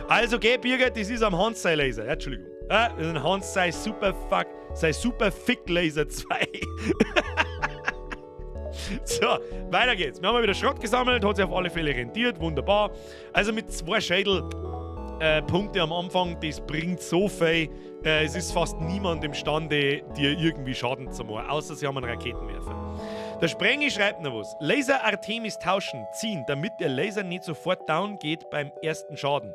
Also geh, Birger, das ist am Hans sein Laser. Ja, Entschuldigung. Das ist ein Hans sein super Fick Laser 2. So, weiter geht's. Wir haben wieder Schrott gesammelt, hat sich auf alle Fälle rentiert, wunderbar. Also mit 2 Schädelpunkte am Anfang, das bringt so viel. Es ist fast niemand imstande, dir irgendwie Schaden zu machen, außer sie haben einen Raketenwerfer. Der Sprengi schreibt noch was. Laser Artemis tauschen, ziehen, damit der Laser nicht sofort down geht beim ersten Schaden.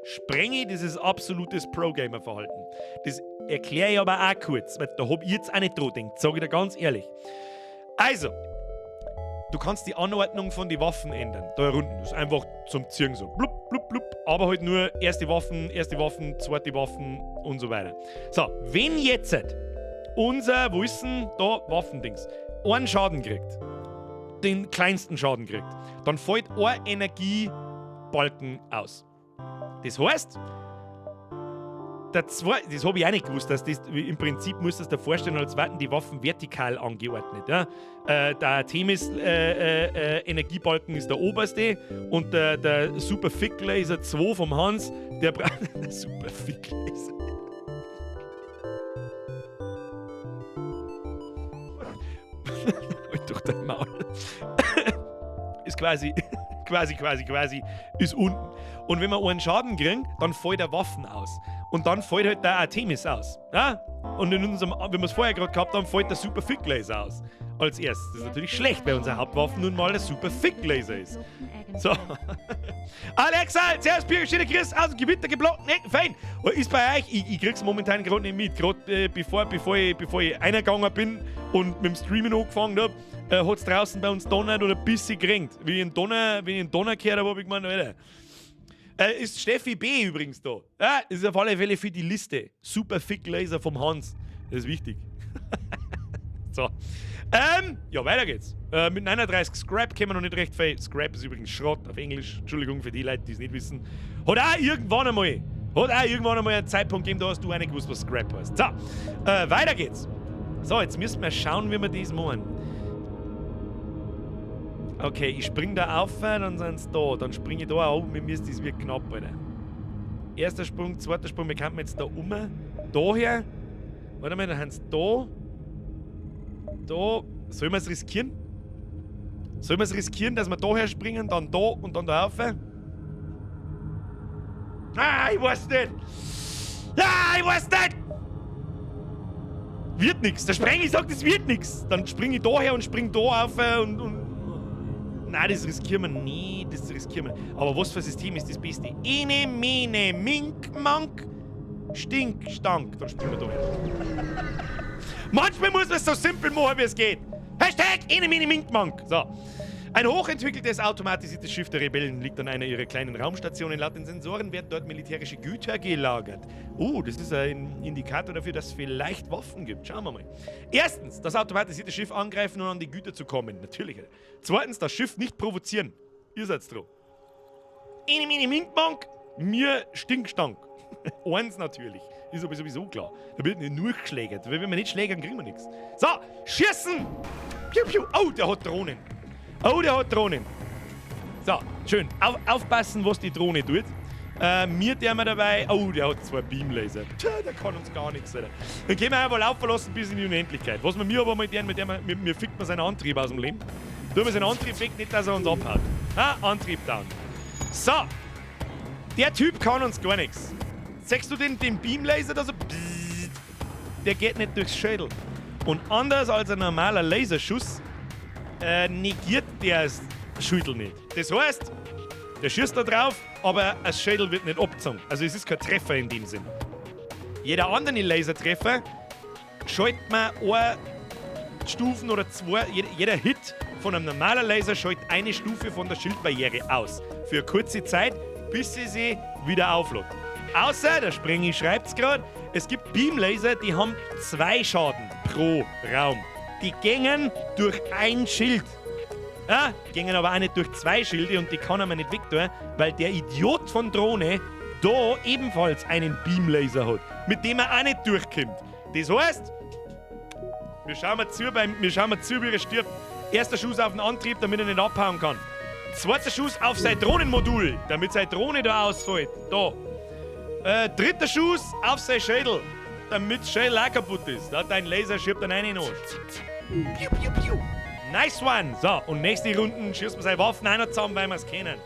Sprengi, das ist absolutes Pro-Gamer-Verhalten. Das erkläre ich aber auch kurz, weil da hab ich jetzt auch nicht dran gedacht, sage ich dir ganz ehrlich. Also, du kannst die Anordnung von den Waffen ändern. Da unten. Das ist einfach zum Ziehen so. Blub, blub, blub. Aber halt nur erste Waffen, zweite Waffen und so weiter. So, wenn jetzt unser, wo ist denn da, Waffendings, einen Schaden kriegt, den kleinsten Schaden kriegt, dann fällt ein Energiebalken aus. Das heißt, das habe ich auch nicht gewusst, dass das im Prinzip muss das dir vorstellen, als werden die Waffen vertikal angeordnet. Ja? Der Artemis Energiebalken ist der oberste und der Super Fick Laser 2 vom Hans, der der Super Fick Laser. Halt durch dein Maul. Ist quasi ist unten. Und wenn wir einen Schaden kriegen, dann fällt der Waffen aus. Und dann fällt halt der Artemis aus. Ja? Und in unserem, wenn wir es vorher gerade gehabt haben, fällt der Super Fick Laser aus. Als erstes. Das ist natürlich schlecht, weil unsere Hauptwaffe nun mal der Super Fick Laser ist. So. Alexa, zuerst Birgit, Chris aus dem Gewitter geblockt. Nee, fein. Ist bei euch, ich krieg's momentan gerade nicht mit. Gerade bevor ich eingegangen bin und mit dem Streamen angefangen habe, hat es draußen bei uns donnert oder ein bisschen geregnet. Wie in Donner gehört habe, habe ich gemeint, Alter. Ist Steffi B. übrigens da. Ja, ist auf alle Fälle für die Liste. Super Fick Laser vom Hans. Das ist wichtig. So. Ja, weiter geht's. Mit 39 Scrap können wir noch nicht recht viel. Scrap ist übrigens Schrott auf Englisch. Entschuldigung für die Leute, die es nicht wissen. Hat auch irgendwann einmal einen Zeitpunkt gegeben, da hast du auch nicht gewusst, was Scrap heißt. So, weiter geht's. So, jetzt müssen wir schauen, wie wir das machen. Okay, ich spring da auf, dann sind sie da. Dann springe ich da auch oben, mir ist das wird knapp, Alter. Erster Sprung, zweiter Sprung, wir kommen jetzt da um. Daher. Warte mal, dann haben sie da. Da. Sollen wir es riskieren? Sollen wir es riskieren, dass wir daher springen, dann da und dann da rauf? Ah, ich weiß nicht! Ah, ich weiß nicht! Wird nix. Der Sprengi sagt, es wird nix. Dann springe ich daher und spring da auf und nein, das riskieren wir nicht. Das riskieren wir. Aber was für ein System ist das Beste? Ene, mene, mink, mank, stink, stank. Dann springen wir da her. Manchmal muss man es so simpel machen, wie es geht. Hashtag Ene, mene, mink, mank. So. Ein hochentwickeltes automatisiertes Schiff der Rebellen liegt an einer ihrer kleinen Raumstationen. Laut den Sensoren werden dort militärische Güter gelagert. Das ist ein Indikator dafür, dass es vielleicht Waffen gibt. Schauen wir mal. Erstens, das automatisierte Schiff angreifen und an die Güter zu kommen. Natürlich. Zweitens, das Schiff nicht provozieren. Ihr seid dran. Ene, mene, mink, mank. Mir Stinkstank. Eins natürlich. Ist aber sowieso klar. Da wird nicht nur geschlägert. Weil wenn wir nicht schlägern, kriegen wir nichts. So, schießen! Piu, piu. Oh, der hat Drohnen. So, schön. Aufpassen, was die Drohne tut. Mir der wir dabei. Oh, der hat 2 Beamlaser. Tja, der kann uns gar nichts, Alter. Dann können wir einfach laufen lassen bis in die Unendlichkeit. Was wir mir aber mal mit mir fickt man seinen Antrieb aus dem Leben. Tun wir seinen Antrieb weg, nicht, dass er uns abhaut. Antrieb down. So. Der Typ kann uns gar nichts. Siehst du den Beamlaser da so? Pssst, der geht nicht durchs Schädel. Und anders als ein normaler Laserschuss negiert der das Schüttel nicht. Das heißt, der schießt da drauf, aber das Schädel wird nicht abgezogen. Also es ist kein Treffer in dem Sinn. Jeder andere Lasertreffer schaltet man eine Stufen oder 2, jeder Hit von einem normalen Laser schaltet eine Stufe von der Schildbarriere aus. Für eine kurze Zeit, bis sie sich wieder auflädt. Außer, der Sprengi schreibt es gerade, es gibt Beamlaser, die haben 2 Schaden pro Raum. Die gängen durch ein Schild. Ja, gängen aber auch nicht durch 2 Schilde und die kann man nicht wegtun, weil der Idiot von Drohne da ebenfalls einen Beamlaser hat, mit dem er auch nicht durchkommt. Das heißt, Wir schauen mal zu, wie er stirbt. Erster Schuss auf den Antrieb, damit er nicht abhauen kann. Zweiter Schuss auf sein Drohnenmodul, damit seine Drohne da ausfällt. Da. Dritter Schuss auf sein Schädel, damit das Schädel auch kaputt ist. Da hat dein Laser schiebt dann einen in den Arsch. Piu, piu, piu. Nice one. So, und nächste Runden schießt man seine Waffen einer zusammen, weil wir es kennen.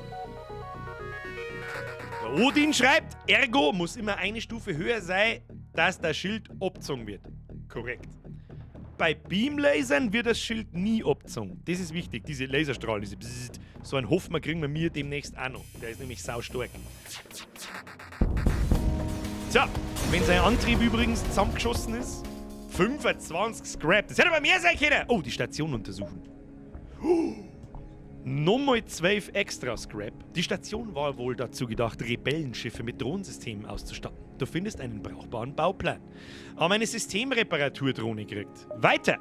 Der Odin schreibt, ergo muss immer eine Stufe höher sein, dass das Schild abgezogen wird. Korrekt. Bei Beamlasern wird das Schild nie abgezogen. Das ist wichtig, diese Laserstrahlen, diese Bzzzt. So einen Hoffmann kriegen wir mir demnächst auch noch. Der ist nämlich saustark. So, wenn sein Antrieb übrigens zusammengeschossen ist, 25 Scrap. Das hätte aber mehr sein können. Oh, die Station untersuchen. Nochmal 12 extra Scrap. Die Station war wohl dazu gedacht, Rebellenschiffe mit Drohnensystemen auszustatten. Du findest einen brauchbaren Bauplan. Haben eine Systemreparaturdrohne gekriegt. Weiter.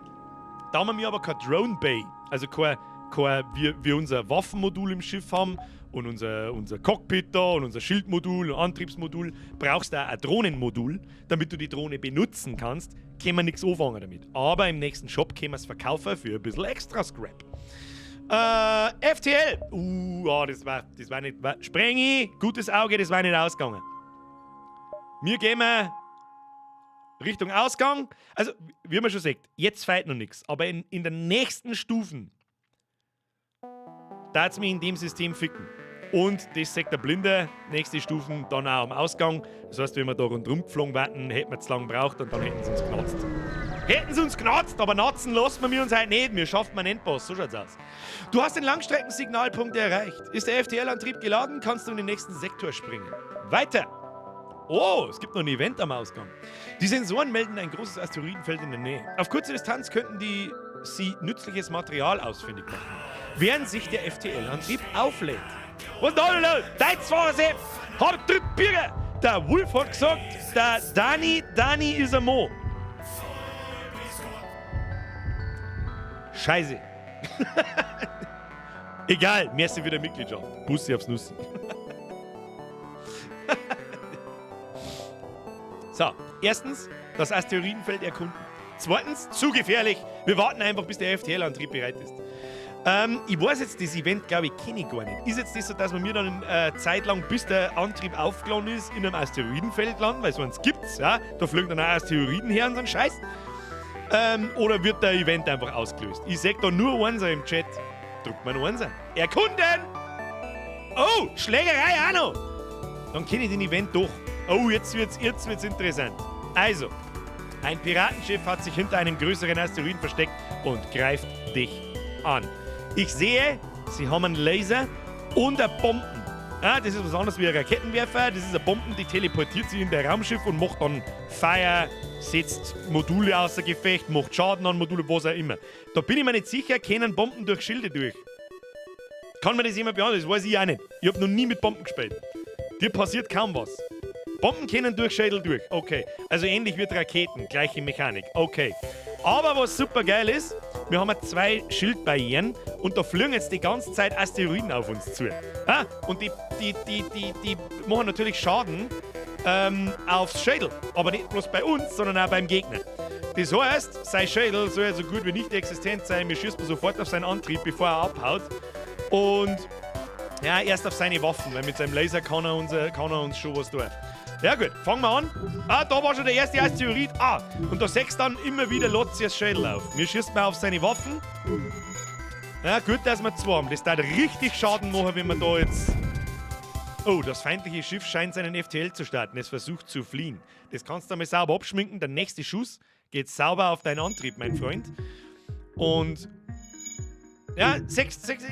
Da haben wir aber keine Drone Bay. Also wie unser Waffenmodul im Schiff haben und unser Cockpit da und unser Schildmodul und Antriebsmodul, brauchst du auch ein Drohnenmodul, damit du die Drohne benutzen kannst. Können wir nichts anfangen damit. Aber im nächsten Shop können wir es verkaufen für ein bisschen extra Scrap. FTL. Das war nicht. Sprengi, gutes Auge, das war nicht ausgegangen. Wir gehen Richtung Ausgang. Also, wie man schon sagt, jetzt fehlt noch nichts. Aber in den nächsten Stufen darf es mich in dem System ficken. Und das sagt der Blinde, nächste Stufen dann auch am Ausgang. Das heißt, wenn wir da rundherum geflogen werden, hätten wir zu lange gebraucht und dann hätten sie uns genatzt. Hätten sie uns genatzt, aber natzen lassen wir uns halt nicht. Wir schaffen einen Endboss, so schaut's aus. Du hast den Langstreckensignalpunkt erreicht. Ist der FTL-Antrieb geladen, kannst du in den nächsten Sektor springen. Weiter. Oh, es gibt noch ein Event am Ausgang. Die Sensoren melden ein großes Asteroidenfeld in der Nähe. Auf kurze Distanz könnten sie nützliches Material ausfindig machen, während sich der FTL-Antrieb auflädt. Was da denn los? Deizfahrer Sepp! Hab drüben Bürger! Der Wolf hat gesagt, der Dani ist ein Mo. Scheiße. Egal, merci für die Mitgliedschaft. Bussi aufs Nussi. So, erstens, das Asteroidenfeld erkunden. Zweitens, zu gefährlich. Wir warten einfach, bis der FTL-Antrieb bereit ist. Ich weiß jetzt, das Event, glaube ich, kenne ich gar nicht. Ist jetzt das so, dass wir mir dann Zeit lang, bis der Antrieb aufgeladen ist, in einem Asteroidenfeld landen? Weil so eins gibt's, ja? Da fliegen dann auch Asteroiden her und so ein Scheiß. Oder wird der Event einfach ausgelöst? Ich sag da nur Einser im Chat. Drückt man Einser. Erkunden! Oh, Schlägerei auch noch! Dann kenne ich den Event doch. Oh, jetzt wird's interessant. Also, ein Piratenschiff hat sich hinter einem größeren Asteroiden versteckt und greift dich an. Ich sehe, sie haben einen Laser und eine Bomben. Ah, das ist was anderes wie ein Raketenwerfer. Das ist eine Bomben, die teleportiert sich in der Raumschiff und macht dann Feuer, setzt Module außer Gefecht, macht Schaden an Module, was auch immer. Da bin ich mir nicht sicher, können Bomben durch Schilde durch. Kann mir das jemand beantworten? Das weiß ich auch nicht. Ich habe noch nie mit Bomben gespielt. Dir passiert kaum was. Bomben können durch Schädel durch. Okay. Also ähnlich wie Raketen, gleiche Mechanik. Okay. Aber was super geil ist, wir haben 2 Schildbarrieren und da fliegen jetzt die ganze Zeit Asteroiden auf uns zu. Ah, und die machen natürlich Schaden aufs Schädel. Aber nicht bloß bei uns, sondern auch beim Gegner. Das heißt, sein Schädel soll ja so gut wie nicht existent sein. Wir schießen sofort auf seinen Antrieb, bevor er abhaut. Und ja, erst auf seine Waffen, weil mit seinem Laser kann er uns schon was tun. Ja gut, fangen wir an. Ah, da war schon der erste Asteroid. Ah, und da sechst dann immer wieder Lotzias Schädel auf. Wir schießen mal auf seine Waffen. Ja, gut, dass wir 2 haben. Das darf richtig Schaden machen, wenn wir da jetzt... Oh, das feindliche Schiff scheint seinen FTL zu starten. Es versucht zu fliehen. Das kannst du einmal sauber abschminken. Der nächste Schuss geht sauber auf deinen Antrieb, mein Freund. Und... Ja,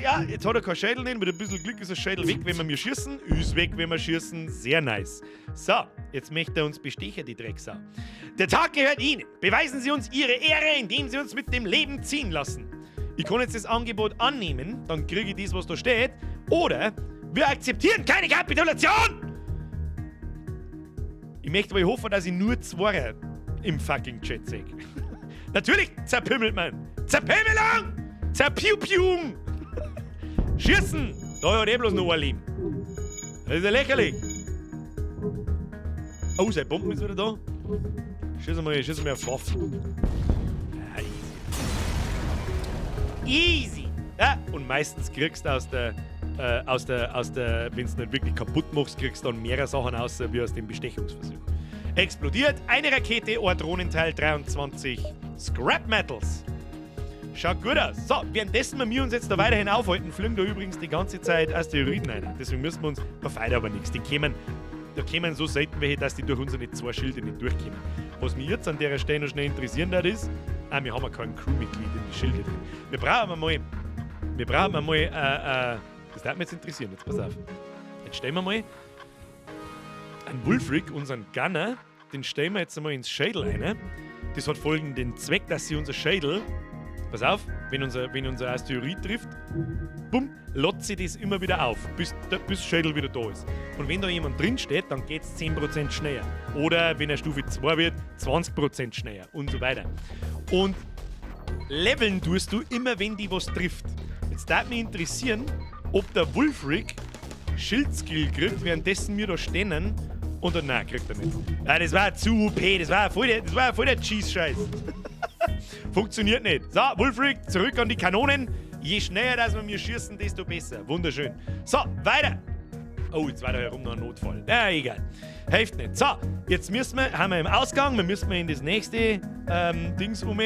ja, jetzt hat er kein Schädel nicht. Mit ein bisschen Glück ist der Schädel weg, wenn wir mir schießen. Ist weg, wenn wir schießen. Sehr nice. So, jetzt möchte er uns bestechen, die Drecksau. Der Tag gehört Ihnen. Beweisen Sie uns Ihre Ehre, indem Sie uns mit dem Leben ziehen lassen. Ich kann jetzt das Angebot annehmen, dann kriege ich das, was da steht. Oder wir akzeptieren keine Kapitulation! Ich möchte aber hoffen, dass ich nur 2 im fucking Chat sehe. Natürlich zerpimmelt man. Zerpimmelung! Zerpiu-pium! Schießen! Da hat bloß noch ein Leben. Das ist ja lächerlich. Oh, seine Bomben ist wieder da. Schießen wir auf Waffen. Ja, easy. Easy. Ja? Und meistens kriegst du aus der wenn du nicht wirklich kaputt machst, kriegst du dann mehrere Sachen raus, wie aus dem Bestechungsversuch. Explodiert eine Rakete, ein Drohnenteil, 23 Scrap Metals. Schaut gut aus. So, währenddessen wir uns jetzt da weiterhin aufhalten, fliegen da übrigens die ganze Zeit Asteroiden rein. Deswegen müssen wir uns, da feiern aber nichts. Da kämen so selten welche, dass die durch unsere 2 Schilde nicht durchkommen. Was mich jetzt an der Stelle noch schnell interessieren hat, ist, wir haben ja kein Crewmitglied in die Schilde drin. Wir brauchen mal, das darf mich jetzt interessieren, jetzt pass auf. Jetzt stellen wir mal einen Wulfric, unseren Gunner, den stellen wir jetzt einmal ins Schädel rein. Das hat folgenden Zweck, dass sie unser Schädel, pass auf, wenn unser Asteroid trifft, bumm, lädt sie das immer wieder auf, bis das Schädel wieder da ist. Und wenn da jemand drin steht, dann geht es 10% schneller. Oder wenn er Stufe 2 wird, 20% schneller und so weiter. Und leveln tust du immer, wenn die was trifft. Jetzt darf mich interessieren, ob der Wulfric Schildskill kriegt, währenddessen wir da stehen. Und dann, nein, kriegt er nicht. Ja, das war zu OP, das war voll der Cheese-Scheiß. Funktioniert nicht. So, Wulfric, zurück an die Kanonen. Je schneller, dass wir mir schießen, desto besser. Wunderschön. So, weiter. Oh, jetzt war da herum noch ein Notfall. Ja, egal. Hilft nicht. So, jetzt haben wir im Ausgang, wir müssen in das nächste Dings um.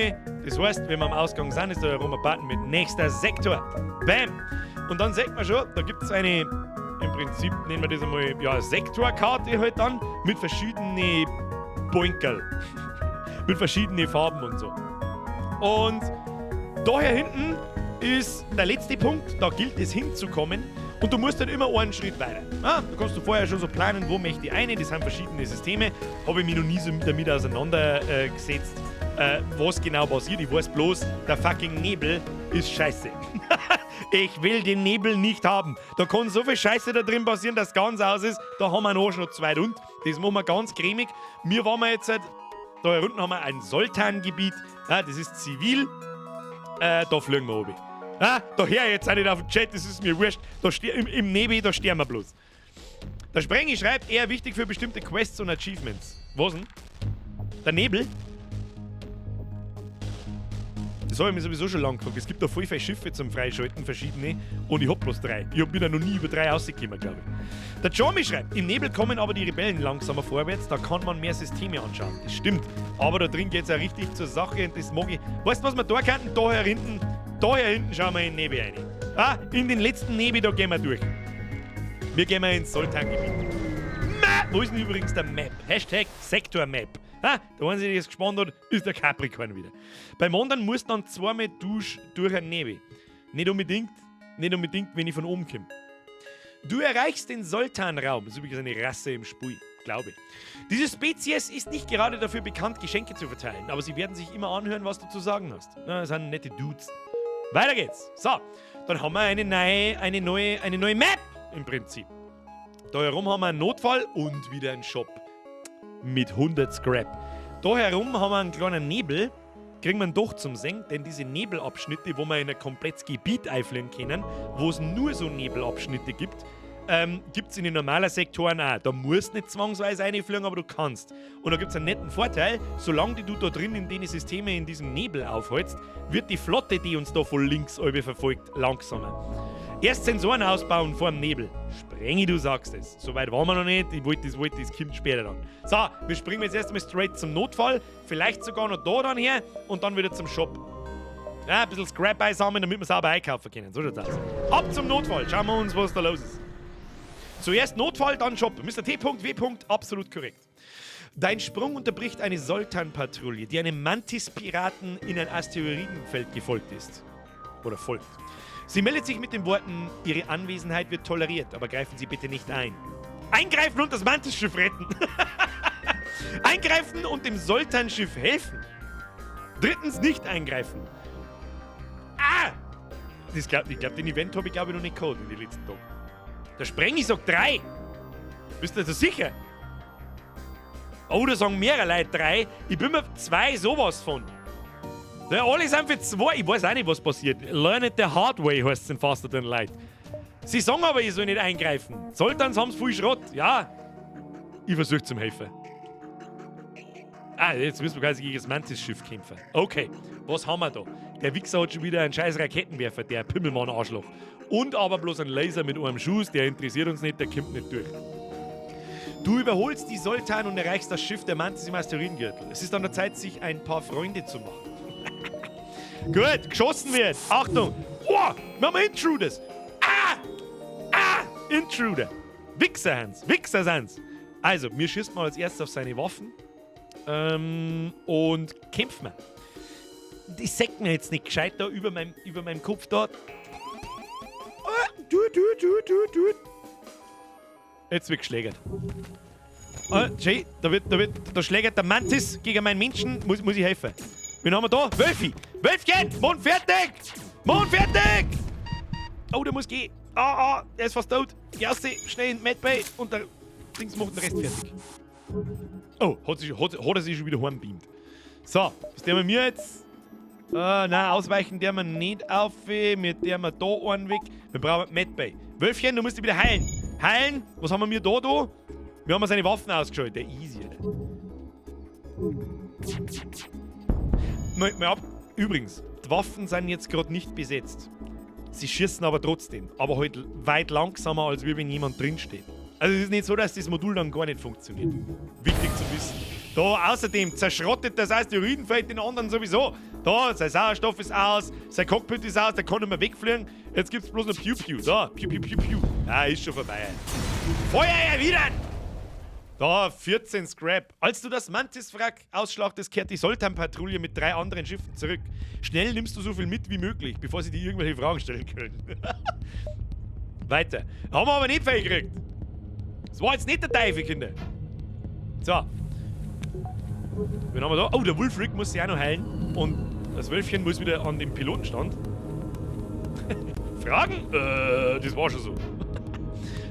Das heißt, wenn wir am Ausgang sind, ist da herum ein Button mit nächster Sektor. Bam. Und dann sieht man schon, da gibt es eine, im Prinzip nennen wir das einmal, ja, Sektorkarte halt dann, mit verschiedenen Boinkerl. Mit verschiedenen Farben und so. Und daher hinten ist der letzte Punkt, da gilt es hinzukommen. Und du musst dann immer einen Schritt weiter. Da kannst du vorher schon so planen, wo möchte ich eine, das sind verschiedene Systeme. Habe ich mich noch nie so damit auseinandergesetzt, was genau passiert. Ich weiß bloß, der fucking Nebel ist scheiße. Ich will den Nebel nicht haben. Da kann so viel Scheiße da drin passieren, dass es ganz aus ist. Da haben wir einen Arsch noch 2 rund. Das machen wir ganz cremig. Wir waren jetzt da unten haben wir ein Soltan-Gebiet. Das ist zivil. Da fliegen wir oben. Da hör jetzt auch nicht auf den Chat, das ist mir wurscht. Im Nebel, da sterben wir bloß. Der Sprengi schreibt, eher wichtig für bestimmte Quests und Achievements. Was denn? Der Nebel? Das habe ich mir sowieso schon lange gefragt. Es gibt da voll viele Schiffe zum Freischalten, verschiedene. Und ich hab bloß 3. Ich bin da noch nie über 3 rausgekommen, glaube ich. Der Jomi schreibt, im Nebel kommen aber die Rebellen langsamer vorwärts, da kann man mehr Systeme anschauen. Das stimmt. Aber da drin geht es ja richtig zur Sache und das mag ich. Weißt du, was wir da könnten? Daher hinten schauen wir in den Nebel rein. In den letzten Nebel, da gehen wir durch. Wir gehen mal ins Soltan-Gebiet. Wo ist denn übrigens der Map? Hashtag Sektor-Map. Der Einzige, der das gespannt hat, ist der Capricorn wieder. Beim Wandern musst du dann 2-mal durch einen Nebel. Nicht unbedingt, wenn ich von oben komme. Du erreichst den Soltan-Raum. Das ist übrigens eine Rasse im Spiel, glaube ich. Diese Spezies ist nicht gerade dafür bekannt, Geschenke zu verteilen, aber sie werden sich immer anhören, was du zu sagen hast. Das sind nette Dudes. Weiter geht's. So, dann haben wir eine neue Map im Prinzip. Da herum haben wir einen Notfall und wieder einen Shop. Mit 100 Scrap. Da herum haben wir einen kleinen Nebel. Kriegen wir doch zum Singen, denn diese Nebelabschnitte, wo wir in ein komplettes Gebiet einfliegen können, wo es nur so Nebelabschnitte gibt, gibt es in den normalen Sektoren auch. Da musst du nicht zwangsweise reinfliegen, aber du kannst. Und da gibt es einen netten Vorteil, solange du da drin in den Systemen in diesem Nebel aufhältst, wird die Flotte, die uns da von links verfolgt, langsamer. Erst Sensoren ausbauen vor dem Nebel. Sprengi, du sagst es. Soweit waren wir noch nicht. Ich wollte, das kommt später dann. So, wir springen jetzt erstmal straight zum Notfall. Vielleicht sogar noch da dann her und dann wieder zum Shop. Ja, ein bisschen Scrap einsammeln, damit wir sauber einkaufen können. So schaut's aus. Ab zum Notfall. Schauen wir uns, was da los ist. Zuerst Notfall, dann Shop. Mr. T.W. Absolut korrekt. Dein Sprung unterbricht eine Soltan-Patrouille, die einem Mantis-Piraten in ein Asteroidenfeld gefolgt ist. Oder folgt. Sie meldet sich mit den Worten, ihre Anwesenheit wird toleriert, aber greifen Sie bitte nicht ein. Eingreifen und das Mantis-Schiff retten. Eingreifen und dem Soltan-Schiff helfen. Drittens nicht eingreifen. Ich glaube, den Event habe ich noch nicht gehabt in den letzten Tagen. Der Sprengi sagt 3. Bist du da sicher? Oder sagen mehrere Leute 3. Ich bin mir 2 sowas von. Ja, alle sind für 2. Ich weiß auch nicht, was passiert. Learn it the hard way, heißt es in Faster Than Light. Sie sagen aber, ich soll nicht eingreifen. Soltans haben viel Schrott. Ja. Ich versuche zum helfen. Jetzt müssen wir quasi gegen das Mantis-Schiff kämpfen. Okay, was haben wir da? Der Wichser hat schon wieder einen scheiß Raketenwerfer, der Pimmelmann-Arschloch. Und aber bloß einen Laser mit einem Schuss, der interessiert uns nicht, der kommt nicht durch. Du überholst die Sultan und erreichst das Schiff der Mantis im Asteroidengürtel. Es ist an der Zeit, sich ein paar Freunde zu machen. Gut, geschossen wird. Achtung. Oh, wir haben Intruders. Intruder. Wichser, Hans. Wichser sind's. Also, wir schießen mal als erstes auf seine Waffen. Und kämpfen wir. Die sagt mir jetzt nicht gescheit da über meinem Kopf dort. Du. Jetzt wird geschlägert. Schau, da schlägert der Mantis gegen meinen Menschen. Muss ich helfen. Wen haben wir da? Wölfi! Wölfchen! Mond fertig! Mond fertig! Oh, der muss gehen. Er ist fast tot. Jasse, schnell in Medbay und der Dings macht den Rest fertig. Oh, hat er sich schon wieder heimbeamt. So, was der mir jetzt? Nein, ausweichen der wir nicht auf. Mit der wir da einen weg. Wir brauchen Medbay. Wölfchen, du musst dich wieder heilen. Heilen? Was haben wir da? Wir haben seine Waffen ausgeschaltet. Der easy, Alter. Übrigens, die Waffen sind jetzt gerade nicht besetzt. Sie schießen aber trotzdem. Aber halt weit langsamer, als wenn jemand drinsteht. Also es ist nicht so, dass das Modul dann gar nicht funktioniert. Wichtig zu wissen. Da außerdem zerschrottet das Asteroidenfeld den anderen sowieso. Da, sein Sauerstoff ist aus, sein Cockpit ist aus, der kann nicht mehr wegfliegen. Jetzt gibt's bloß noch Piu-Piu. Da, Piu-Piu-Piu-Piu. Ja, ist schon vorbei. Feuer erwidern! Da, 14 Scrap. Als du das Mantis-Wrack ausschlachtest, kehrt die Sultan-Patrouille mit 3 anderen Schiffen zurück. Schnell nimmst du so viel mit wie möglich, bevor sie dir irgendwelche Fragen stellen können. Weiter. Haben wir aber nicht gekriegt. Das war jetzt nicht der Teufel, Kinder. So. Wen haben wir da? Oh, der Wulfric muss sich auch noch heilen. Und das Wölfchen muss wieder an dem Pilotenstand. Fragen? Das war schon so.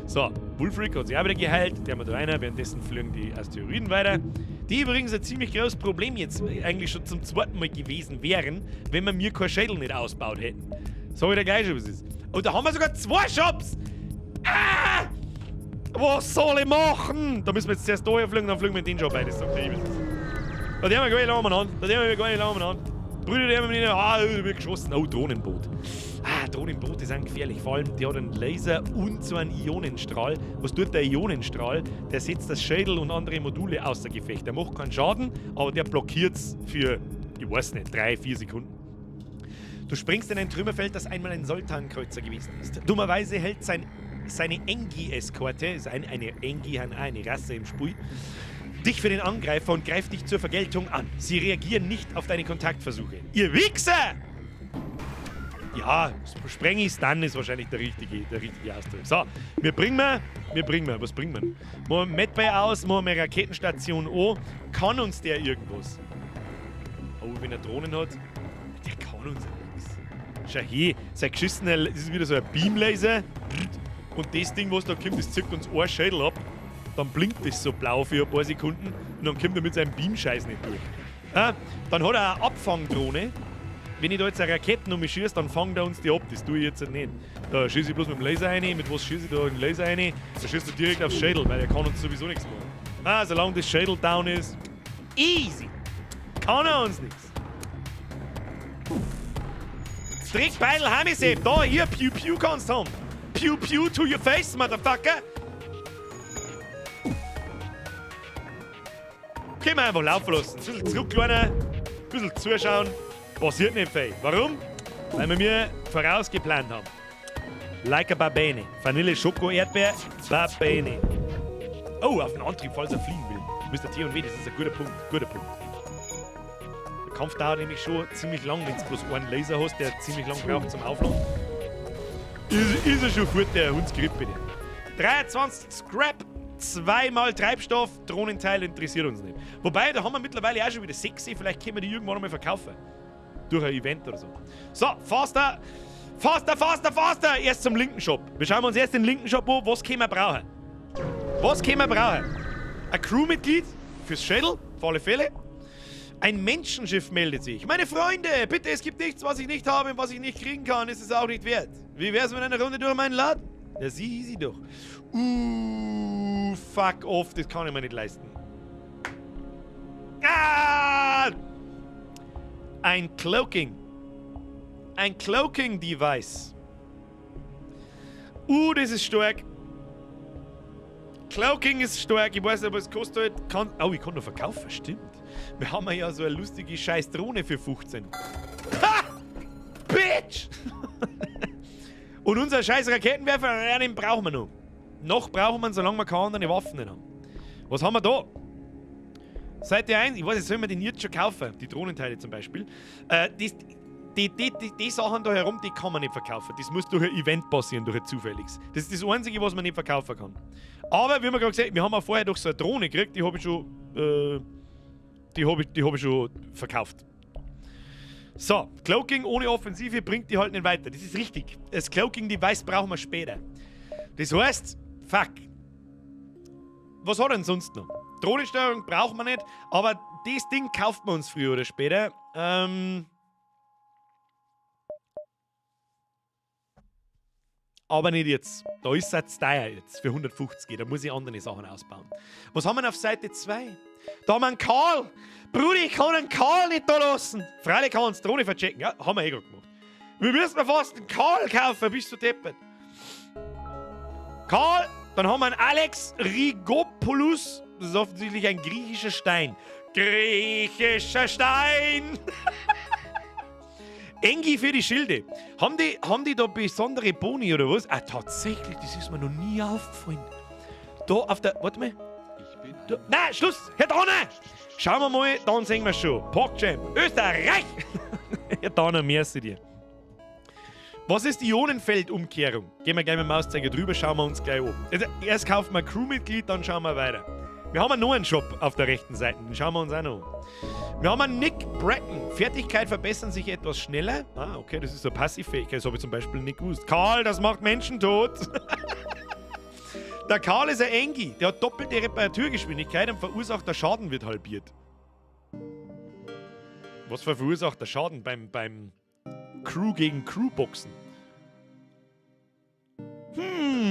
So, Wulfric hat sich auch wieder geheilt. Der haben wir da einer. Währenddessen fliegen die Asteroiden weiter. Die übrigens ein ziemlich großes Problem jetzt eigentlich schon zum zweiten Mal gewesen wären, wenn wir mir kein Schädel nicht ausgebaut hätten. Sag ich dir gleich schon, was ist. Und da haben wir sogar 2 Shops! Ah! Was soll ich machen? Da müssen wir jetzt zuerst da fliegen, dann fliegen wir in den Shop ein. Das sagt der Ebel. Da haben wir gar nicht lang umeinander. Brüder, die haben wir nicht. Da wird geschossen. Oh, Drohnenboot. Drohnenboote sind gefährlich. Vor allem, die hat einen Laser und so einen Ionenstrahl. Was tut der Ionenstrahl? Der setzt das Schädel und andere Module außer Gefecht. Der macht keinen Schaden, aber der blockiert es für, ich weiß nicht, 3-4 Sekunden. Du springst in ein Trümmerfeld, das einmal ein Sultan-Kreuzer gewesen ist. Dummerweise hält seine Engi-Eskorte, eine Engi, eine Rasse im Spiel, dich für den Angreifer und greift dich zur Vergeltung an. Sie reagieren nicht auf deine Kontaktversuche. Ihr Wichser! Ja, Sprengistan ist wahrscheinlich der richtige Ausdruck. So, was bringen wir? Machen wir Medbay aus, machen wir Raketenstation an. Kann uns der irgendwas? Oh, wenn er Drohnen hat, der kann uns ja nichts. Schau hier, sein geschissener, das ist wieder so ein Beamlaser. Und das Ding, was da kommt, das zückt uns ein Schädel ab. Dann blinkt das so blau für ein paar Sekunden und dann kommt er mit seinem Beam-Scheiß nicht durch. Dann hat er eine Abfangdrohne. Wenn ich da jetzt eine Raketen um mich schieße, dann fangt er uns die ab. Das tue ich jetzt nicht. Da schieße ich bloß mit dem Laser rein. Mit was schieße ich da den Laser rein? Da schießt er direkt aufs Schädel, weil er kann uns sowieso nichts machen. Solange das Schädel down ist, easy. Kann er uns nichts. Trickbeidel Hamiseb, da, hier, Piu-Piu kannst du haben. Piu-Piu to your face, Motherfucker. Können wir einfach laufen lassen. Ein bisschen zurücklehnen, ein bisschen zuschauen. Passiert nicht viel. Warum? Weil wir mir vorausgeplant haben. Like a Babene. Vanille, Schoko, Erdbeer, Babene. Oh, auf den Antrieb, falls er fliegen will. Mr. T&W, das ist ein guter Punkt. Der Kampf dauert nämlich schon ziemlich lang, wenn du bloß einen Laser hast, der ziemlich lang braucht zum Aufladen. Ist er schon gut, der Hundsgrip, bitte. 23 Scrap. 2-mal Treibstoff, Drohnenteil interessiert uns nicht. Wobei, da haben wir mittlerweile auch schon wieder 6. Vielleicht können wir die irgendwann einmal verkaufen. Durch ein Event oder so. So, faster! Erst zum linken Shop. Wir schauen uns erst den linken Shop an. Was können wir brauchen? Ein Crewmitglied fürs Schädel, auf alle Fälle. Ein Menschenschiff meldet sich. Meine Freunde, bitte, es gibt nichts, was ich nicht habe und was ich nicht kriegen kann. Ist es auch nicht wert. Wie wär's mit einer Runde durch meinen Laden? Ja, sie doch. Fuck off, das kann ich mir nicht leisten. Ein Cloaking. ein Cloaking-Device. Das ist stark. Cloaking ist stark. Ich weiß nicht, aber es kostet halt... ich kann noch verkaufen, stimmt. Wir haben ja so eine lustige scheiß Drohne für 15. Ha! Bitch! Und unser scheiß Raketenwerfer, den brauchen wir noch. Noch brauchen wir ihn, solange wir keine anderen Waffen nicht haben. Was haben wir da? Seite 1, ich weiß nicht, sollen wir den jetzt schon kaufen? Die Drohnenteile zum Beispiel. Die Sachen da herum, die kann man nicht verkaufen. Das muss durch ein Event passieren, durch ein zufälliges. Das ist das Einzige, was man nicht verkaufen kann. Aber, wie wir gerade gesagt haben, wir haben auch vorher doch so eine Drohne gekriegt, die habe ich schon... Die hab ich schon verkauft. So, Cloaking ohne Offensive bringt die halt nicht weiter. Das ist richtig. Das Cloaking-Device brauchen wir später. Das heißt, fuck. Was hat er denn sonst noch? Drohnensteuerung brauchen wir nicht, aber das Ding kauft man uns früher oder später. Aber nicht jetzt. Da ist es teuer jetzt für 150. Da muss ich andere Sachen ausbauen. Was haben wir auf Seite 2? Da haben wir einen Karl. Brudi, ich kann einen Karl nicht da lassen. Freilich kann man uns Drohne verchecken. Ja, haben wir gerade gemacht. Wir müssen fast einen Karl kaufen, bist du deppert. Karl, dann haben wir einen Alex Rigopoulos. Das ist offensichtlich ein griechischer Stein. Griechischer Stein! Engi für die Schilde. Haben die da besondere Boni oder was? Tatsächlich, das ist mir noch nie aufgefallen. Da auf der... Warte mal. Da, nein, Schluss! Herr Donner! Schauen wir mal, dann sehen wir schon. PogChamp, Österreich! Herr Donner, merci dir. Was ist die Ionenfeldumkehrung? Gehen wir gleich mit dem Mauszeiger drüber, schauen wir uns gleich oben. Also, erst kaufen wir ein Crewmitglied, dann schauen wir weiter. Wir haben noch einen Shop auf der rechten Seite, den schauen wir uns auch noch an. Wir haben einen Nick Bratton. Fertigkeit verbessern sich etwas schneller. Okay, das ist eine Passivfähigkeit, das habe ich zum Beispiel nicht gewusst. Karl, das macht Menschen tot. Der Karl ist ein Engi, der hat doppelte Reparaturgeschwindigkeit und verursacht der Schaden wird halbiert. Was verursacht der Schaden beim Crew gegen Crew-Boxen?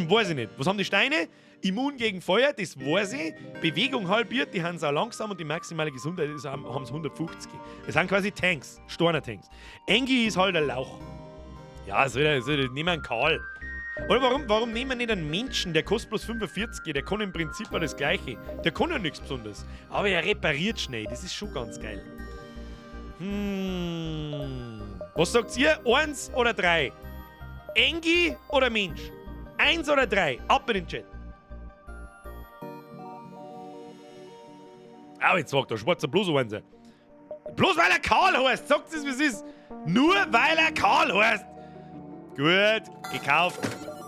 Weiß ich nicht. Was haben die Steine? Immun gegen Feuer, das weiß ich. Bewegung halbiert, die haben es auch langsam und die maximale Gesundheit haben es 150. Das sind quasi Tanks, Storner-Tanks. Engi ist halt ein Lauch. Ja, nehmen wir einen Karl. Oder warum nehmen wir nicht einen Menschen, der kostet bloß 45, der kann im Prinzip auch das Gleiche. Der kann ja nichts Besonderes. Aber er repariert schnell, das ist schon ganz geil. Was sagt ihr? 1 oder 3? Engi oder Mensch? 1 oder 3? Ab in den Chat. Jetzt sagt der Schwarzer bloß so eins. Bloß weil er Karl heißt, sagt es wie es ist. Nur weil er Karl heißt. Gut, gekauft.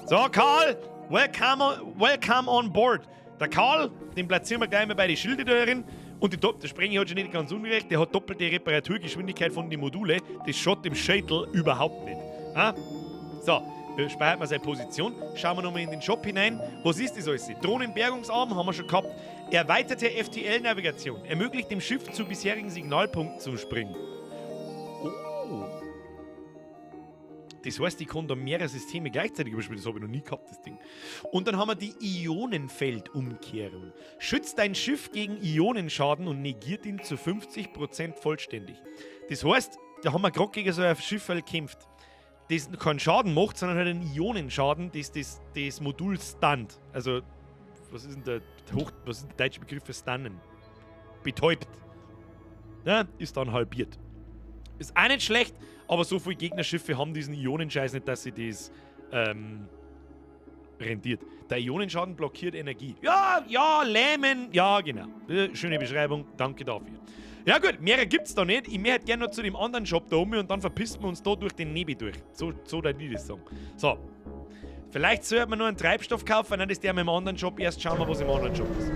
So, Karl, welcome on board. Der Karl, den platzieren wir gleich mal bei den Schilde da drin. Und der Sprenger hat schon nicht ganz unrecht, der hat doppelte Reparaturgeschwindigkeit von den Module. Das schaut dem Schädel überhaupt nicht. So, speichert man seine Position. Schauen wir nochmal in den Shop hinein. Was ist das alles? Drohnenbergungsarm haben wir schon gehabt. Erweiterte FTL-Navigation. Ermöglicht dem Schiff zu bisherigen Signalpunkten zu springen. Das heißt, ich kann da mehrere Systeme gleichzeitig überspielen. Das habe ich noch nie gehabt, das Ding. Und dann haben wir die Ionenfeldumkehrung. Schützt dein Schiff gegen Ionenschaden und negiert ihn zu 50% vollständig. Das heißt, da haben wir gerade gegen so ein Schiff gekämpft, das keinen Schaden macht, sondern halt einen Ionenschaden, das Modul stunt. Also, was ist denn der deutsche Begriff für stunnen? Betäubt. Ja, ist dann halbiert. Ist auch nicht schlecht, aber so viele Gegnerschiffe haben diesen Ionenscheiß nicht, dass sie das rentiert. Der Ionenschaden blockiert Energie. Ja, lähmen. Ja, genau. Schöne Beschreibung. Danke dafür. Ja gut, mehrere gibt's da nicht. Ich möchte gerne noch zu dem anderen Shop da oben und dann verpissen wir uns da durch den Nebel durch. So da die das sagen. So. Vielleicht sollte man nur einen Treibstoff kaufen, dann ist der mit dem anderen Shop. Erst schauen wir, was im anderen Shop ist.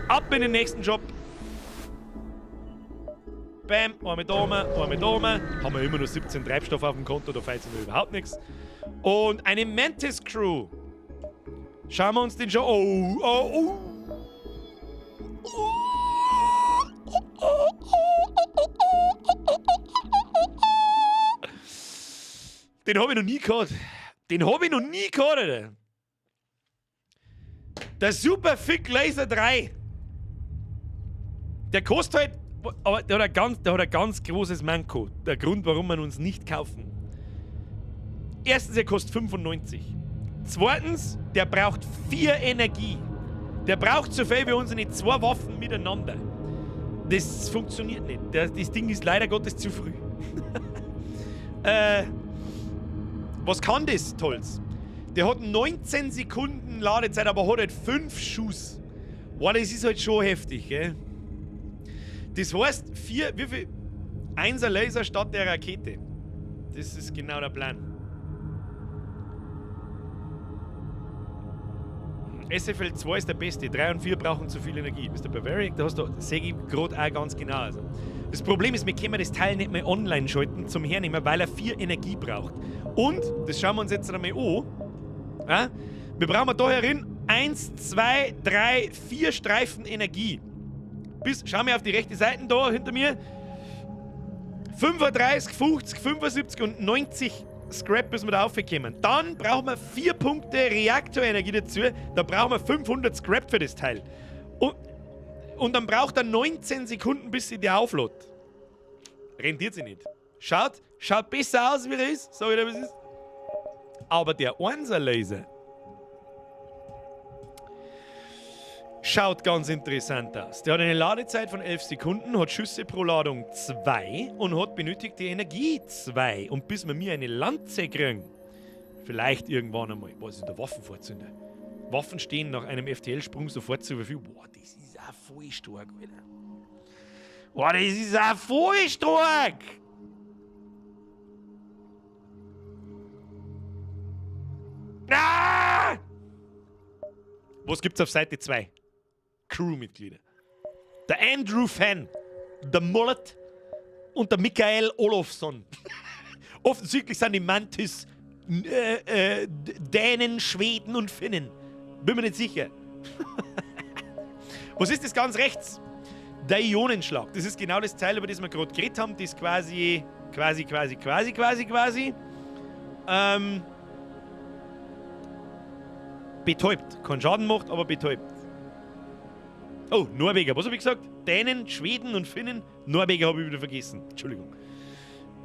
Ab in den nächsten Shop. Bam, einmal da oben. Haben wir immer noch 17 Treibstoff auf dem Konto, da fällt es mir überhaupt nichts. Und eine Mantis Crew. Schauen wir uns den schon. Den habe ich noch nie gehabt. Alter. Der Super Fick Laser 3. Der kostet halt, aber der hat ein ganz großes Manko. Der Grund, warum man uns nicht kaufen. erstens, er kostet 95. Zweitens, der braucht 4 Energie. Der braucht so viel wie unsere 2 Waffen miteinander. Das funktioniert nicht. Das Ding ist leider Gottes zu früh. Was kann das, Tolls? Der hat 19 Sekunden Ladezeit, aber hat halt 5 Schuss. Wow, das ist halt schon heftig, gell? Das heißt, wie viel? 1er Laser statt der Rakete. Das ist genau der Plan. SFL 2 ist der beste. 3 und 4 brauchen zu viel Energie. Mr. Bavaric, da hast du, sehe ich gerade auch ganz genau. Also. Das Problem ist, wir können das Teil nicht mehr online schalten zum Hernehmen, weil er 4 Energie braucht. Und, das schauen wir uns jetzt einmal an. Ja? Wir brauchen da herin 1, 2, 3, 4 Streifen Energie. Schauen wir auf die rechte Seite da hinter mir. 35, 50, 75 und 90 Scrap müssen wir da aufkommen. Dann brauchen wir 4 Punkte Reaktorenergie dazu. Da brauchen wir 500 Scrap für das Teil. Und dann braucht er 19 Sekunden, bis sie die auflädt. Rentiert sie nicht. Schaut besser aus, wie er ist. Sag ich dir, was ist. Aber der 1er Laser schaut ganz interessant aus. Der hat eine Ladezeit von 11 Sekunden, hat Schüsse pro Ladung 2 und hat benötigte Energie 2. Und bis wir mir eine Lanze kriegen, vielleicht irgendwann einmal, was ist der Waffenvorzünder? Waffen stehen nach einem FTL-Sprung sofort zur Verfügung. Boah, das ist auch voll stark, Alter. Boah, das ist auch voll stark! Ah! Was gibt's auf Seite 2? Crewmitglieder. Der Andrew Fenn, der Mullet und der Michael Olofsson. Offensichtlich sind die Mantis Dänen, Schweden und Finnen. Bin mir nicht sicher. Was ist das ganz rechts? Der Ionenschlag. Das ist genau das Teil, über das wir gerade geredet haben. Das quasi betäubt. Keinen Schaden macht, aber betäubt. Oh, Norweger. Was habe ich gesagt? Dänen, Schweden und Finnen. Norweger habe ich wieder vergessen. Entschuldigung.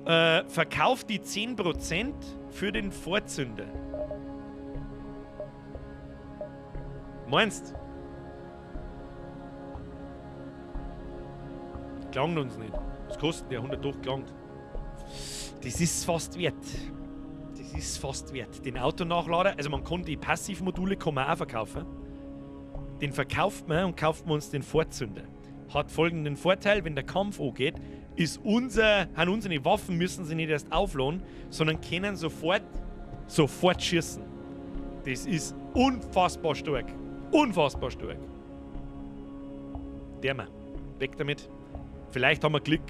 Verkauft die 10% für den Vorzünder. Meinst? Klangt uns nicht. Was kostet der? 100 durchgelangt. Das ist fast wert. Das ist fast wert. Den Autonachlader, also man kann die Passivmodule kann man auch verkaufen. Den verkauft man und kauft man uns den Vorzünder. Hat folgenden Vorteil, wenn der Kampf angeht, haben unsere Waffen müssen sie nicht erst aufladen, sondern können sofort schießen. Das ist unfassbar stark. Unfassbar stark. Der mal. Weg damit. Vielleicht haben wir Glück.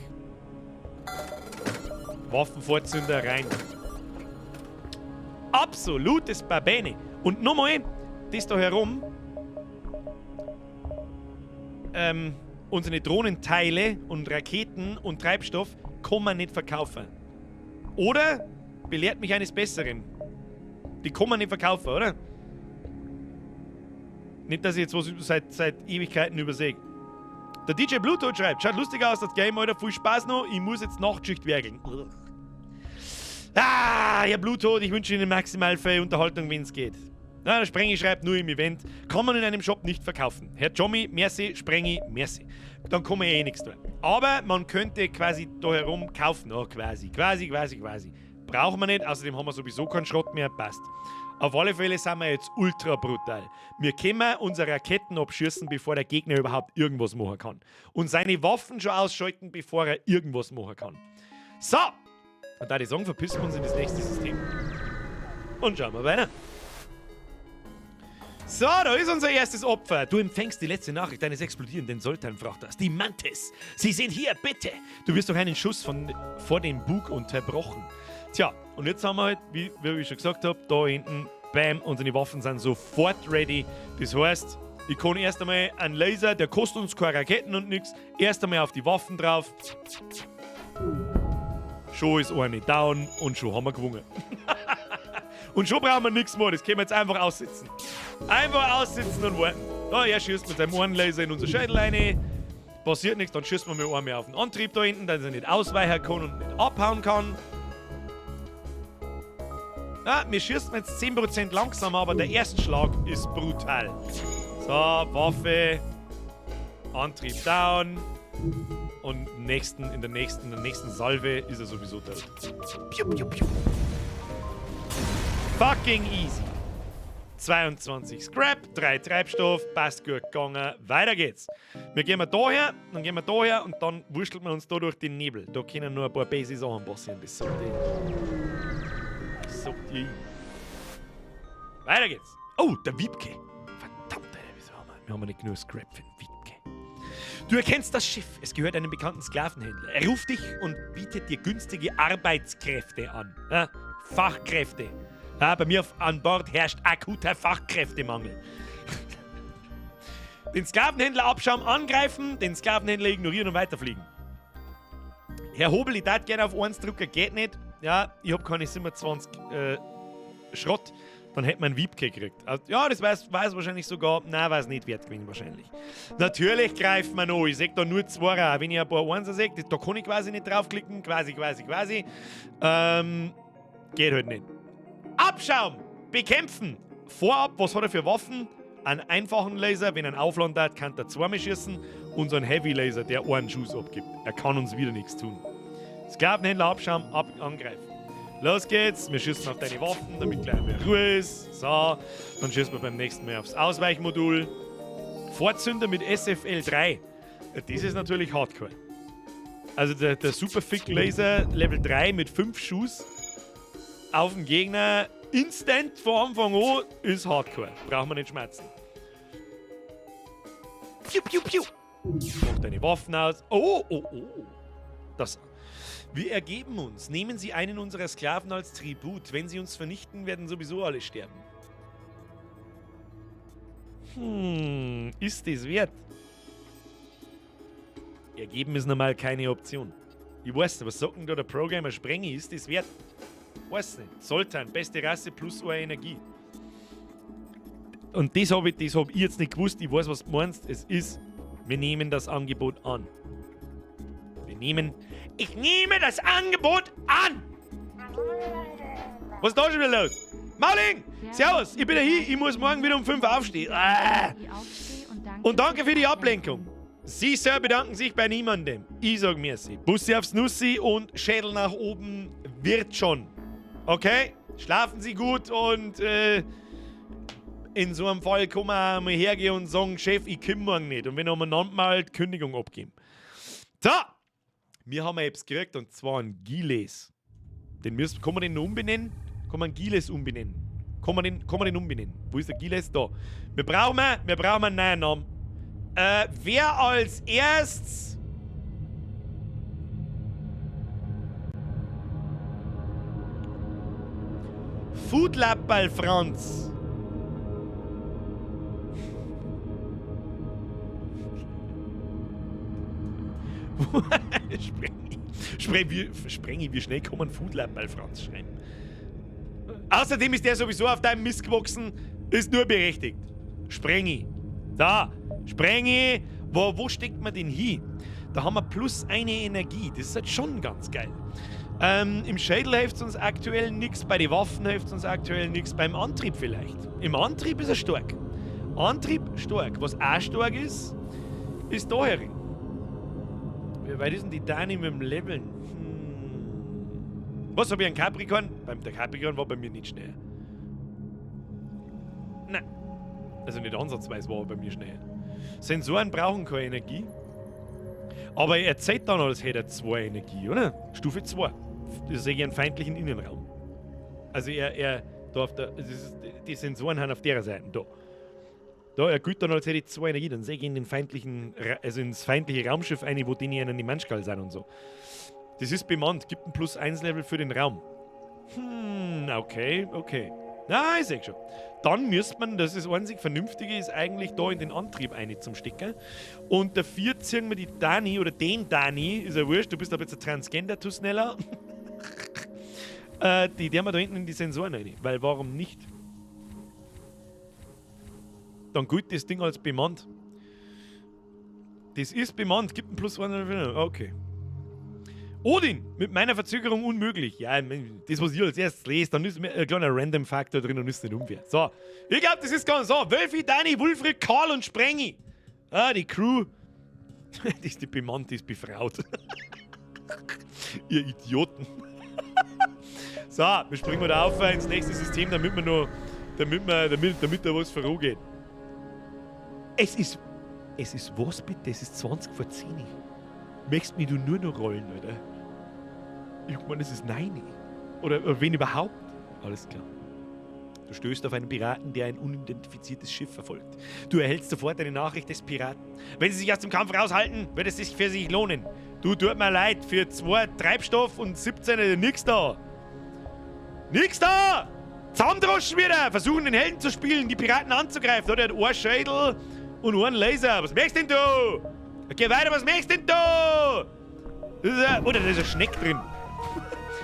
Waffenvorzünder rein. Absolutes Babene. Und nochmal, das da herum. Unsere Drohnenteile und Raketen und Treibstoff kann man nicht verkaufen. Oder belehrt mich eines Besseren. Die kann man nicht verkaufen, oder? Nicht, dass ich jetzt was seit Ewigkeiten übersehe. Der DJ Bluetooth schreibt, schaut lustig aus, das Game, Alter, viel Spaß noch, ich muss jetzt Nachtschicht werkeln. Herr Bluetooth, ich wünsche Ihnen maximal viel Unterhaltung, wenn es geht. Na, der Sprengi schreibt nur im Event, kann man in einem Shop nicht verkaufen. Herr Jommi, merci, Sprengi, merci. Dann kann man eh nichts tun. Aber man könnte quasi da herum kaufen. Oh, quasi. Brauchen wir nicht, außerdem haben wir sowieso keinen Schrott mehr, passt. Auf alle Fälle sind wir jetzt ultra brutal. Wir können unsere Raketen abschießen, bevor der Gegner überhaupt irgendwas machen kann. Und seine Waffen schon ausschalten, bevor er irgendwas machen kann. So! Und da die sagen, verpissen wir uns in das nächste System. Und schauen wir weiter. So, da ist unser erstes Opfer. Du empfängst die letzte Nachricht eines explodierenden Sultan-Frachters. Die Mantis. Sie sind hier, bitte. Du wirst durch einen Schuss vor dem Bug unterbrochen. Tja, und jetzt haben wir halt, wie ich schon gesagt habe, da hinten, bam, unsere Waffen sind sofort ready. Das heißt, ich kann erst einmal einen Laser, der kostet uns keine Raketen und nichts, erst einmal auf die Waffen drauf. Schon ist eine down und schon haben wir gewonnen. Und schon brauchen wir nichts mehr, das können wir jetzt einfach aussitzen. Einfach aussitzen und warten. Da, er schießt mit seinem einen Laser in unser Schädel rein. Passiert nichts, dann schießt man mit einem auf den Antrieb da hinten, dass er nicht ausweichen kann und nicht abhauen kann. Ja, wir schießen jetzt 10% langsamer, aber der Erstschlag ist brutal. So, Waffe. Antrieb down. Und in der nächsten Salve ist er sowieso tot. Piu, piu, piu. Fucking easy. 22 Scrap, 3 Treibstoff, passt gut gegangen. Weiter geht's. Wir gehen daher, dann gehen wir daher und dann wurschtelt man uns da durch den Nebel. Da können nur ein paar basic Sachen passieren. Das sagt ich. Weiter geht's. Oh, der Wiebke. Verdammt, Alter, wieso haben wir nicht genug Scrap für den Wiebke? Du erkennst das Schiff. Es gehört einem bekannten Sklavenhändler. Er ruft dich und bietet dir günstige Arbeitskräfte an. Ja? Fachkräfte. Ja, bei mir an Bord herrscht akuter Fachkräftemangel. Den Sklavenhändler abschauen, angreifen, den Sklavenhändler ignorieren und weiterfliegen. Herr Hobel, ich darf gerne auf 1 drücken, geht nicht. Ja, ich habe keine 27 Schrott. Dann hätte man einen Wiebke gekriegt. Also, ja, das weiß wahrscheinlich sogar. Nein, weiß nicht wert gewinnen wahrscheinlich. Natürlich greift man an. Ich sehe da nur 2. Wenn ich ein paar Einser sehe, da kann ich quasi nicht draufklicken. Quasi. Geht halt nicht. Abschauen! Bekämpfen! Vorab, was hat er für Waffen? Einen einfachen Laser, wenn er aufladen hat, kann er 2 schießen. Und so einen Heavy Laser, der einen Schuss abgibt. Er kann uns wieder nichts tun. Sklavenhändler abschauen, angreifen. Los geht's, wir schießen auf deine Waffen, damit gleich mehr Ruhe ist. So, dann schießen wir beim nächsten Mal aufs Ausweichmodul. Fortzünder mit SFL 3. Das ist natürlich Hardcore. Also der Superfick Laser Level 3 mit 5 Schuss auf den Gegner instant von Anfang an ist Hardcore. Braucht man nicht schmerzen. Piu, piu, piu. Mach deine Waffen aus. Oh. Das. Wir ergeben uns. Nehmen Sie einen unserer Sklaven als Tribut. Wenn Sie uns vernichten, werden sowieso alle sterben. Ist das wert? Ergeben ist normal keine Option. Ich weiß nicht, was sagt denn da der Programmer Sprengi? Ist das wert? Weiß nicht. Sultan, beste Rasse plus eine Energie. Und das hab ich jetzt nicht gewusst. Ich weiß, was du meinst. Es ist, wir nehmen das Angebot an. Ich nehme das Angebot an! Was ist da schon wieder los? Mauling! Servus, ich bin hier. Ich muss morgen wieder um 5 Uhr aufstehen. Und danke für die Ablenkung. Sie, Sir, bedanken sich bei niemandem. Ich sag merci. Bussi aufs Nussi und Schädel nach oben wird schon. Okay? Schlafen Sie gut und in so einem Fall kann man mal hergehen und sagen, Chef, ich komme morgen nicht. Und wenn er mal die Kündigung abgeben. So! Wir haben etwas gekriegt und zwar ein Giles. Kann man den noch umbenennen? Kann man Giles umbenennen? Kann man den umbenennen? Wo ist der Giles? Da. Wir brauchen einen neuen Namen. Wer als erstes... Foodlappal Franz. Sprengi, wie schnell kann man Foodlab bei Franz schreiben? Außerdem ist der sowieso auf deinem Mist gewachsen, ist nur berechtigt. Sprengi. Da, Sprengi, wo steckt man den hin? Da haben wir plus eine Energie, das ist halt schon ganz geil. Im Schädel hilft es uns aktuell nichts, bei den Waffen hilft es uns aktuell nichts, beim Antrieb vielleicht. Im Antrieb ist er stark. Antrieb stark. Was auch stark ist da herin. Wie weit ist denn die Dani mit dem Leveln? Was, habe ich einen Capricorn? Der Capricorn war bei mir nicht schnell. Nein. Also nicht ansatzweise war er bei mir schnell. Sensoren brauchen keine Energie. Aber er zeigt dann, als hätte er 2 Energie, oder? Stufe 2. Das sehe ich einen feindlichen Innenraum. Also die Sensoren haben auf der Seite da. Da, er gilt dann, als hätte ich 2 Energie. Dann sehe ich in den feindlichen, ins feindliche Raumschiff ein, wo die in die Menschkall sind und so. Das ist bemannt, gibt ein +1 Level für den Raum. Okay. Na, ich sehe schon. Dann müsste man, das ist einzig Vernünftige, ist eigentlich da in den Antrieb zum Stecken. Und dafür ziehen wir die Dani, oder den Dani, ist ja wurscht, du bist aber jetzt ein Transgender, tu schneller. Die wir da hinten in die Sensoren rein. Weil warum nicht? Dann gilt das Ding als bemannt. Das ist bemannt, gibt ein +1. Okay. Odin, mit meiner Verzögerung unmöglich. Ja, das, was ich als erstes lese, dann ist ein kleiner Random-Faktor drin und ist nicht unfair. So, ich glaube, das ist ganz so. Wölfi, Dani, Wulfried, Karl und Sprengi. Ah, die Crew. Die ist die bemannt, die ist befraut. Ihr Idioten. So, wir springen da auf ins nächste System, damit da was vorangeht. Es ist was bitte? Es ist 20 vor 10. Möchtest mich du nur noch rollen, Alter? Ich meine, es ist 9. Oder wen überhaupt? Alles klar. Du stößt auf einen Piraten, der ein unidentifiziertes Schiff verfolgt. Du erhältst sofort eine Nachricht des Piraten. Wenn sie sich aus dem Kampf raushalten, wird es sich für sich lohnen. Du, tut mir leid, für 2 Treibstoff und 17 nix da. Nix da! Zusammendroschen wieder! Versuchen den Helden zu spielen, die Piraten anzugreifen. Oder ein Schädel und einen Laser. Was möchtest denn du? Okay, weiter, was möchtest denn du? Da ist ein Schneck drin.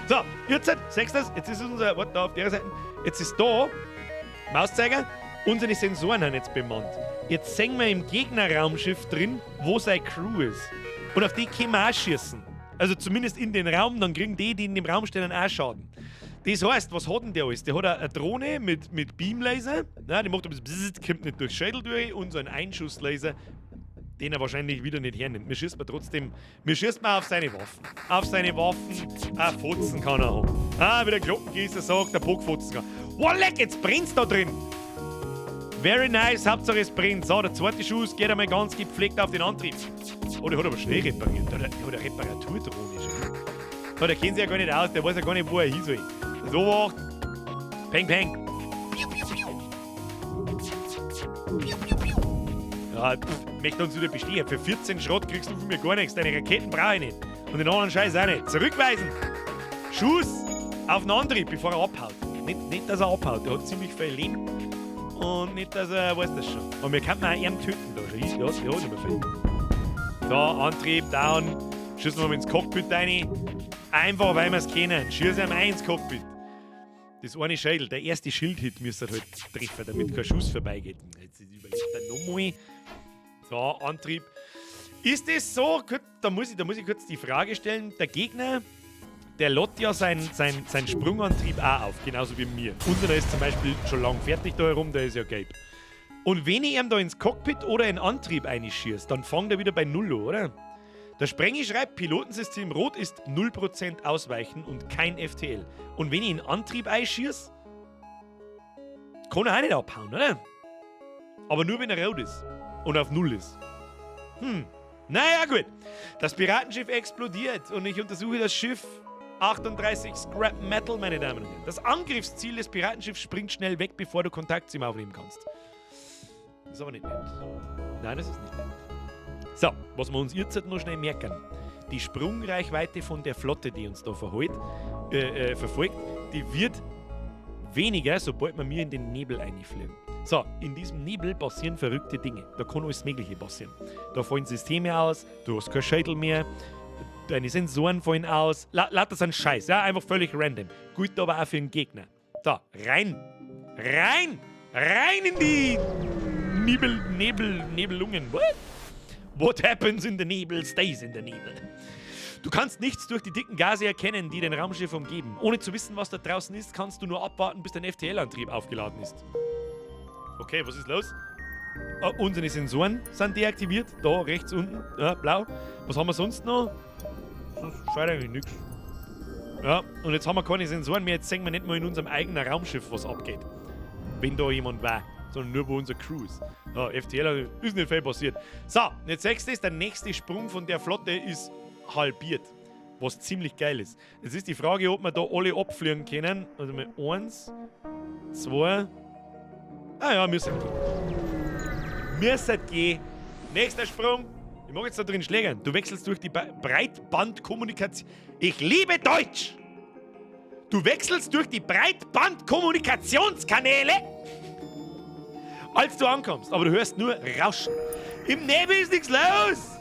So, jetzt seht ihr, jetzt ist unser, warte, da auf der Seite, jetzt ist da, Mauszeiger, unsere Sensoren haben jetzt bemannt. Jetzt sehen wir im Gegnerraumschiff drin, wo seine Crew ist. Und auf die können wir auch schießen. Also zumindest in den Raum, dann kriegen die in dem Raum stehen, auch Schaden. Das heißt, was hat denn der alles? Der hat eine Drohne mit Beamlaser, ja, die macht ein bisschen, kommt nicht durch Schädel durch, und so einen Einschusslaser, den er wahrscheinlich wieder nicht hernimmt. Wir schießen auf seine Waffen. Auf seine Waffen, Fotzen kann er haben. Wie der Glockengießer sagt, der Bockfotzen kann. Leck, jetzt brennt's da drin! Very nice, Hauptsache es brennt. So, der zweite Schuss geht einmal ganz gepflegt auf den Antrieb. Oh, der hat aber schnell repariert. Der hat eine Reparaturdrohne schon. So, der kennt sich ja gar nicht aus, der weiß ja gar nicht, wo er hin soll. So wacht. Peng, peng. Ja, möchte uns wieder bestehen. Für 14 Schrott kriegst du von mir gar nichts. Deine Raketen brauche ich nicht. Und den anderen Scheiß auch nicht. Zurückweisen. Schuss auf den Antrieb, bevor er abhaut. Nicht, dass er abhaut. Der hat ziemlich viel Leben. Und nicht, dass er weiß das schon. Und wir könnten auch einen töten. Da. Ja, der hat nicht mehr viel. So, Antrieb, down. Schießen wir mal ins Cockpit rein. Einfach, weil wir es kennen. Schießen wir ins Cockpit. Das eine Schädel, der erste Schildhit müsste halt treffen, damit kein Schuss vorbeigeht. Jetzt überlegt er nochmal. So, Antrieb. Ist das so? Da muss ich kurz die Frage stellen. Der Gegner, der lädt ja seinen Sprungantrieb auch auf, genauso wie mir. Unserer ist zum Beispiel schon lang fertig da herum, der ist ja gelb. Und wenn ich ihm da ins Cockpit oder in den Antrieb einschieße, dann fängt er wieder bei 0 an, oder? Der Sprengi schreibt, Pilotensystem Rot ist 0% Ausweichen und kein FTL. Und wenn ich in Antrieb einschieße, kann er auch nicht abhauen, oder? Aber nur wenn er rot ist und auf 0 ist. Naja, gut. Das Piratenschiff explodiert und ich untersuche das Schiff 38 Scrap Metal, meine Damen und Herren. Das Angriffsziel des Piratenschiffs springt schnell weg, bevor du Kontakt zu ihm aufnehmen kannst. Das ist aber nicht nett. Nein, das ist nicht nett. So, was wir uns jetzt noch schnell merken. Die Sprungreichweite von der Flotte, die uns da verfolgt, die wird weniger, sobald wir mir in den Nebel einfliegen. So, in diesem Nebel passieren verrückte Dinge. Da kann alles Mögliche passieren. Da fallen Systeme aus, du hast kein Schädel mehr, deine Sensoren fallen aus. Lauter so ein Scheiß, ja, einfach völlig random. Gut aber auch für den Gegner. So, rein in die Nebelungen. What happens in the Nebel stays in the Nebel. Du kannst nichts durch die dicken Gase erkennen, die den Raumschiff umgeben. Ohne zu wissen, was da draußen ist, kannst du nur abwarten, bis dein FTL-Antrieb aufgeladen ist. Okay, was ist los? Unsere Sensoren sind deaktiviert. Da, rechts unten. Ja, blau. Was haben wir sonst noch? Scheint eigentlich nichts. Ja, und jetzt haben wir keine Sensoren mehr. Jetzt sehen wir nicht mal in unserem eigenen Raumschiff, was abgeht. Wenn da jemand war. Sondern nur bei unserer Crews. Ja, FTL ist nicht viel passiert. So, jetzt siehst du, der nächste Sprung von der Flotte ist halbiert. Was ziemlich geil ist. Jetzt ist die Frage, ob wir da alle abfliegen können. Also mal 1, 2. Müssen gehen. Müssen gehen. Nächster Sprung. Ich mag jetzt da drin schlägern. Du wechselst durch die Breitbandkommunikation. Ich liebe Deutsch! Du wechselst durch die Breitbandkommunikationskanäle, als du ankommst. Aber du hörst nur Rauschen. Im Nebel ist nichts los!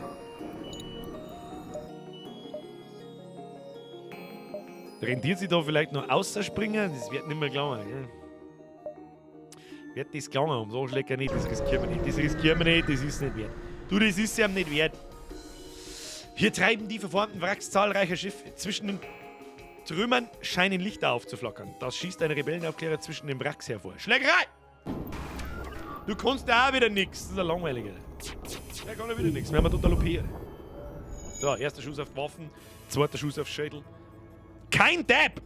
Rentiert sich da vielleicht noch ausspringen? Das wird nicht mehr klar. Ja. Wird das klar haben? So schlecker nicht, das riskieren wir nicht. Das riskieren wir nicht, das ist nicht wert. Du, das ist ja nicht wert. Hier treiben die verformten Wracks zahlreicher Schiffe. Zwischen den Trümmern scheinen Lichter aufzuflackern. Das schießt ein Rebellenaufklärer zwischen den Wracks hervor. Schlägerei! Du kannst ja auch wieder nix. Das ist ein langweiliger. Der kann ja wieder nix. Wir haben total lopieren. So, erster Schuss auf die Waffen. Zweiter Schuss auf Schädel. Kein Dab!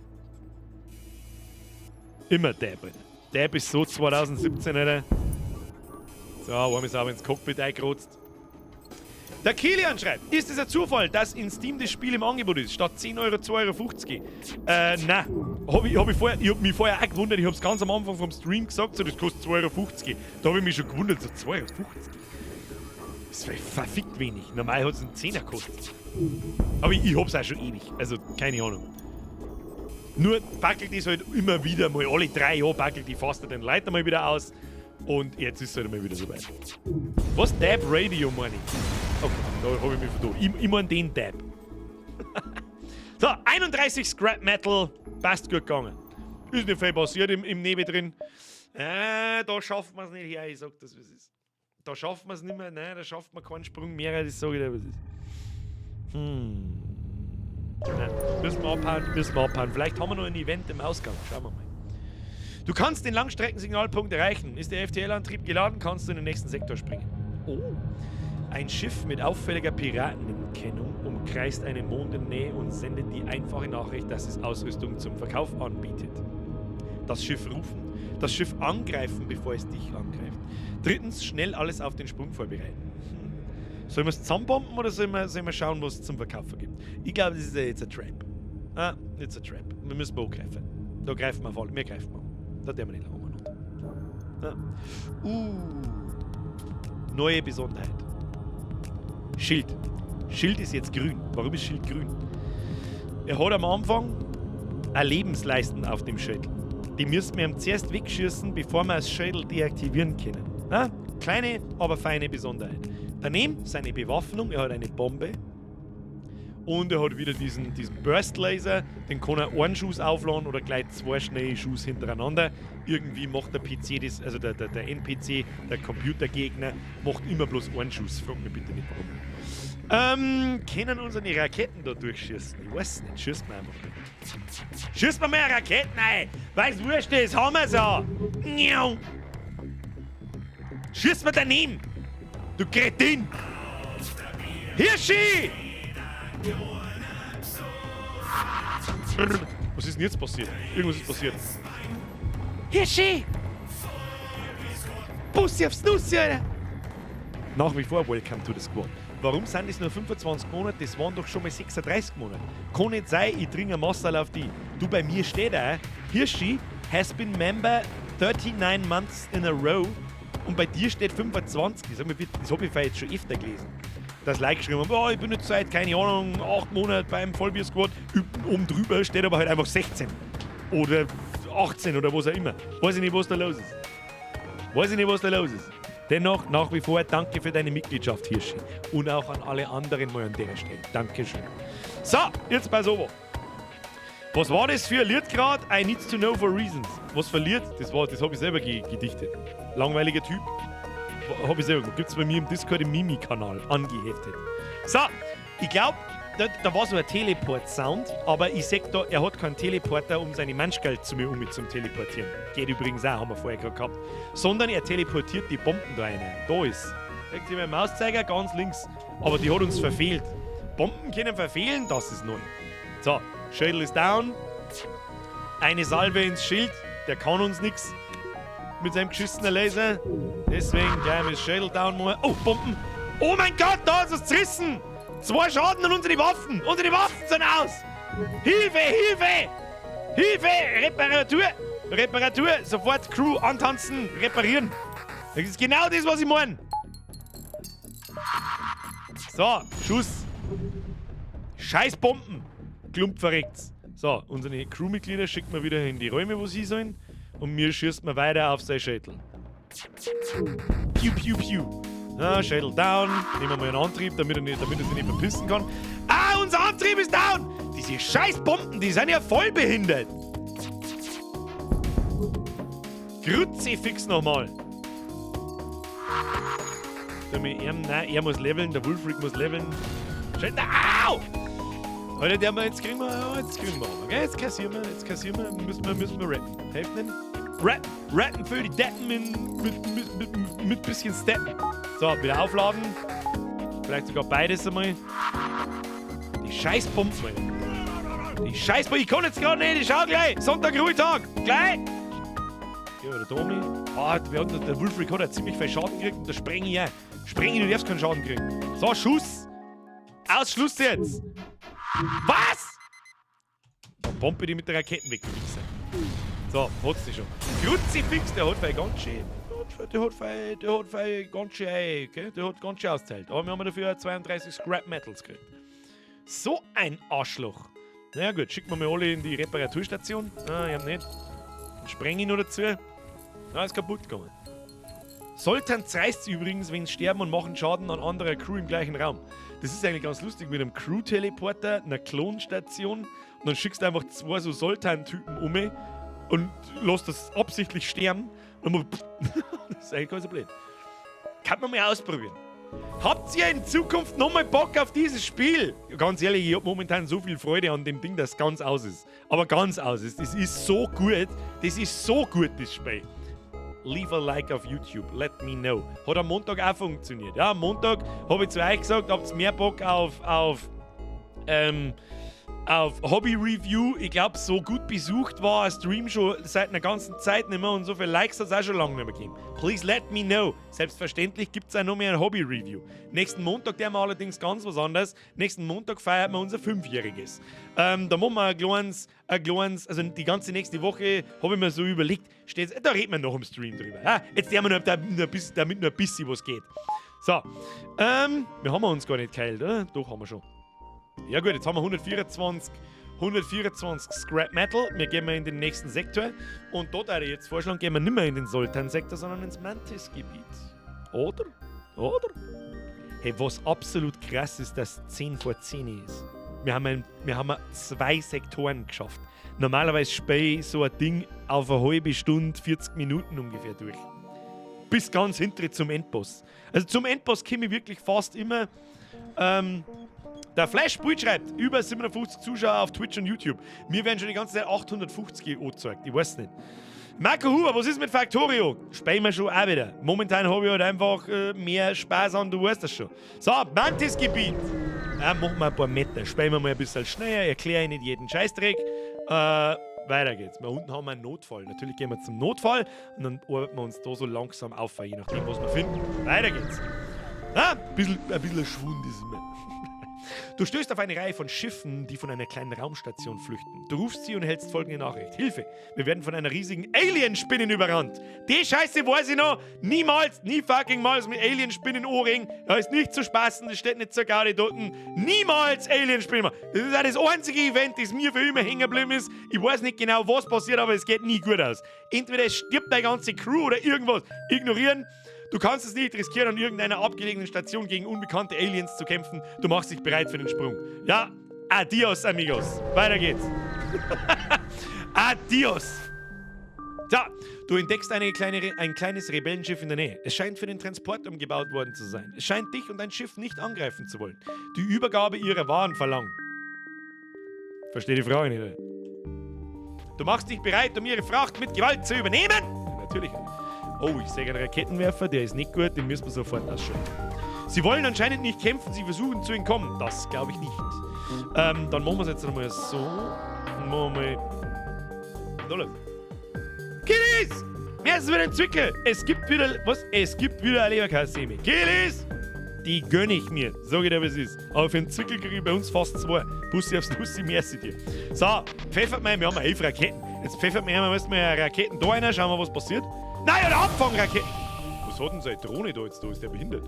Immer Dab, Alter. Dab ist so 2017, Alter. So, haben wir es aber ins Cockpit eingerotzt. Der Kilian schreibt, ist es ein Zufall, dass in Steam das Spiel im Angebot ist, statt 10 Euro 2,50 Euro? Nein. Ich hab mich vorher auch gewundert, ich hab's ganz am Anfang vom Stream gesagt, so, das kostet 2,50 Euro. Da habe ich mich schon gewundert, so 2,50 Euro. Das wäre verfickt wenig. Normal hat es einen 10er gekostet. Aber ich hab's auch schon ewig, also keine Ahnung. Nur backelt es halt immer wieder mal, alle 3 Jahre backelt die fast den Leiter mal wieder aus. Und jetzt ist es halt mal wieder soweit. Was? Dab Radio, meine ich? Okay, da habe ich mich vertan. Ich meine den Dab. So, 31 Scrap Metal. Passt gut gegangen. Ist nicht viel passiert im Nebel drin. Da schafft man es nicht her, ich sag das, was es ist. Da schafft man es nicht mehr, nein, da schafft man keinen Sprung mehr, das sage ich dir, was es ist. Nein, müssen wir abhauen. Vielleicht haben wir noch ein Event im Ausgang. Schauen wir mal. Du kannst den Langstreckensignalpunkt erreichen. Ist der FTL-Antrieb geladen, kannst du in den nächsten Sektor springen. Oh. Ein Schiff mit auffälliger Piratenkennung umkreist eine Mondennähe und sendet die einfache Nachricht, dass es Ausrüstung zum Verkauf anbietet. Das Schiff rufen. Das Schiff angreifen, bevor es dich angreift. Drittens, schnell alles auf den Sprung vorbereiten. Sollen wir es zusammenbomben oder sollen wir schauen, was es zum Verkaufen gibt? Ich glaube, das ist jetzt ein Trap. Jetzt ein Trap. Wir müssen angreifen. Da greifen wir auf alle. Wir greifen an. Da dürfen wir nicht lange runter. Neue Besonderheit. Schild. Schild ist jetzt grün. Warum ist Schild grün? Er hat am Anfang eine Lebensleisten auf dem Schädel. Die müssen wir ihm zuerst wegschießen, bevor wir das Schädel deaktivieren können. Kleine, aber feine Besonderheit. Daneben seine Bewaffnung. Er hat eine Bombe. Und er hat wieder diesen Burst Laser, den kann er einen Schuss aufladen oder gleich 2 schnelle Schuss hintereinander. Irgendwie macht der PC das, also der NPC, der Computergegner, macht immer bloß einen Schuss. Frag mich bitte nicht warum. Können unsere Raketen da durchschießen? Ich weiß nicht, schießt man einfach bitte. Schießt man mehr Raketen ein, weil es wurscht ist, haben wir so. Schießt man daneben, du Kretin! Hirschi! Was ist denn jetzt passiert? Irgendwas ist passiert. Hirschi! Bussi aufs Nussi, Alter! Nach wie vor Welcome to the Squad. Warum sind das nur 25 Monate? Das waren doch schon mal 36 Monate. Kann nicht sein, ich trinke ein Massal auf die. Du, bei mir steht auch, Hirschi has been member 39 months in a row. Und bei dir steht 25. Sag mal bitte, das habe ich jetzt schon öfter gelesen. Das Like geschrieben haben, ich bin jetzt seit, keine Ahnung, 8 Monaten beim Vollbier-Squad. Oben drüber steht aber halt einfach 16. Oder 18 oder was auch immer. Weiß ich nicht, was da los ist. Dennoch, nach wie vor, danke für deine Mitgliedschaft, Hirschi. Und auch an alle anderen mal an der Stelle. Dankeschön. So, jetzt pass auf. Was war das für ein Lied gerade? I need to know for reasons. Was für ein Lied? Das habe ich selber gedichtet. Langweiliger Typ. Habe ich selber. Gibt es bei mir im Discord im Mimi-Kanal angeheftet. So, ich glaube, da war so ein Teleport-Sound, aber ich sag da, er hat keinen Teleporter, um seine Menschgeld zu mir zum Teleportieren. Geht übrigens auch, haben wir vorher gerade gehabt. Sondern er teleportiert die Bomben da rein. Da ist. Seht ihr mein Mauszeiger ganz links. Aber die hat uns verfehlt. Bomben können verfehlen, das ist neu. So, Schädel ist down. Eine Salve ins Schild, der kann uns nichts. Mit seinem geschissenen Laser. Deswegen gleich mit Schädel down mal. Oh, Bomben! Oh mein Gott, da ist was zerrissen! 2 Schaden an unsere Waffen! Unsere Waffen sind aus! Hilfe, Hilfe! Hilfe! Reparatur! Sofort Crew antanzen, reparieren! Das ist genau das, was ich meine! So, Schuss! Scheiß Bomben! Klump verreckt's! So, unsere Crewmitglieder schicken wir wieder in die Räume, wo sie sollen. Und mir schießt man weiter auf sein Schädel. Piu, piu, piu. Schädel down. Nehmen wir mal einen Antrieb, damit er sich nicht verpissen kann. Unser Antrieb ist down! Diese scheiß Bomben, die sind ja voll behindert. Kruzifix nochmal. Er muss leveln, der Wolfric muss leveln. Schnell. Au! Alter, jetzt kriegen wir aber, gell? Jetzt kassieren wir. Müssen wir rappen. Helfen denn? Rappen für die Deppen mit bisschen Steppen. So, wieder aufladen. Vielleicht sogar beides einmal. Die Scheißpumpen, Alter. Die Scheißpumpen. Ich kann jetzt gerade nicht, ich schau gleich. Sonntag, Ruhetag. Gleich. Ja, der Domi. Der Wulfric hat ja ziemlich viel Schaden gekriegt und der Sprengi auch. Sprengi, du darfst keinen Schaden kriegen. So, Schuss. Ausschluss jetzt. Was? Dann pompe die mit der Raketen weg, so, hat's die schon. Kruzifix, der hat viel ganz schön. Der hat viel ganz schön, okay? Der hat ganz schön ausgezahlt. Aber wir haben dafür 32 Scrap Metals gekriegt. So ein Arschloch. Na ja, gut, schicken wir mal alle in die Reparaturstation. Ah, ich hab nicht. Dann spreng ich noch dazu. Na, ist kaputt gegangen. Sultan zerreißt sie übrigens, wenn sie sterben und machen Schaden an anderer Crew im gleichen Raum. Das ist eigentlich ganz lustig mit einem Crew-Teleporter, einer Klonstation und dann schickst du einfach 2 so Sultan-Typen um und lässt das absichtlich sterben. Und das ist eigentlich gar nicht so blöd. Kann man mal ausprobieren. Habt ihr in Zukunft nochmal Bock auf dieses Spiel? Ganz ehrlich, ich habe momentan so viel Freude an dem Ding, dass es ganz aus ist. Aber ganz aus ist. Das ist so gut. Das ist so gut, das Spiel. Leave a like auf YouTube, let me know. Hat am Montag auch funktioniert. Ja, am Montag habe ich zu euch gesagt, habt ihr mehr Bock auf Hobby-Review. Ich glaube, so gut besucht war ein Stream schon seit einer ganzen Zeit nicht mehr und so viele Likes hat es auch schon lange nicht mehr gegeben. Please let me know. Selbstverständlich gibt es auch noch mehr ein Hobby-Review. Nächsten Montag, der haben wir allerdings ganz was anderes. Nächsten Montag feiern wir unser 5-jähriges. Da machen wir ein kleines, also die ganze nächste Woche habe ich mir so überlegt, da reden wir noch im Stream drüber. Ja, jetzt haben wir noch, damit noch ein bisschen was geht. So, wir haben uns gar nicht geheilt, oder? Doch, haben wir schon. Ja gut, jetzt haben wir 124 Scrap Metal. Wir gehen mal in den nächsten Sektor. Und dort würde ich jetzt vorschlagen, gehen wir nicht mehr in den Sultan-Sektor, sondern ins Mantis-Gebiet. Oder? Hey, was absolut krass ist, dass 10 vor 10 ist. Wir haben 2 Sektoren geschafft. Normalerweise spiele ich so ein Ding auf eine halbe Stunde, 40 Minuten ungefähr durch. Bis ganz hinten zum Endboss. Also zum Endboss komme ich wirklich fast immer... Der Flashbild schreibt, über 57 Zuschauer auf Twitch und YouTube. Mir werden schon die ganze Zeit 850 angezeigt. Ich weiß nicht. Marco Huber, was ist mit Factorio? Spielen wir schon auch wieder. Momentan habe ich halt einfach mehr Spaß an, du weißt das schon. So, Mantis-Gebiet. Ja, machen wir ein paar Meter. Spielen wir mal ein bisschen schneller, erkläre ich nicht jeden Scheißdreck. Weiter geht's. Da unten haben wir einen Notfall. Natürlich gehen wir zum Notfall und dann arbeiten wir uns da so langsam auf, je nachdem, was wir finden. Weiter geht's. Ein bisschen Schwund ist immer. Du stößt auf eine Reihe von Schiffen, die von einer kleinen Raumstation flüchten. Du rufst sie und hältst folgende Nachricht. Hilfe! Wir werden von einer riesigen Alienspinne überrannt. Die Scheiße weiß ich noch. Nie fucking mal mit Alienspinnen-Ohrring. Da ist nicht zu spaßen, das steht nicht zur Gaudi dort. Niemals Alienspinnen. Das ist auch das einzige Event, das mir für immer hängen geblieben ist. Ich weiß nicht genau, was passiert, aber es geht nie gut aus. Entweder es stirbt deine ganze Crew oder irgendwas. Ignorieren. Du kannst es nicht riskieren, an irgendeiner abgelegenen Station gegen unbekannte Aliens zu kämpfen. Du machst dich bereit für den Sprung. Ja, adios, amigos. Weiter geht's. Adios. So, du entdeckst ein kleines Rebellenschiff in der Nähe. Es scheint für den Transport umgebaut worden zu sein. Es scheint dich und dein Schiff nicht angreifen zu wollen. Die Übergabe ihrer Waren verlangen. Verstehe die Frage nicht. Du machst dich bereit, um ihre Fracht mit Gewalt zu übernehmen? Ja, natürlich. Oh, ich sehe einen Raketenwerfer, der ist nicht gut, den müssen wir sofort ausschalten. Sie wollen anscheinend nicht kämpfen, sie versuchen zu entkommen. Das glaube ich nicht. Dann machen wir es jetzt nochmal so. Dann machen wir mal... Kiddies! Wer ist wieder ein Zwickel? Es gibt wieder... Was? Es gibt wieder eine Leberkassemi. Kiddies! Die gönne ich mir. Sag ich dir, was es ist. Aber für einen Zwickel kriege ich bei uns fast 2. Bussi aufs Nussi, merci dir. So, pfeffert mir, wir haben 11 Raketen. Jetzt pfeffert mir einmal, müssen wir Raketen da rein, schauen wir, was passiert. Nein, der Abfangraketen! Was hat denn seine Drohne da jetzt da? Ist der behindert?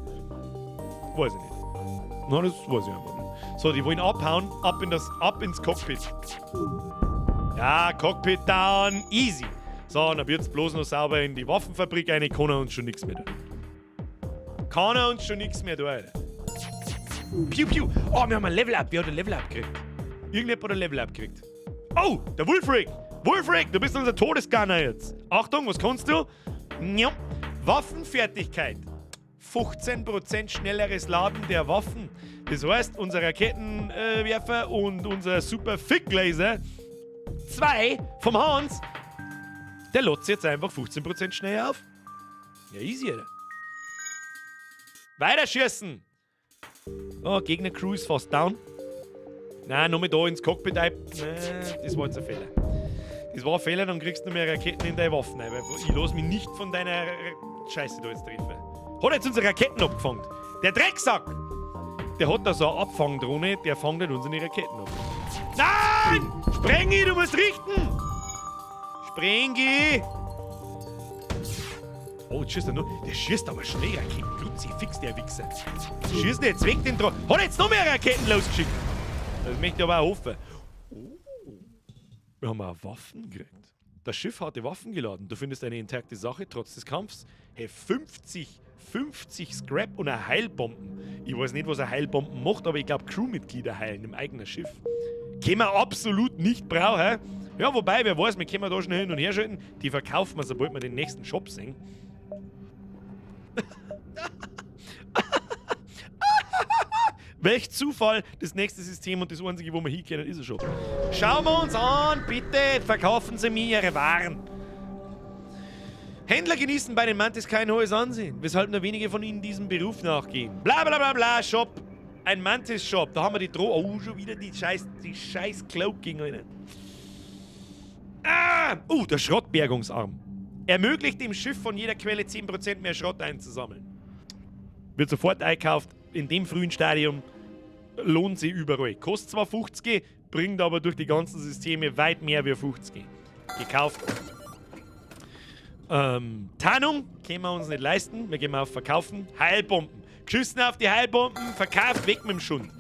Weiß ich nicht. Na, das weiß ich einfach nicht. So, die wollen abhauen, ab ins Cockpit. Ja, Cockpit down, easy. So, dann wird's bloß noch sauber in die Waffenfabrik rein, kann er uns schon nichts mehr tun. Alter. Piu, piu. Oh, wir haben ein Level-Up. Wer hat ein Level-Up gekriegt? Irgendjemand hat ein Level-Up gekriegt. Oh, der Wulfric. Wulfric, du bist unser Todesgunner jetzt. Achtung, was kannst du? Ja. Waffenfertigkeit. 15% schnelleres Laden der Waffen. Das heißt, unser Raketenwerfer und unser Super Fick-Laser 2 vom Hans, der lädt jetzt einfach 15% schneller auf. Ja, easy, Alter. Weiter schießen! Oh, Gegner-Crew ist fast down. Nein, nochmal da ins Cockpit ein. Nein, das war jetzt ein Fehler. Das war ein Fehler, dann kriegst du noch mehr Raketen in deine Waffen rein, weil ich lasse mich nicht von deiner Scheiße da jetzt treffen. Hat jetzt unsere Raketen abgefangen. Der Drecksack! Der hat da so eine Abfangdrohne, der fängt nicht unsere Raketen ab. Nein! Sprengi, du musst richten! Sprengi! Oh, jetzt schießt er nur. Der schießt aber schnell Raketen. Glutzi, fix der Wichser. Schießt jetzt weg den Draht. Hat jetzt noch mehr Raketen losgeschickt. Das möchte ich aber auch hoffen. Oh, wir haben auch Waffen gekriegt. Das Schiff hatte Waffen geladen. Du findest eine intakte Sache trotz des Kampfs. Hey, 50 Scrap und eine Heilbomben. Ich weiß nicht, was eine Heilbomben macht, aber ich glaube, Crewmitglieder heilen im eigenen Schiff. Können wir absolut nicht brauchen. Ja, wobei, wer weiß, wir können da schnell hin und her schalten. Die verkaufen wir, sobald wir den nächsten Shop sehen. Welch Zufall, das nächste System und das einzige, wo wir hinkennen, ist es schon. Schauen wir uns an, bitte, verkaufen Sie mir Ihre Waren. Händler genießen bei den Mantis kein hohes Ansehen, weshalb nur wenige von ihnen diesem Beruf nachgehen. Bla bla bla bla, Shop. Ein Mantis-Shop, da haben wir die Oh, schon wieder die scheiß Cloaking, Alter. Der Schrottbergungsarm. Ermöglicht dem Schiff von jeder Quelle 10% mehr Schrott einzusammeln. Wird sofort einkauft, in dem frühen Stadium lohnt sich überall. Kostet zwar 50, bringt aber durch die ganzen Systeme weit mehr wie 50. Gekauft. Tarnung können wir uns nicht leisten. Wir gehen auf Verkaufen. Heilbomben. Geschissen auf die Heilbomben, verkauft, weg mit dem Schund.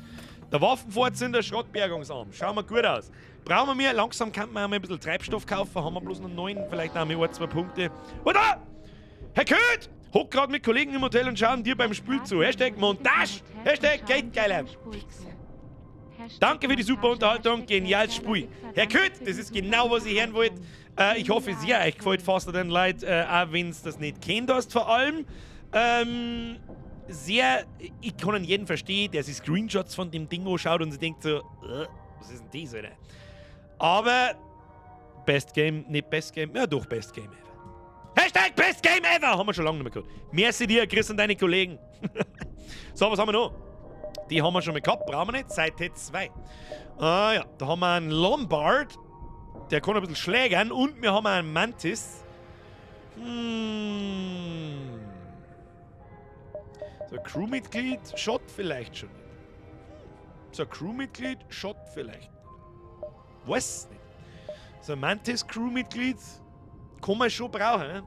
Der Waffenvorzünder, Schrottbergungsarm. Schauen wir gut aus. Brauchen wir mehr? Langsam kann man auch mal ein bisschen Treibstoff kaufen. Haben wir bloß noch 9, vielleicht auch mal 1, 2 Punkte. Oder? Herr Köth! Hock gerade mit Kollegen im Hotel und schauen dir beim Spiel zu. Hashtag Montage. Hashtag Geldgeiler. Danke für die super Unterhaltung. Geniales Spiel. Herr Köth, das ist genau, was ich hören wollte. Ich hoffe sehr, euch gefällt Faster Than Light, auch wenn es das nicht kennt hast vor allem. Ich kann an jeden verstehen, der sich Screenshots von dem Ding anschaut und sich denkt so, was ist denn das, Alter? Aber Best Game, nicht Best Game, ja doch Best Game ever. Hashtag Best Game ever! Haben wir schon lange nicht mehr gehört. Merci dir, Chris und deine Kollegen. So, was haben wir noch? Die haben wir schon mal gehabt, brauchen wir nicht. Seite 2. Ja, da haben wir einen Lombard. Der kann ein bisschen schlägern. Und wir haben einen Mantis. So ein Crewmitglied, Shot vielleicht schon. So ein Crewmitglied, Shot vielleicht. Weiß nicht. So ein Mantis-Crewmitglied kann man schon brauchen. Ne?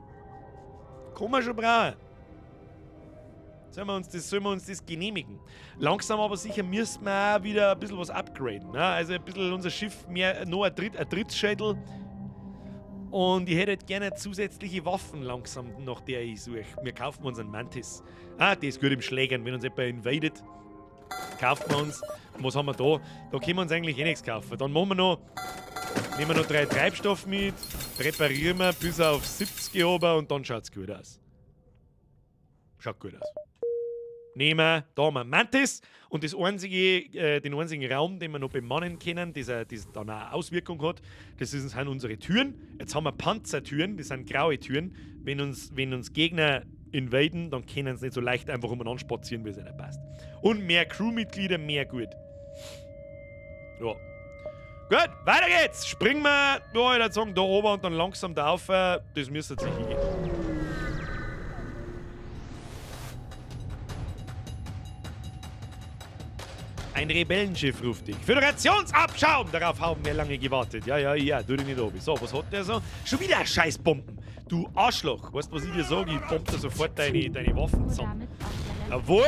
Kann man schon brauchen. Sollen wir uns das genehmigen? Langsam aber sicher müssen wir auch wieder ein bisschen was upgraden. Ne? Also ein bisschen unser Schiff mehr, noch ein Drittschädel. Und ich hätte gerne zusätzliche Waffen langsam, nach der ich suche. Wir kaufen uns einen Mantis. Der ist gut im Schlägern. Wenn uns jemand invadet, kaufen wir uns. Und was haben wir da? Da können wir uns eigentlich nichts kaufen. Dann machen wir noch, nehmen wir noch 3 Treibstoff mit, reparieren wir bis auf 70 runter und dann schaut es gut aus. Schaut gut aus. Nehmen wir, da haben wir Mantis und den einzigen Raum, den wir noch bemannen können, der dann eine Auswirkung hat, das sind unsere Türen. Jetzt haben wir Panzertüren, das sind graue Türen. Wenn uns Gegner invaden, dann können sie nicht so leicht einfach umeinander spazieren, wie es ihnen passt. Und mehr Crewmitglieder, mehr gut. Ja. Gut, weiter geht's. Springen wir, ich würde sagen, da oben und dann langsam da auf. Das müsste sich hingehen. Ein Rebellenschiff ruft dich. Föderationsabschaum! Darauf haben wir lange gewartet. Ja, du dich nicht oben. So, was hat der so? Schon wieder Scheißbomben. Du Arschloch. Weißt du, was ich dir sage? Ich bomb dir sofort deine Waffen zusammen. Jawohl!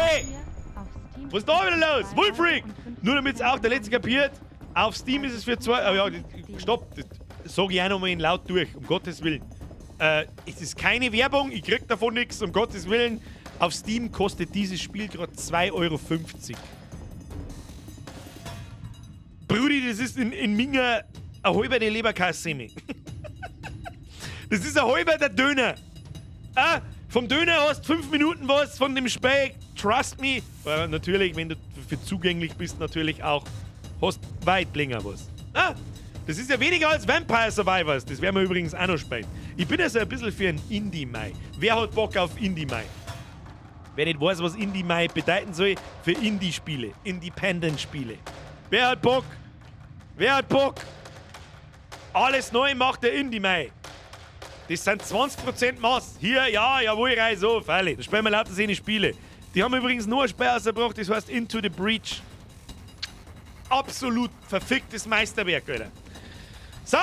Was ist da wieder los? Wolfreak! Nur damit es auch der Letzte kapiert. Auf Steam ist es für 2... stopp. Das sage ich auch nochmal in laut durch. Um Gottes Willen. Es ist keine Werbung. Ich krieg davon nichts. Um Gottes Willen. Auf Steam kostet dieses Spiel gerade 2,50 €. Brudi, das ist in Minga ein halber der Leberkassemi. Das ist ein halber der Döner. Vom Döner hast 5 Minuten was, von dem Speck, trust me. Natürlich, wenn du für zugänglich bist, natürlich auch, hast weit länger was. Ah, das ist ja weniger als Vampire Survivors. Das werden wir übrigens auch noch spielen. Ich bin ja so ein bisschen für ein Indie-Mai. Wer hat Bock auf Indie-Mai? Wer nicht weiß, was Indie-Mai bedeuten soll, für Indie-Spiele, Independent-Spiele. Wer hat Bock? Wer hat Bock? Alles neu macht der Indie-Mai. Das sind 20% Maß. Hier, ja, jawohl, rein so, freilich. Da spielen wir lauter seine Spiele. Die haben übrigens nur ein Spiel rausgebracht, das heißt Into the Breach. Absolut verficktes Meisterwerk, Alter. So.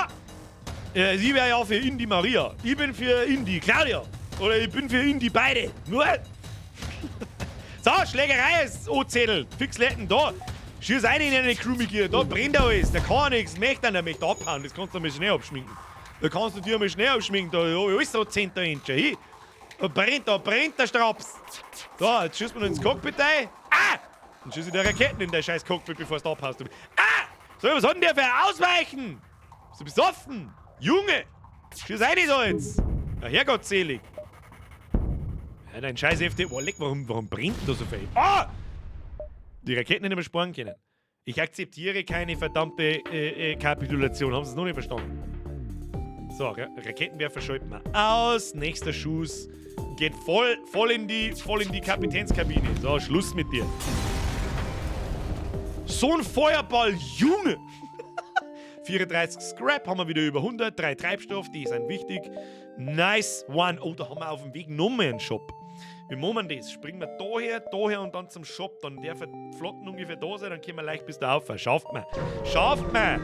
Sie wäre ja für Indie Maria. Ich bin für Indie Claudia. Oder ich bin für Indie beide. Nur. So, Schlägerei ist O-Zettel. Fix Letten da. Schieß rein in eine Crewmitglieder. Da brennt alles. Da kann nichts. Möchte einer möchte abhauen. Das kannst du mal schnell abschminken. Da kannst du dir mal schnell abschminken. Da ist so 10. Inch. Hey. Da brennt der Straps. So, jetzt schießt man ins Cockpit ein. Ah! Dann schießt der Raketen in der scheiß Cockpit, bevor du abhaust. Ah! So, was hat denn der für Ausweichen? Bist du besoffen? Junge! Schieß rein da jetzt. Ja, hergottselig. Ja, dein scheiß FD. Oh, leck, warum brennt da so viel? Ah! Die Raketen nicht mehr sparen können. Ich akzeptiere keine verdammte Kapitulation. Haben Sie es noch nicht verstanden? So, Raketenwerfer schalten wir aus. Nächster Schuss. Geht voll in die Kapitänskabine. So, Schluss mit dir. So ein Feuerball, Junge! 34 Scrap, haben wir wieder über 100. 3 Treibstoff, die sind wichtig. Nice one. Oh, da haben wir auf dem Weg nochmal einen Shop. Wie machen wir das? Springen wir daher und dann zum Shop. Dann darf der Flotten ungefähr da sein, dann können wir leicht bis da rauf. Schafft man. Schafft man.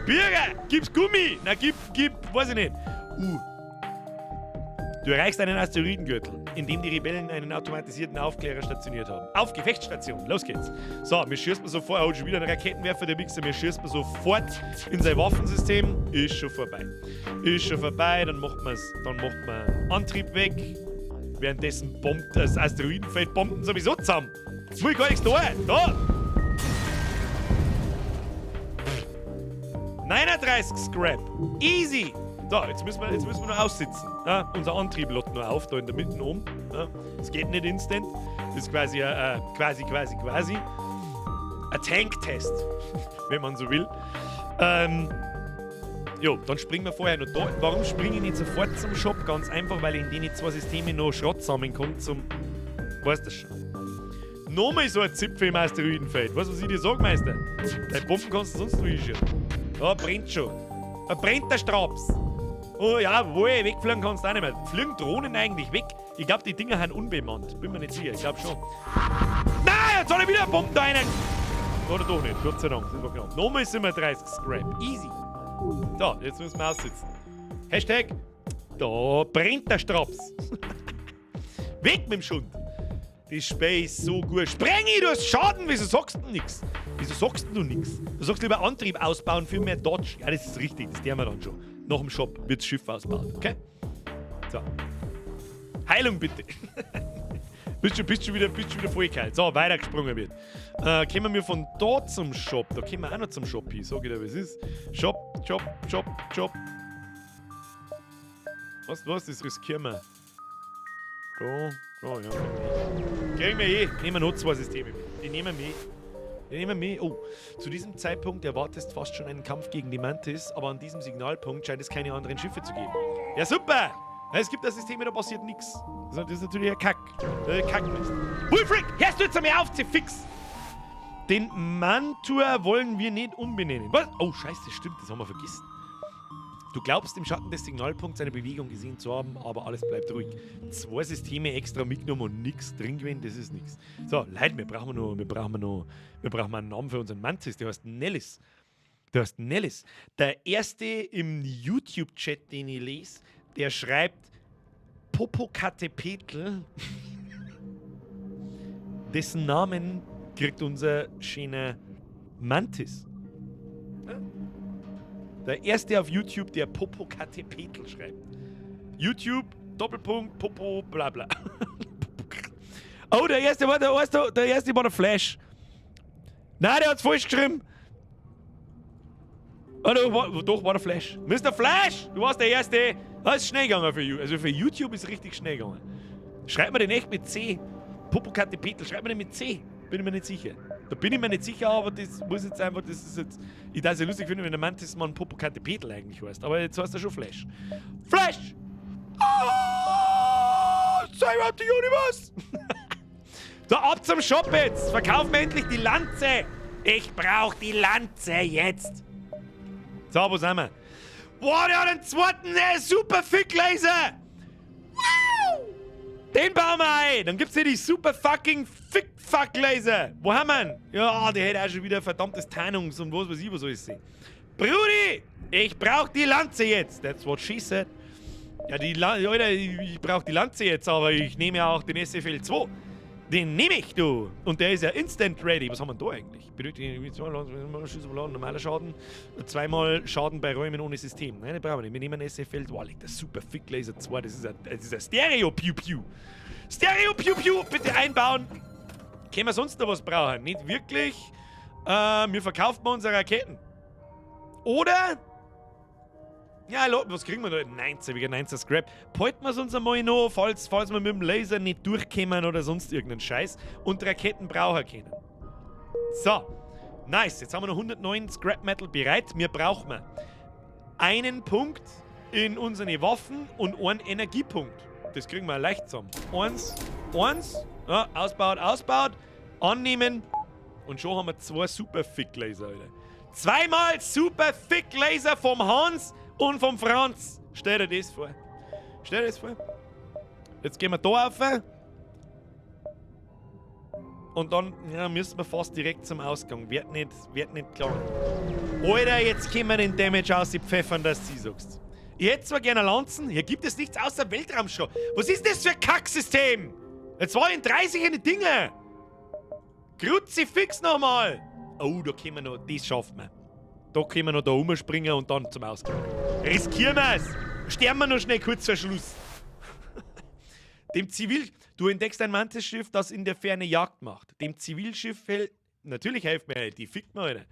Bürger, gib's Gummi. Na, gib, weiß ich nicht. Du erreichst einen Asteroidengürtel, in dem die Rebellen einen automatisierten Aufklärer stationiert haben. Auf Gefechtsstation, los geht's. So, wir schießen schon wieder einen Raketenwerfer, der Wichser. Wir schießen sofort in sein Waffensystem. Ist schon vorbei. Dann macht man Antrieb weg. Währenddessen bombt das Asteroidenfeld bomben sowieso zusammen. Jetzt muss ich gar nichts tun. Da! 39 Scrap. Easy. So, jetzt müssen wir nur aussitzen. Ja, unser Antrieb lädt nur auf, da in der Mitte oben. Ja, das geht nicht instant. Das ist quasi ein Tanktest, wenn man so will. Jo, dann springen wir vorher noch da. Warum springe ich nicht sofort zum Shop? Ganz einfach, weil ich in den 2 Systemen noch Schrott sammeln zum... Weißt du das schon? Nochmal so ein Zipfel im Asteroidenfeld. Weißt du, was ich dir sag, Meister? Deine Bomben kannst du sonst durchschieben. Da brennt schon. Da brennt der Straps. Oh ja, wegfliegen kannst du auch nicht mehr. Fliegen Drohnen eigentlich weg? Ich glaube, die Dinger sind unbemannt. Bin mir nicht sicher, ich glaube schon. Nein, jetzt soll ich wieder eine Bombe da rein. Oder doch nicht, Gott sei Dank. Das war knapp. Nochmal sind wir 30 Scrap. Easy. So, jetzt müssen wir aussitzen. Hashtag, da brennt der Straps. Weg mit dem Schund. Das Spiel ist so gut. Sprengi, du hast Schaden. Wieso sagst du nichts? Wieso sagst du nichts? Du sagst lieber Antrieb ausbauen für mehr Dodge. Ja, das ist richtig. Das tun wir dann schon. Nach dem Shop wird das Schiff ausgebaut. Okay? So. Heilung bitte. bist schon wieder voll kalt. So, weitergesprungen wird. Kommen wir von da zum Shop. Da kommen wir auch noch zum Shop hin. Sag ich dir, was ist. Shop. Was? Das riskieren wir. Da, ja. Kriegen wir Nehmen wir noch 2 Systeme mit. Die nehmen wir mit. Oh, zu diesem Zeitpunkt erwartest fast schon einen Kampf gegen die Mantis, aber an diesem Signalpunkt scheint es keine anderen Schiffe zu geben. Ja, super! Es gibt da Systeme, da passiert nichts. Das ist natürlich ein Kackmist. Wolfric, hörst du jetzt einmal auf, fix! Den Mantua wollen wir nicht umbenennen. Was? Oh, scheiße, das stimmt, das haben wir vergessen. Du glaubst, im Schatten des Signalpunkts eine Bewegung gesehen zu haben, aber alles bleibt ruhig. 2 Systeme extra mitgenommen und nichts drin gewesen, das ist nichts. So, Leute, wir brauchen einen Namen für unseren Mantis, der heißt Nellis. Der erste im YouTube-Chat, den ich lese, der schreibt Popocatépetl. Dessen Namen kriegt unser schöner Mantis. Ja? Der erste auf YouTube, der Popocatépetl schreibt. YouTube, Doppelpunkt, Popo, bla bla. Oh, der erste war der Flash. Nein, der hat's falsch geschrieben. Oh, doch, war der Flash. Mr. Flash, du warst der Erste. Das ist schnell gegangen für YouTube. Also für YouTube ist richtig schnell gegangen. Schreibt man den echt mit C? Popocatépetl, schreibt man den mit C? Bin ich mir nicht sicher. Da bin ich mir nicht sicher, aber das muss jetzt einfach, das ist jetzt... Ich darf es ja lustig finden, wenn der Mantisman Popocatépetl eigentlich heißt. Aber jetzt heißt er schon Flash. Flash! Save up the universe! Da ab zum Shop jetzt! Verkaufen wir endlich die Lanze! Ich brauch die Lanze jetzt! So, wo sind wir? Boah, der hat einen zweiten super Fick-Laser! Wow! Den bauen wir ein! Dann gibt's hier die super fucking Fick-Fuck-Laser! Wo haben wir ihn? Ja, der hätte auch schon wieder verdammtes Tarnungs- und was weiß ich, was soll ich sehen. Brudi! Ich brauch die Lanze jetzt! That's what she said. Ja, Alter, ich brauch die Lanze jetzt, aber ich nehme ja auch den SFL 2. Den nehme ich, du! Und der ist ja instant ready. Was haben wir denn da eigentlich? Benötigt normaler Schaden, zweimal Schaden bei Räumen ohne System. Nein, den brauchen wir nicht. Wir nehmen einen SFL 2. Der super Fick Laser 2. Das ist ein Stereo-Pew-Pew. Stereo-Pew-Pew! Bitte einbauen! Können wir sonst noch was brauchen? Nicht wirklich. Wir verkaufen mal unsere Raketen. Oder? Ja, was kriegen wir da? 19, wegen 19 Scrap. Halten wir es uns einmal noch, falls wir mit dem Laser nicht durchkommen oder sonst irgendeinen Scheiß und Raketen brauchen können. So, nice. Jetzt haben wir noch 109 Scrap Metal bereit. Wir brauchen einen Punkt in unsere Waffen und einen Energiepunkt. Das kriegen wir leicht zusammen. Eins. Ja, ausbaut. Annehmen. Und schon haben wir 2 Super Fick Laser, Alter. 2-mal Super Fick Laser vom Hans und vom Franz. Stell dir das vor. Jetzt gehen wir da rauf. Und dann müssen wir fast direkt zum Ausgang. Wird nicht klar. Alter, jetzt können wir den Damage auspfeffern, dass du sagst. Ich hätte zwar gerne Lanzen, hier gibt es nichts außer Weltraumschrott. Was ist das für ein Kacksystem? Jetzt war in 30 eine Dinge. Kruzifix nochmal. Oh, da können wir noch, das schaffen wir. Da können wir noch da rumspringen und dann zum Ausgang. Riskieren wir es! Sterben wir noch schnell kurz vor Schluss. Du entdeckst ein Mantis-Schiff, das in der Ferne Jagd macht. Dem Zivilschiff natürlich hilft mir, die fickt mir, Alter.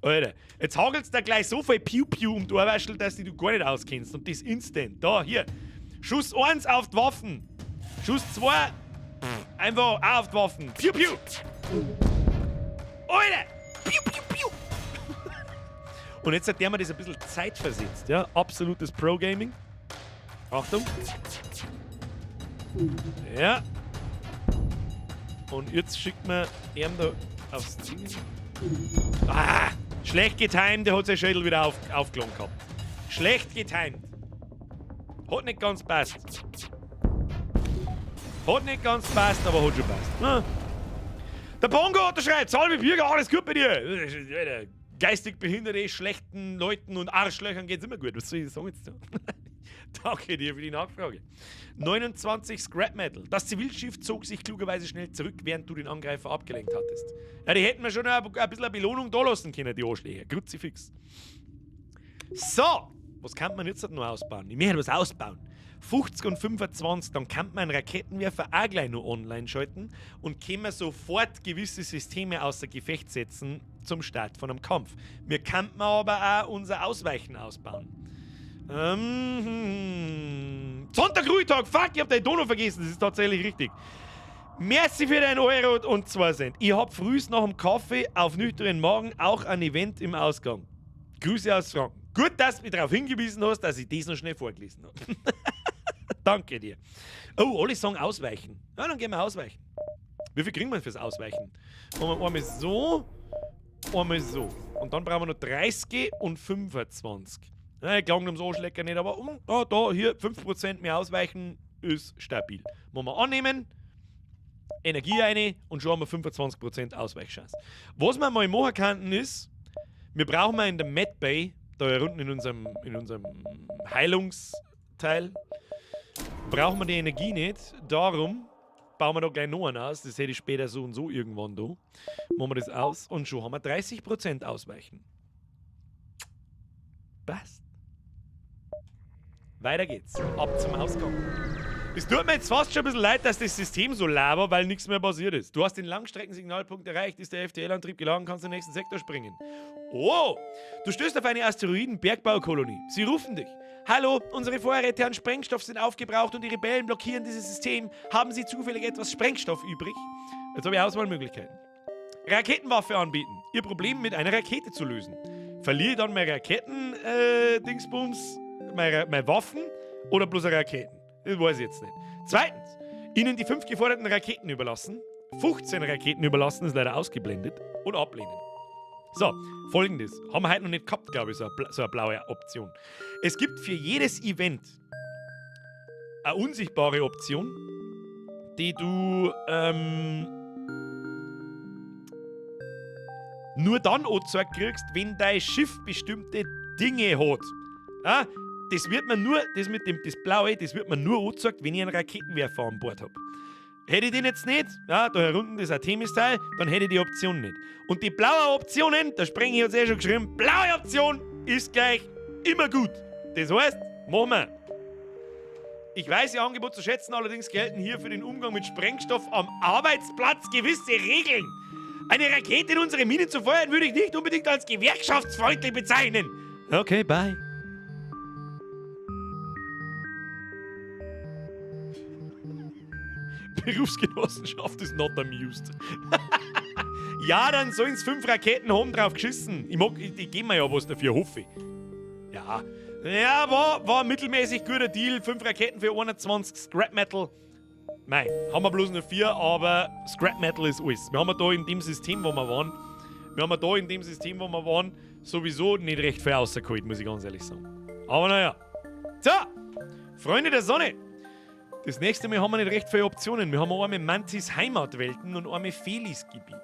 Alter, jetzt hagelt's da gleich so viel Piu-Piu um die Ohrwaschel, dass du gar nicht auskennst. Und das instant. Da, hier. Schuss 1 auf die Waffen. Schuss 2, einfach auch auf die Waffen. Piu-Piu. Alter! Piu-Piu-Piu. Und jetzt hat der mir das ein bisschen zeitversetzt, ja? Absolutes Pro-Gaming. Achtung. Ja. Und jetzt schickt man ihm da aufs Ziel. Ah! Schlecht getimed, der hat sein Schädel wieder aufgelangt gehabt. Schlecht getimed. Hat nicht ganz passt. Aber hat schon passt. Ah. Der Bongo hat schreibt, Salve Bürger, alles gut bei dir. Geistig Behinderte, schlechten Leuten und Arschlöchern geht's immer gut. Was soll ich sagen jetzt da? Danke dir für die Nachfrage. 29 Scrap Metal. Das Zivilschiff zog sich klugerweise schnell zurück, während du den Angreifer abgelenkt hattest. Ja, die hätten wir schon ein bisschen eine Belohnung da lassen können, die Arschläger. Kruzifix. So, was kann man jetzt noch ausbauen? Ich möchte was ausbauen. 50 und 25, dann kann man einen Raketenwerfer auch gleich noch online schalten und können wir sofort gewisse Systeme außer Gefecht setzen zum Start von einem Kampf. Wir könnten aber auch unser Ausweichen ausbauen. Sonntag-Ruhetag, fuck, ich hab den Donau vergessen, das ist tatsächlich richtig. Merci für den Euro und 2 Cent. Ich hab frühst nach dem Kaffee auf nüchternen Magen auch ein Event im Ausgang. Grüße aus Franken. Gut, dass du mich darauf hingewiesen hast, dass ich das noch schnell vorgelesen habe. Danke dir. Oh, alle sagen ausweichen. Ja, dann gehen wir ausweichen. Wie viel kriegen wir fürs Ausweichen? Machen wir einmal so, einmal so. Und dann brauchen wir noch 30 und 25. Ja, ich glaube, ums Anschlecken nicht, aber da, hier, 5% mehr ausweichen ist stabil. Machen wir annehmen, Energie rein und schon haben wir 25% Ausweichchance. Was wir mal machen könnten ist, wir brauchen mal in der Med Bay, da unten in unserem Heilungsteil, brauchen wir die Energie nicht. Darum bauen wir da gleich noch einen aus. Das hätte ich später so und so irgendwann da. Machen wir das aus und schon haben wir 30% Ausweichen. Passt. Weiter geht's. Ab zum Ausgang. Es tut mir jetzt fast schon ein bisschen leid, dass das System so laber, weil nichts mehr passiert ist. Du hast den Langstreckensignalpunkt erreicht, ist der FTL-Antrieb geladen, kannst in den nächsten Sektor springen. Oh, du stößt auf eine Asteroiden-Bergbaukolonie. Sie rufen dich. Hallo, unsere Vorräte an Sprengstoff sind aufgebraucht und die Rebellen blockieren dieses System. Haben Sie zufällig etwas Sprengstoff übrig? Jetzt habe ich Auswahlmöglichkeiten. Raketenwaffe anbieten. Ihr Problem mit einer Rakete zu lösen. Verliere ich dann meine Raketen-Dingsbums, meine Waffen oder bloß Raketen? Das weiß ich jetzt nicht. Zweitens, Ihnen die 5 geforderten Raketen überlassen. 15 Raketen überlassen ist leider ausgeblendet. Und ablehnen. So, folgendes. Haben wir heute noch nicht gehabt, glaube ich, so eine blaue Option. Es gibt für jedes Event eine unsichtbare Option, die du nur dann angezeigt kriegst, wenn dein Schiff bestimmte Dinge hat. Ja? Das wird man nur, das Blaue, das wird man nur angezeigt, wenn ich einen Raketenwerfer an Bord habe. Hätte ich den jetzt nicht, ja, da herunten das Artemis-Teil, dann hätte ich die Option nicht. Und die blaue Optionen, da Sprenger jetzt schon geschrieben, blaue Option ist gleich immer gut. Das heißt, machen wir. Ich weiß Ihr Angebot zu schätzen, allerdings gelten hier für den Umgang mit Sprengstoff am Arbeitsplatz gewisse Regeln. Eine Rakete in unsere Mine zu feuern, würde ich nicht unbedingt als gewerkschaftsfreundlich bezeichnen. Okay, bye. Berufsgenossenschaft ist not amused. Ja, dann sollen es 5 Raketen haben drauf geschissen. Ich gebe mir ja was dafür, hoffe ich. Ja, war ein mittelmäßig guter Deal. 5 Raketen für 21 Scrap Metal. Nein, haben wir bloß nur 4, aber Scrap Metal ist alles. Wir haben da in dem System, wo wir waren, sowieso nicht recht viel rausgeholt, muss ich ganz ehrlich sagen. Aber naja. So, Freunde der Sonne. Das nächste Mal haben wir nicht recht viele Optionen. Wir haben einmal Mantis Heimatwelten und einmal Felis Gebiet.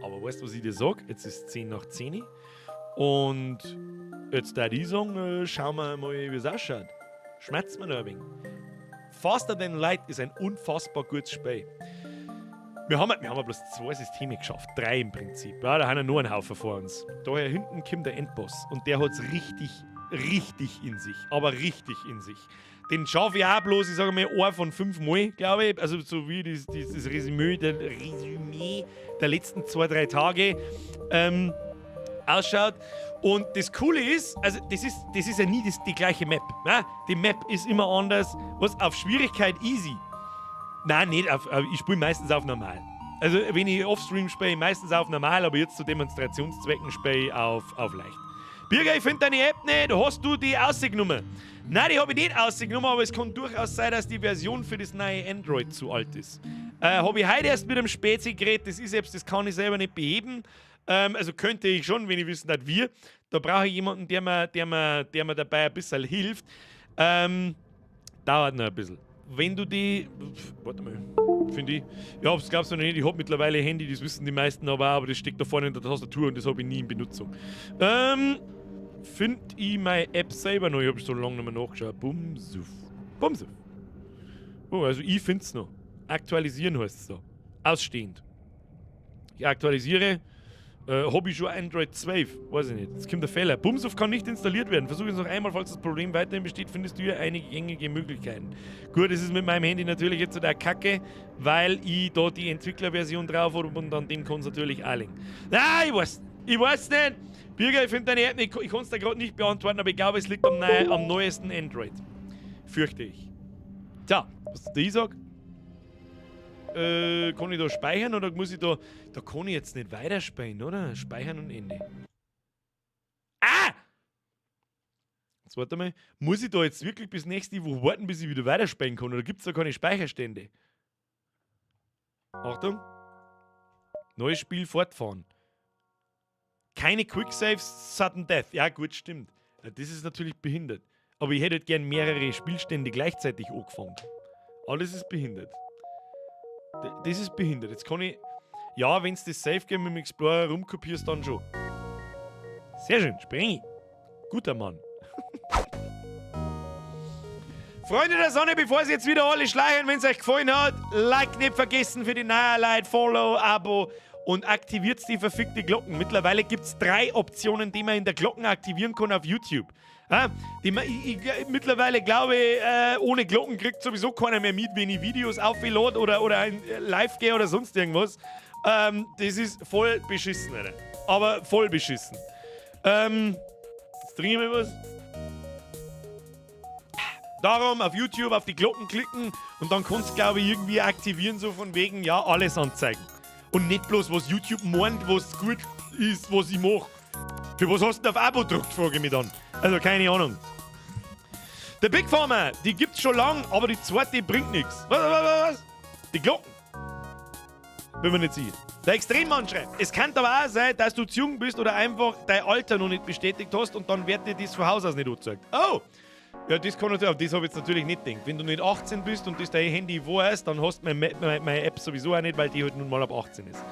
Aber weißt du, was ich dir sage? Jetzt ist 10 nach 10 und jetzt da ich sagen, schauen wir mal, wie es ausschaut. Schmerzt mir noch ein wenig. Faster Than Light ist ein unfassbar gutes Spiel. Wir haben bloß 2 Systeme geschafft, 3 im Prinzip. Ja, da haben wir nur einen Haufen vor uns. Daher hinten kommt der Endboss und der hat es richtig in sich. Aber richtig in sich. Den schaffe ich auch bloß, ich sage mal, 1 von 5 Mal, glaube ich. Also so wie das Resümee der letzten 2-3 Tage ausschaut. Und das Coole ist, also das ist ja nie die gleiche Map. Ne? Die Map ist immer anders. Was auf Schwierigkeit easy. Nein, nicht auf, ich spiele meistens auf normal. Also wenn ich Offstream spiele, meistens auf normal, aber jetzt zu Demonstrationszwecken spiele ich auf leicht. Birger, ich finde deine App nicht. Hast du die ausgenommen? Nein, die habe ich nicht ausgenommen, aber es kann durchaus sein, dass die Version für das neue Android zu alt ist. Habe ich heute erst mit einem Spezi-Gerät, das kann ich selber nicht beheben. Also könnte ich schon, wenn ich wissen nicht wie. Da brauche ich jemanden, der mir dabei ein bisschen hilft. Dauert noch ein bisschen. Wenn du die... Warte mal. Finde ich... Ja, das glaubst du noch nicht. Ich habe mittlerweile ein Handy, das wissen die meisten aber das steckt da vorne in der Tastatur und das habe ich nie in Benutzung. Finde ich meine App selber noch. Ich habe so lange nicht mehr nachgeschaut. Bumsuf. Oh, also ich finde es noch. Aktualisieren heißt es da. Ausstehend. Ich aktualisiere. Habe ich schon Android 12? Weiß ich nicht. Jetzt kommt der Fehler. Bumsuf kann nicht installiert werden. Versuche es noch einmal, falls das Problem weiterhin besteht, findest du hier einige gängige Möglichkeiten. Gut, das ist mit meinem Handy natürlich jetzt so der Kacke, weil ich da die Entwicklerversion drauf habe und an dem kann es natürlich auch liegen. Nein, ich weiß nicht. Birger, ich finde deine App nicht, ich kann es da gerade nicht beantworten, aber ich glaube, es liegt am neuesten Android. Fürchte ich. So, was ich sage? Kann ich da speichern oder muss ich da... Da kann ich jetzt nicht weiterspielen, oder? Speichern und Ende. Ah! Jetzt warte mal. Muss ich da jetzt wirklich bis nächste Woche warten, bis ich wieder weiterspielen kann? Oder gibt es da keine Speicherstände? Achtung. Neues Spiel fortfahren. Keine Quicksaves, Sudden Death. Ja gut, stimmt. Ja, das ist natürlich behindert. Aber ich hätte halt gern mehrere Spielstände gleichzeitig angefangen. Alles ist behindert. Das ist behindert. Jetzt kann ich... Ja, wenn du das Safe Game mit dem Explorer rumkopierst, dann schon. Sehr schön, Sprengi. Guter Mann. Freunde der Sonne, bevor sie jetzt wieder alle schleichen, wenn es euch gefallen hat, Like nicht vergessen für die neuen Leute, Follow, Abo und aktiviert die verfickte Glocken. Mittlerweile gibt es 3 Optionen, die man in der Glocken aktivieren kann auf YouTube. Ja, mittlerweile glaube ich, ohne Glocken kriegt sowieso keiner mehr mit, wenn ich Videos auflade oder ein live gehe oder sonst irgendwas. Das ist voll beschissen, Alter. Aber voll beschissen. Jetzt trinke ich mal was. Darum auf YouTube auf die Glocken klicken und dann kannst du, glaube ich, irgendwie aktivieren, so von wegen, ja, alles anzeigen. Und nicht bloß, was YouTube meint, was gut ist, was ich mache. Für was hast du denn auf Abo gedrückt, frage ich mich dann. Also, keine Ahnung. Der Big Pharma, die gibt's schon lang, aber die zweite bringt nichts. Was? Die Glocken. Will man nicht sehen. Der Extremmann schreibt, es kann aber auch sein, dass du zu jung bist oder einfach dein Alter noch nicht bestätigt hast und dann wird dir das von Haus aus nicht angezeigt. Oh! Ja, das kann natürlich, auf das habe ich jetzt natürlich nicht gedacht. Wenn du nicht 18 bist und das dein Handy weiß, dann hast du meine App sowieso auch nicht, weil die halt nun mal ab 18 ist.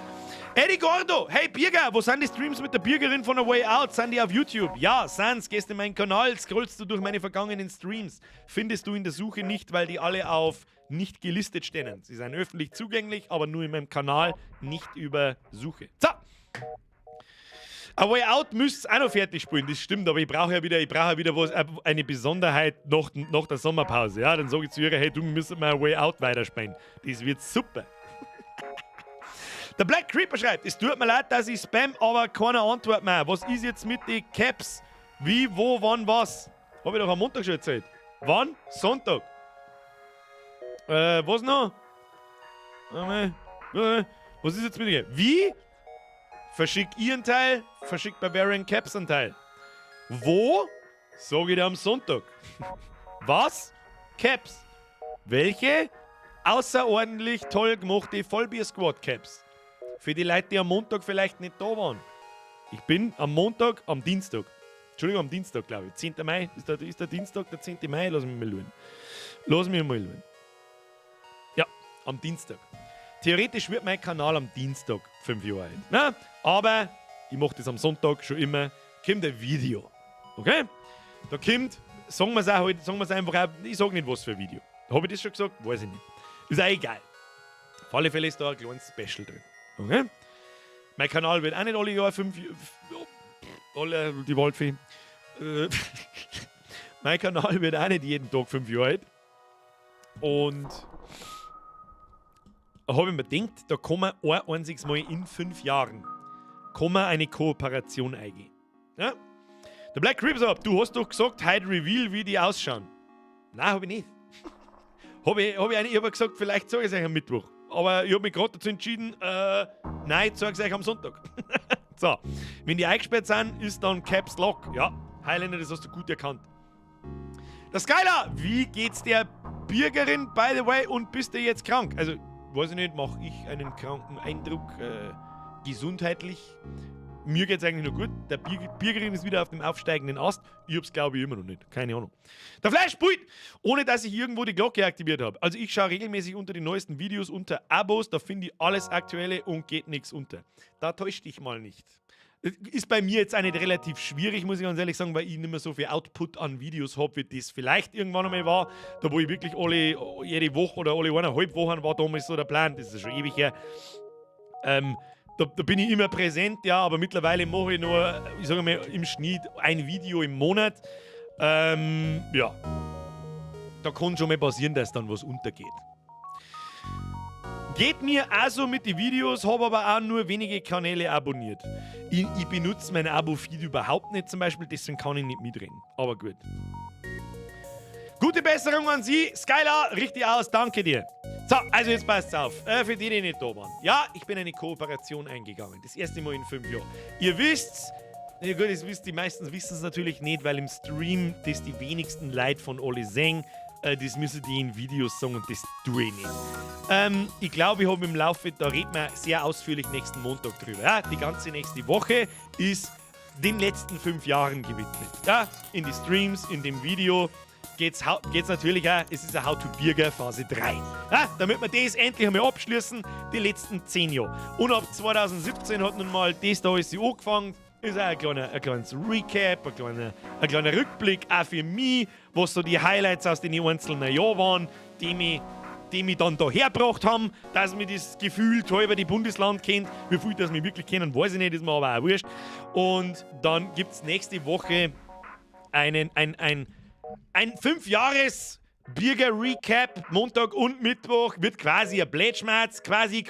Eddie Gordo, hey Birger, wo sind die Streams mit der Bürgerin von A Way Out? Sind die auf YouTube? Ja, sind's. Gehst in meinen Kanal, scrollst du durch meine vergangenen Streams. Findest du in der Suche nicht, weil die alle auf nicht gelistet stehen. Sie sind öffentlich zugänglich, aber nur in meinem Kanal, nicht über Suche. So! A Way Out müsst ihr auch noch fertig spielen, das stimmt, aber ich brauche ja wieder was, eine Besonderheit nach der Sommerpause. Ja, dann sage ich zu ihr, hey, du müsst mal A Way Out weiterspielen. Das wird super. Der Black Creeper schreibt, es tut mir leid, dass ich spam, aber keine Antwort mehr. Was ist jetzt mit den Caps? Wie, wo, wann, was? Habe ich doch am Montag schon erzählt. Wann? Sonntag. Was noch? Was ist jetzt mit dir? Wie? Verschickt ihr einen Teil, verschickt Barbarian Caps einen Teil. Wo? Sag ich dir am Sonntag. Was? Caps. Welche? Außerordentlich toll gemachte Vollbier-Squad-Caps. Für die Leute, die am Montag vielleicht nicht da waren. Ich bin am Dienstag, Entschuldigung, am Dienstag, glaube ich. 10. Mai, ist der Dienstag, der 10. Mai? Lass mich mal schauen. Ja, am Dienstag. Theoretisch wird mein Kanal am Dienstag 5 Jahre alt. Na, aber ich mache das am Sonntag schon immer. Kommt ein Video. Okay? Da kommt, sagen wir es einfach auch, ich sage nicht, was für ein Video. Habe ich das schon gesagt? Weiß ich nicht. Ist auch egal. Auf alle Fälle ist da ein kleines Special drin. Okay? Mein Kanal wird auch nicht alle Jahre 5 alle die Waldfee. Mein Kanal wird auch nicht jeden Tag 5 Jahre alt. Und habe ich mir gedacht, da kann man ein einziges Mal in 5 Jahren eine Kooperation eingehen. Ja? Der Black Creeper sagt, du hast doch gesagt, heute Reveal, wie die ausschauen. Nein, habe ich nicht. Ich habe gesagt, vielleicht sage ich es euch am Mittwoch. Aber ich habe mich gerade dazu entschieden, nein, ich sage es euch am Sonntag. So, wenn die eingesperrt sind, ist dann Caps Lock. Ja, Highlander, das hast du gut erkannt. Der Skylar, wie geht's der Bürgerin, by the way, und bist du jetzt krank? Also, weiß ich nicht, mache ich einen kranken Eindruck gesundheitlich? Mir geht's eigentlich noch gut. Der Bürgerin ist wieder auf dem aufsteigenden Ast. Ich hab's, glaube ich, immer noch nicht. Keine Ahnung. Der Flash spielt, ohne dass ich irgendwo die Glocke aktiviert habe. Also ich schaue regelmäßig unter die neuesten Videos unter Abos. Da finde ich alles Aktuelle und geht nichts unter. Da täuscht dich mal nicht. Ist bei mir jetzt auch nicht relativ schwierig, muss ich ganz ehrlich sagen, weil ich nicht mehr so viel Output an Videos habe, wie das vielleicht irgendwann einmal war. Da wo ich wirklich jede Woche oder alle 1,5 Wochen war damals so der Plan. Das ist schon ewig her. Da bin ich immer präsent, ja, aber mittlerweile mache ich nur, ich sage mal, im Schnitt ein Video im Monat. Ja, da kann schon mal passieren, dass dann was untergeht. Geht mir auch so mit den Videos, habe aber auch nur wenige Kanäle abonniert. Ich benutze mein Abo-Feed überhaupt nicht zum Beispiel, deswegen kann ich nicht mitreden. Aber gut. Gute Besserung an Sie, Skylar, richtig aus, danke dir. So, also jetzt passt's auf, für die nicht da waren. Ja, ich bin eine Kooperation eingegangen, das erste Mal in 5 Jahren. Ihr wisst's, ja gut, die meisten wissen es natürlich nicht, weil im Stream das die wenigsten Leute von alle sehen. Das müssen die in Videos sagen und das tue ich nicht. Ich glaube, ich habe im Laufe, da reden wir sehr ausführlich nächsten Montag drüber. Ja, die ganze nächste Woche ist den letzten 5 Jahren gewidmet. Ja, in die Streams, in dem Video geht's natürlich auch, es ist eine How-to-Bürger Phase 3. Ja, damit wir das endlich einmal abschließen, die letzten 10 Jahre. Und ab 2017 hat nun mal das da alles angefangen. Ist auch ein kleines Recap, ein kleiner Rückblick, auch für mich, was so die Highlights aus den einzelnen Jahren, die mich die mich dann da hergebracht haben, dass mir das Gefühl halber die Bundesland kennt. Wie viel das mich wirklich kennen, weiß ich nicht, ist mir aber auch wurscht. Und dann gibt es nächste Woche ein 5-Jahres- Bürger-Recap, Montag und Mittwoch, wird quasi ein Blätschmerz, quasi.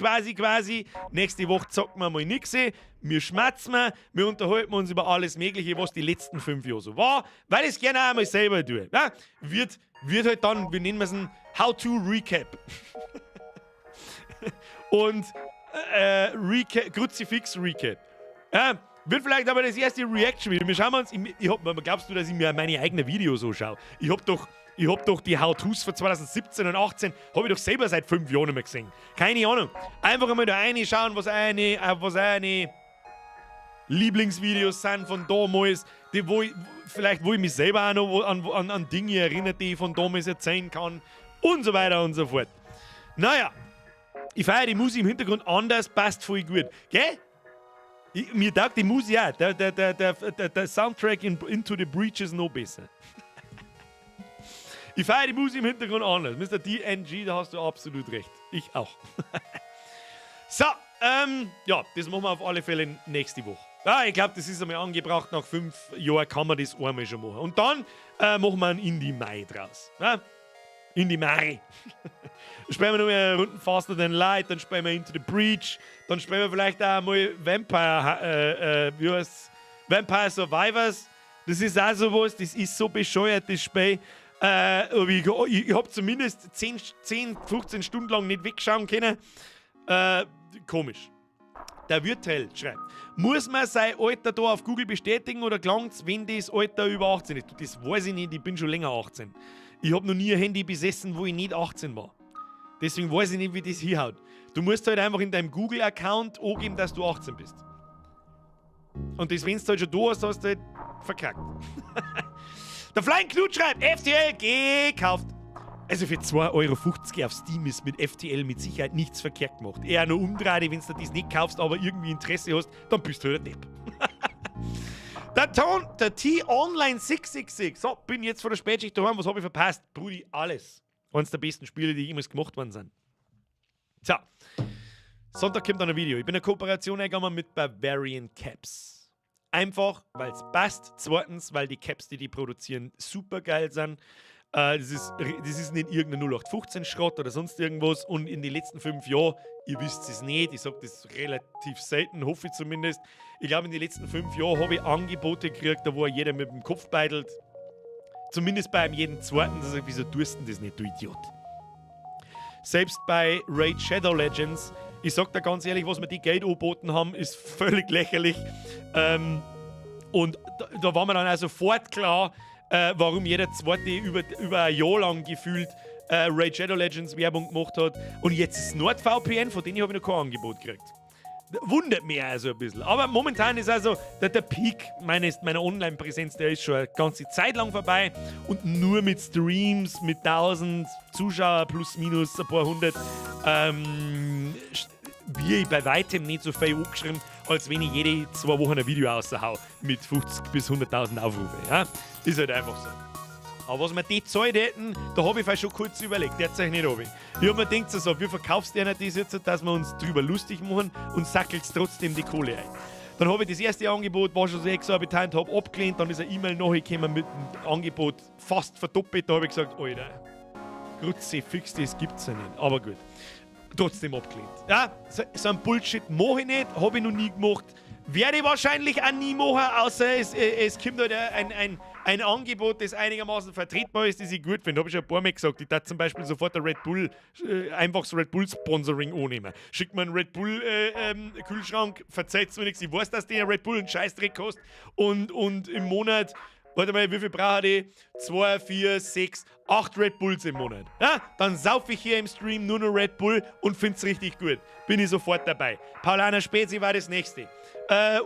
Nächste Woche zocken wir mal nix, wir schmatzen, wir unterhalten uns über alles Mögliche, was die letzten 5 Jahre so war, weil ich es gerne auch mal selber tue. Ja? Wird halt dann, wie nennen wir es, ein How-to-Recap. Und Kruzifix-Recap. Ja? Wird vielleicht aber das erste Reaction-Video. Wir schauen uns, glaubst du, dass ich mir meine eigenen Videos so schaue? Ich hab doch die How-Tos von 2017 und 2018 habe ich doch selber seit 5 Jahren nicht mehr gesehen. Keine Ahnung. Einfach einmal da reinschauen, was eine Lieblingsvideos sind von damals, wo ich mich selber auch noch an Dinge erinnere, die ich von damals erzählen kann und so weiter und so fort. Naja, ich feiere die Musik im Hintergrund anders, passt voll gut. Gell? Mir taugt die Musik auch. Der Soundtrack in Into the Breach ist noch besser. Ich feiere die Musik im Hintergrund anders. Mr. DNG, da hast du absolut recht. Ich auch. So, ja, das machen wir auf alle Fälle nächste Woche. Ja, ich glaube, das ist einmal angebracht. Nach 5 Jahren kann man das einmal schon machen. Und dann machen wir einen Indie-Mai draus. Ja? Indie-Mai. Dann spielen wir noch eine Runden Faster Than Light, dann spielen wir Into the Breach, dann spielen wir vielleicht auch mal Vampire Survivors. Das ist auch sowas, das ist so bescheuert, das Spiel. Aber ich habe zumindest 10, 15 Stunden lang nicht wegschauen können. Komisch. Der Wirtel schreibt, muss man sein Alter da auf Google bestätigen oder gelangt's, wenn das Alter über 18 ist? Das weiß ich nicht, ich bin schon länger 18. Ich habe noch nie ein Handy besessen, wo ich nicht 18 war. Deswegen weiß ich nicht, wie das hinhaut. Du musst halt einfach in deinem Google-Account angeben, dass du 18 bist. Und das, wenn du halt schon da hast, hast du halt verkackt. Der Flying Knut schreibt, FTL gekauft. Also für 2,50 € auf Steam ist mit FTL mit Sicherheit nichts verkehrt gemacht. Eher nur umdrehen, wenn du das nicht kaufst, aber irgendwie Interesse hast, dann bist du halt ein Depp. Der T-Online 666. So, bin jetzt vor der Spätschicht daheim. Was habe ich verpasst? Brudi, alles. Eines der besten Spiele, die jemals gemacht worden sind. So. Sonntag kommt dann ein Video. Ich bin in eine Kooperation eingegangen mit Bavarian Caps. Einfach, weil es passt. Zweitens, weil die Caps, die produzieren, super geil sind. Das ist nicht irgendein 0815-Schrott oder sonst irgendwas. Und in den letzten 5 Jahren, ihr wisst es nicht, ich sage das relativ selten, hoffe ich zumindest. Ich glaube, in den letzten 5 Jahren habe ich Angebote gekriegt, da wo jeder mit dem Kopf beidelt. Zumindest bei jedem Zweiten. Also, wieso tust du das nicht, du Idiot? Selbst bei Raid Shadow Legends, ich sag dir ganz ehrlich, was mir die Geld angeboten haben, ist völlig lächerlich. Und da war mir dann auch sofort klar, warum jeder Zweite über ein Jahr lang gefühlt Raid Shadow Legends Werbung gemacht hat. Und jetzt ist NordVPN, von denen habe ich noch kein Angebot gekriegt. Wundert mich also ein bisschen. Aber momentan ist also der Peak meiner Online-Präsenz, der ist schon eine ganze Zeit lang vorbei. Und nur mit Streams, mit 1000 Zuschauer plus minus ein paar hundert, wie ich bei weitem nicht so viel angeschrieben, als wenn ich jede 2 Wochen ein Video raushau mit 50 bis 100.000 Aufrufe. Ja? Ist halt einfach so. Aber was wir die gezahlt hätten, da habe ich vielleicht schon kurz überlegt. Der zeigt nicht ab. Ich habe mir gedacht, so, wie verkaufst du das jetzt, dass wir uns drüber lustig machen und sackelst trotzdem die Kohle ein. Dann habe ich das erste Angebot, war schon so exorbitant, habe abgelehnt, dann ist eine E-Mail nachgekommen mit einem Angebot fast verdoppelt. Da habe ich gesagt, Alter, Kruzifix, das gibt's ja nicht. Aber gut. Trotzdem abgelehnt. Ja, so ein Bullshit mache ich nicht, habe ich noch nie gemacht. Werde ich wahrscheinlich auch nie machen, außer es kommt halt ein Angebot, das einigermaßen vertretbar ist, das ich gut finde. Habe ich schon ein paar Mal gesagt. Ich darf zum Beispiel sofort ein Red Bull, einfach so Red Bull Sponsoring annehmen. Schickt mir einen Red Bull Kühlschrank, verzeiht es mir nichts. Ich weiß, dass der Red Bull einen Scheißdreck kostet und im Monat, warte mal, wie viel brauche ich? 2, 4, 6, 8 Red Bulls im Monat. Ja? Dann saufe ich hier im Stream nur noch Red Bull und finde es richtig gut. Bin ich sofort dabei. Paulaner Spezi war das nächste.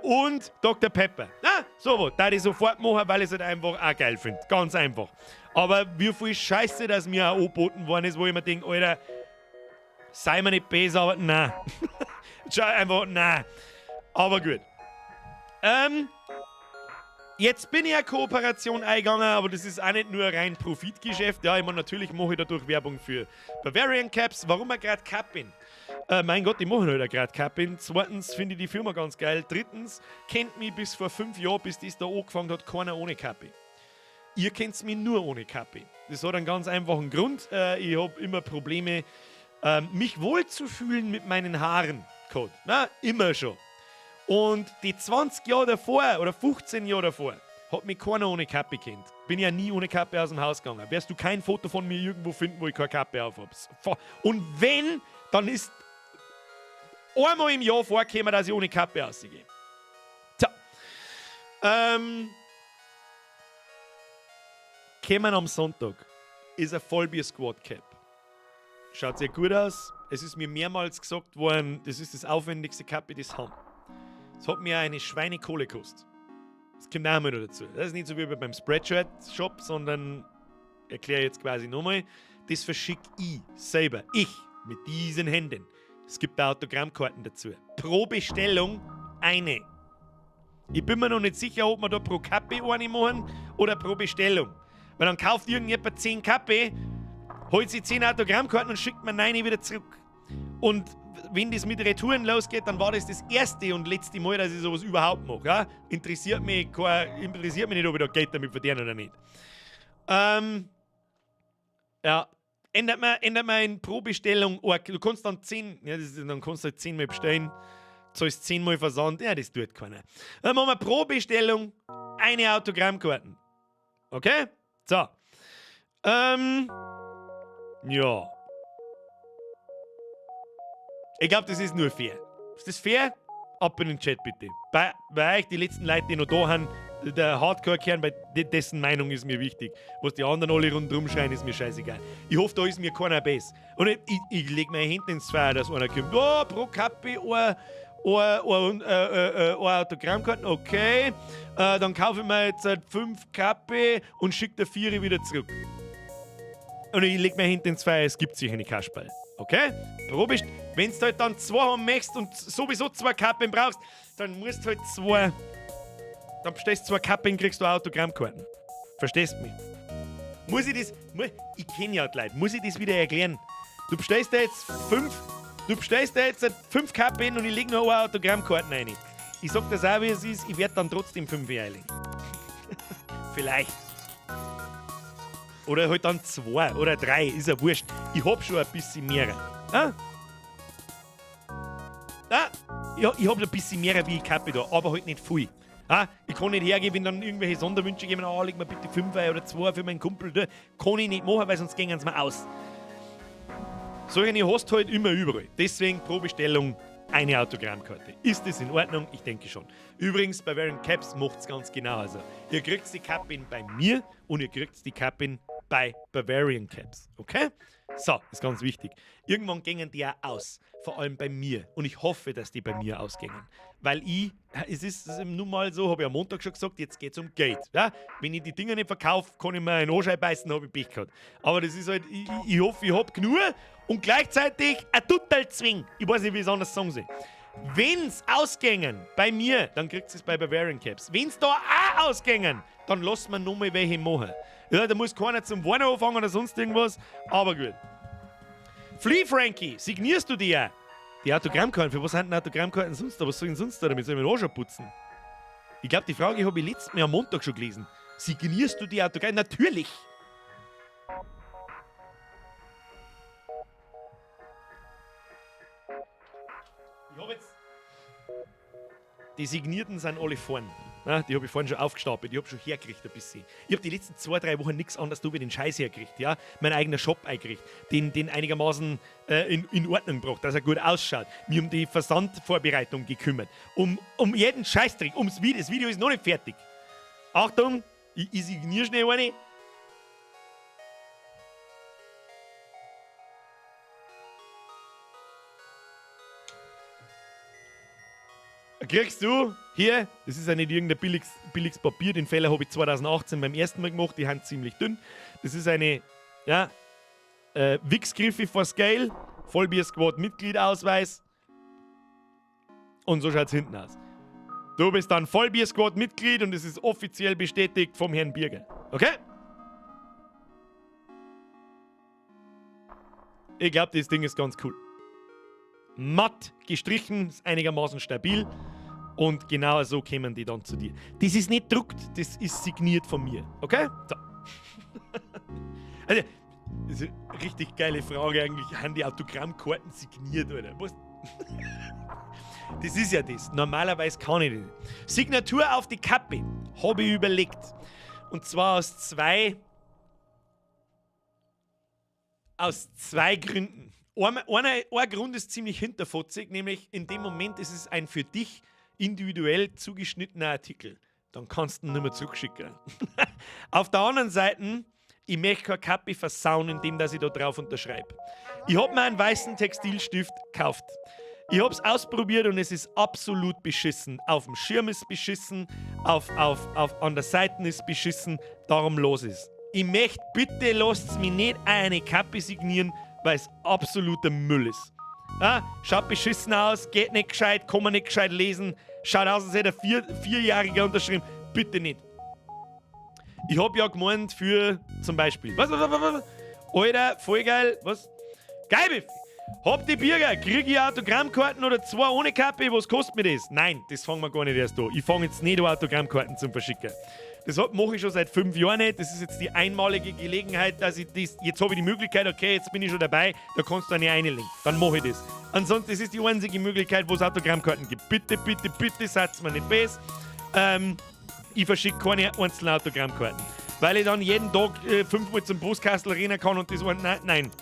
Und Dr. Pepper. Ja? So was. Da ich sofort machen, weil ich es halt einfach auch geil finde. Ganz einfach. Aber wie viel Scheiße, dass mir auch angeboten worden ist, wo ich mir denke, Alter, sei mir nicht besser, aber nein. Schau einfach, nein. Aber gut. Jetzt bin ich eine Kooperation eingegangen, aber das ist auch nicht nur ein rein Profitgeschäft. Ja, ich meine, natürlich mache ich dadurch Werbung für Bavarian Caps. Warum ich gerade Cap bin? Mein Gott, ich mache halt gerade Cap bin. Zweitens finde ich die Firma ganz geil. Drittens kennt mich bis vor 5 Jahren, bis das da angefangen hat, keiner ohne Kappe. Ihr kennt mich nur ohne Kappe. Das hat einen ganz einfachen Grund. Ich habe immer Probleme, mich wohlzufühlen mit meinen Haaren. Na, immer schon. Und die 20 Jahre davor oder 15 Jahre davor hat mich keiner ohne Kappe kennt. Bin ja nie ohne Kappe aus dem Haus gegangen. Wirst du kein Foto von mir irgendwo finden, wo ich keine Kappe auf habe. Und wenn, dann ist einmal im Jahr vorgekommen, dass ich ohne Kappe rausgehe. Tja. Kommen am Sonntag ist ein Vollbier Squad Cap. Schaut sehr gut aus. Es ist mir mehrmals gesagt worden, das ist das aufwendigste Kappe, das haben. Es hat mir eine Schweinekohle gekostet. Das kommt auch mal noch dazu. Das ist nicht so wie beim Spreadshirt-Shop, sondern, erkläre jetzt quasi nochmal, das verschicke ich selber. Ich, mit diesen Händen. Es gibt auch Autogrammkarten dazu. Pro Bestellung eine. Ich bin mir noch nicht sicher, ob wir da pro Kappe eine machen oder pro Bestellung. Weil dann kauft irgendjemand 10 Kappe, holt sich 10 Autogrammkarten und schickt mir 9 wieder zurück. Und wenn das mit Retouren losgeht, dann war das erste und letzte Mal, dass ich sowas überhaupt mache. Ja? Interessiert mich nicht, ob ich da Geld damit verdiene oder nicht. Ja, ändert man in pro Bestellung, du kannst dann 10, ja, dann kannst du halt 10 Mal bestellen, zahlst 10 Mal Versand, ja, das tut keiner. Dann machen wir pro Bestellung eine Autogrammkarten. Okay? So. Ja. Ich glaube, das ist nur fair. Ist das fair? Ab in den Chat bitte. Bei euch, die letzten Leute, die noch da haben, der Hardcore-Kern, bei dessen Meinung ist mir wichtig. Was die anderen alle rundherum schreien, ist mir scheißegal. Ich hoffe, da ist mir keiner besser. Und ich lege meine Hände ins Feuer, dass einer kommt. Oh, pro Kappe, Autogrammkarten, okay. Dann kaufe ich mir jetzt 5 Kappe und schicke der 4 wieder zurück. Und ich lege meine Hände ins Feuer, es gibt sicher eine Kasperl. Okay? Probisch, wenn du halt dann 2 haben möchtest und sowieso 2 Kappen brauchst, dann musst du halt 2. Dann bestellst du 2 Kappen, kriegst du Autogrammkarten. Verstehst du mich? Muss ich das. Ich kenne ja die Leute. Muss ich das wieder erklären? Du bestellst da jetzt 5. Du bestellst da jetzt 5 Kappen und ich lege noch eine Autogrammkarten rein. Ich sag das auch, wie es ist, ich werde dann trotzdem 5 einlegen. Vielleicht. Oder halt dann 2 oder 3, ist ja wurscht. Ich hab schon ein bisschen mehr. Ja, ich hab ein bisschen mehr wie ich Kappe da, aber halt nicht viel. Ich kann nicht hergehen, wenn dann irgendwelche Sonderwünsche geben, leg mir bitte 5 oder 2 für meinen Kumpel. Da kann ich nicht machen, weil sonst gehen sie mir aus. Solche hast du halt immer überall. Deswegen pro Bestellung eine Autogrammkarte. Ist das in Ordnung? Ich denke schon. Übrigens, bei Bavarian Caps macht es ganz genau. Also, ihr kriegt die Kappen bei mir und ihr kriegt die Kappen bei Bavarian Caps. Okay? So, ist ganz wichtig. Irgendwann gingen die ja aus. Vor allem bei mir. Und ich hoffe, dass die bei mir ausgingen. Weil es ist nun mal so, habe ich am Montag schon gesagt, jetzt geht es um Geld. Ja? Wenn ich die Dinger nicht verkaufe, kann ich mir einen Anschein beißen, habe ich Pech gehabt. Aber das ist halt, ich hoffe, ich habe genug und gleichzeitig ein total Zwing. Ich weiß nicht, wie ich es anders sagen soll. Wenn's ausgängen bei mir, dann kriegt es bei Bavarian Caps. Wenn's da auch ausgängen, dann lassen wir nochmal welche machen. Ja, da muss keiner zum Warnen anfangen oder sonst irgendwas, aber gut. Flea Frankie, signierst du die auch? Die Autogrammkarten, für was sind denn Autogrammkarten sonst da? Was soll ich denn sonst da damit? Soll ich mir den Arsch abputzen? Ich glaube, die Frage habe ich letztes Mal am Montag schon gelesen. Signierst du die Autogrammkarten? Natürlich! Ich habe jetzt... Die Signierten sind alle vorn. Ja, die habe ich vorhin schon aufgestapelt. Ich habe schon hergekriegt ein bisschen. Ich habe die letzten 2-3 Wochen nichts anderes wie den Scheiß hergekriegt. Ja? Mein eigener Shop eingerichtet. Den einigermaßen in Ordnung gebracht, dass er gut ausschaut. Mir um die Versandvorbereitung gekümmert. Um jeden Scheißtrick. Das Video ist noch nicht fertig. Achtung, ich signiere schnell eine. Kriegst du hier, das ist ja nicht irgendein billiges Papier, den Fehler habe ich 2018 beim ersten Mal gemacht, die Hand ziemlich dünn. Das ist eine, ja, Wix-Griffe for Scale, Vollbier Squad Mitgliedausweis und so schaut es hinten aus. Du bist dann Vollbier-Squad-Mitglied und es ist offiziell bestätigt vom Herrn Birger. Okay? Ich glaube, das Ding ist ganz cool. Matt gestrichen, ist einigermaßen stabil. Und genau so kämen die dann zu dir. Das ist nicht druckt, das ist signiert von mir. Okay? So. Also, das ist eine richtig geile Frage eigentlich. Haben die Autogrammkarten signiert, oder? Was? Das ist ja das. Normalerweise kann ich das. Signatur auf die Kappe. Habe ich überlegt. Und zwar aus zwei Gründen. Ein Grund ist ziemlich hinterfotzig, nämlich in dem Moment ist es ein für dich individuell zugeschnittener Artikel. Dann kannst du ihn nicht mehr zugeschicken. Auf der anderen Seite, ich möchte keine Kappe versauen, indem dass ich da drauf unterschreibe. Ich habe mir einen weißen Textilstift gekauft. Ich habe es ausprobiert und es ist absolut beschissen. Auf dem Schirm ist beschissen, an der Seite ist beschissen, darum los ist. Ich möchte, bitte lasst mich nicht eine Kappe signieren, weil es absoluter Müll ist. Ja, schaut beschissen aus, geht nicht gescheit, kann man nicht gescheit lesen, schaut aus, als hätte er vierjähriger unterschrieben. Bitte nicht. Ich habe ja gemeint für zum Beispiel. Was? Alter, voll geil. Was? Geil, habt ihr Bürger? Kriege ich Autogrammkarten oder zwei ohne Kappe? Was kostet mir das? Nein, das fangen wir gar nicht erst an. Ich fange jetzt nicht an, Autogrammkarten zum Verschicken. Das mache ich schon seit 5 Jahren nicht. Das ist jetzt die einmalige Gelegenheit, dass ich das. Jetzt habe ich die Möglichkeit, okay, jetzt bin ich schon dabei, da kannst du eine einlegen. Dann mache ich das. Ansonsten, das ist die einzige Möglichkeit, wo es Autogrammkarten gibt. Bitte, bitte, bitte, seid mir nicht böse. Ich verschicke keine einzelnen Autogrammkarten. Weil ich dann jeden Tag 5-mal zum Postkastel rennen kann und das war. Nein.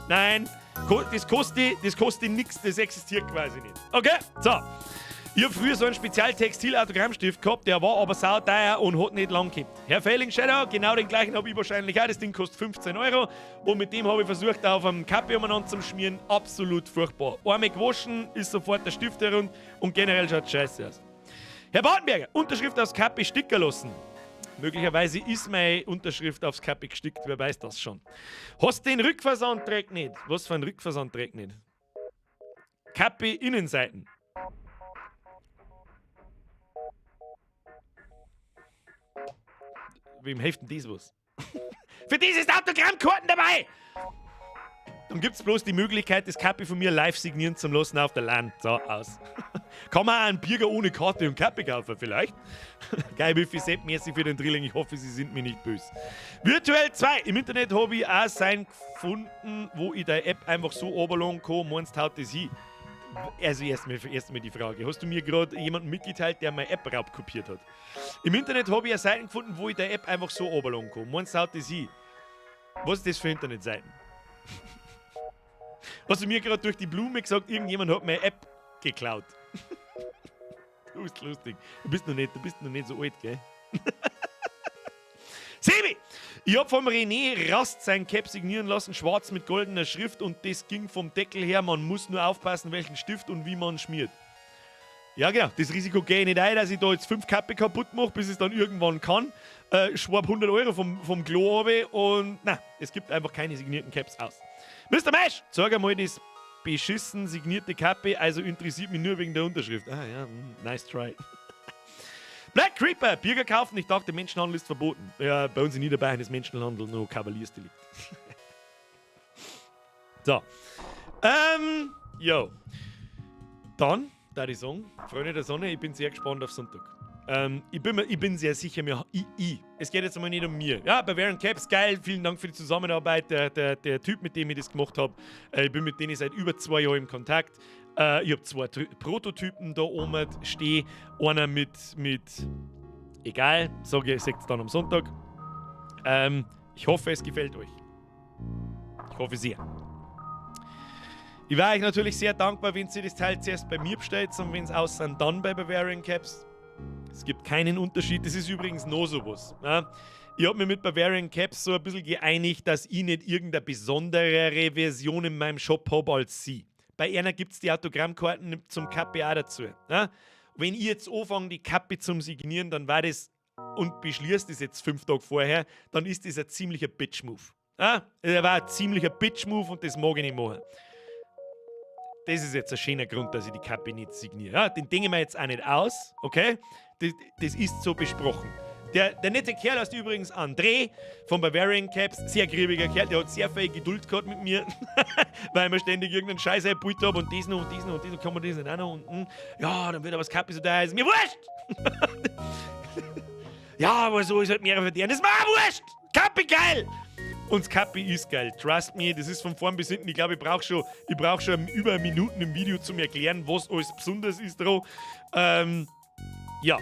Nein. Das kostet nichts, das existiert quasi nicht. Okay? So. Ich habe früher so einen Spezial-Textil-Autogrammstift gehabt, der war aber sauteuer und hat nicht lang gehabt. Herr Failing-Shadow, genau den gleichen habe ich wahrscheinlich auch. Das Ding kostet 15 € und mit dem habe ich versucht, auf einem Kappe umeinander zu schmieren. Absolut furchtbar. Einmal gewaschen, ist sofort der Stift herund und generell schaut es scheiße aus. Herr Bartenberger, Unterschrift aufs Kappe sticker lassen. Möglicherweise ist meine Unterschrift aufs Kappe gestickt, wer weiß das schon. Hast den Rückversandträg nicht? Was für ein Rückversandträg nicht? Kappe Innenseiten. Wem hilft denn das was? Für das ist Autogrammkarten dabei! Dann gibt es bloß die Möglichkeit, das Kappe von mir live signieren zu lassen auf der LAN. So, aus. Kann man auch einen Bürger ohne Karte und Kappe kaufen, vielleicht? Geil, wie viel Sepp merci für den Drilling. Ich hoffe, Sie sind mir nicht böse. Virtuell 2. Im Internet habe ich auch sein gefunden, wo ich die App einfach so runterladen kann. Meinst du, haut das hin? Also erstmal die Frage. Hast du mir gerade jemanden mitgeteilt, der meine App raubkopiert hat? Im Internet habe ich eine Seite gefunden, wo ich die App einfach so runterladen kann. Meinst du, haut das hin? Was ist das für Internetseiten? Hast du mir gerade durch die Blume gesagt, irgendjemand hat meine App geklaut? Du bist lustig. Du bist noch nicht so alt, gell? Sebi! Ich hab vom René Rast sein Cap signieren lassen, schwarz mit goldener Schrift und das ging vom Deckel her. Man muss nur aufpassen, welchen Stift und wie man schmiert. Ja, genau. Das Risiko gehe ich nicht ein, dass ich da jetzt 5 Kappe kaputt mache, bis ich es dann irgendwann kann. Schwab 100 € vom Klo runter und na, es gibt einfach keine signierten Caps aus. Mr. Mesh, sag einmal das beschissen signierte Kappe, also interessiert mich nur wegen der Unterschrift. Ah ja, nice try. Black Creeper, Bürger kaufen. Ich dachte, Menschenhandel ist verboten. Ja, bei uns in Niederbayern ist Menschenhandel nur Kavaliersdelikt. So. Jo. Dann, da ich sagen, Freunde der Sonne, ich bin sehr gespannt auf Sonntag. Ich bin sehr sicher, es geht jetzt einmal nicht um mir. Ja, Bavarian Caps, geil, vielen Dank für die Zusammenarbeit. Der Typ, mit dem ich das gemacht habe, ich bin mit denen seit über 2 Jahren im Kontakt. Ich habe 2 Prototypen da oben stehen. Einer mit egal, sage ich, seht es dann am Sonntag. Ich hoffe, es gefällt euch. Ich hoffe sehr. Ich wäre euch natürlich sehr dankbar, wenn ihr das Teil zuerst bei mir bestellt und wenn es außer dann bei Bavarian Caps. Es gibt keinen Unterschied. Das ist übrigens noch sowas. Ja? Ich habe mir mit Bavarian Caps so ein bisschen geeinigt, dass ich nicht irgendeine besondere Version in meinem Shop habe als sie. Bei einer gibt es die Autogrammkarten zum Kappe auch dazu. Ja? Wenn ich jetzt anfange, die Kappe zum Signieren, dann war das und beschließt das jetzt 5 Tage vorher, dann ist das ein ziemlicher Bitch-Move. Ja? Das war ein ziemlicher Bitch-Move und das mag ich nicht machen. das ist jetzt ein schöner Grund, dass ich die Kappe nicht signiere. Ja, den denke ich mir jetzt auch nicht aus, okay? Das ist so besprochen. Der nette Kerl heißt übrigens André von Bavarian Caps, sehr griebiger Kerl, der hat sehr viel Geduld gehabt mit mir, weil ich mir ständig irgendeinen Scheiß eingebaut habe und das noch und das noch und das noch, kann man das nicht auch noch und ja, dann wird aber das Kappe so da, ist mir wurscht! Ja, aber so ist halt mehr verdienen, das ist mir auch wurscht! Kappe geil! Und das Kappe ist geil, trust me, das ist von vorn bis hinten, ich glaube, ich brauche schon über Minuten im Video zum erklären, was alles besonders ist dran. Ja,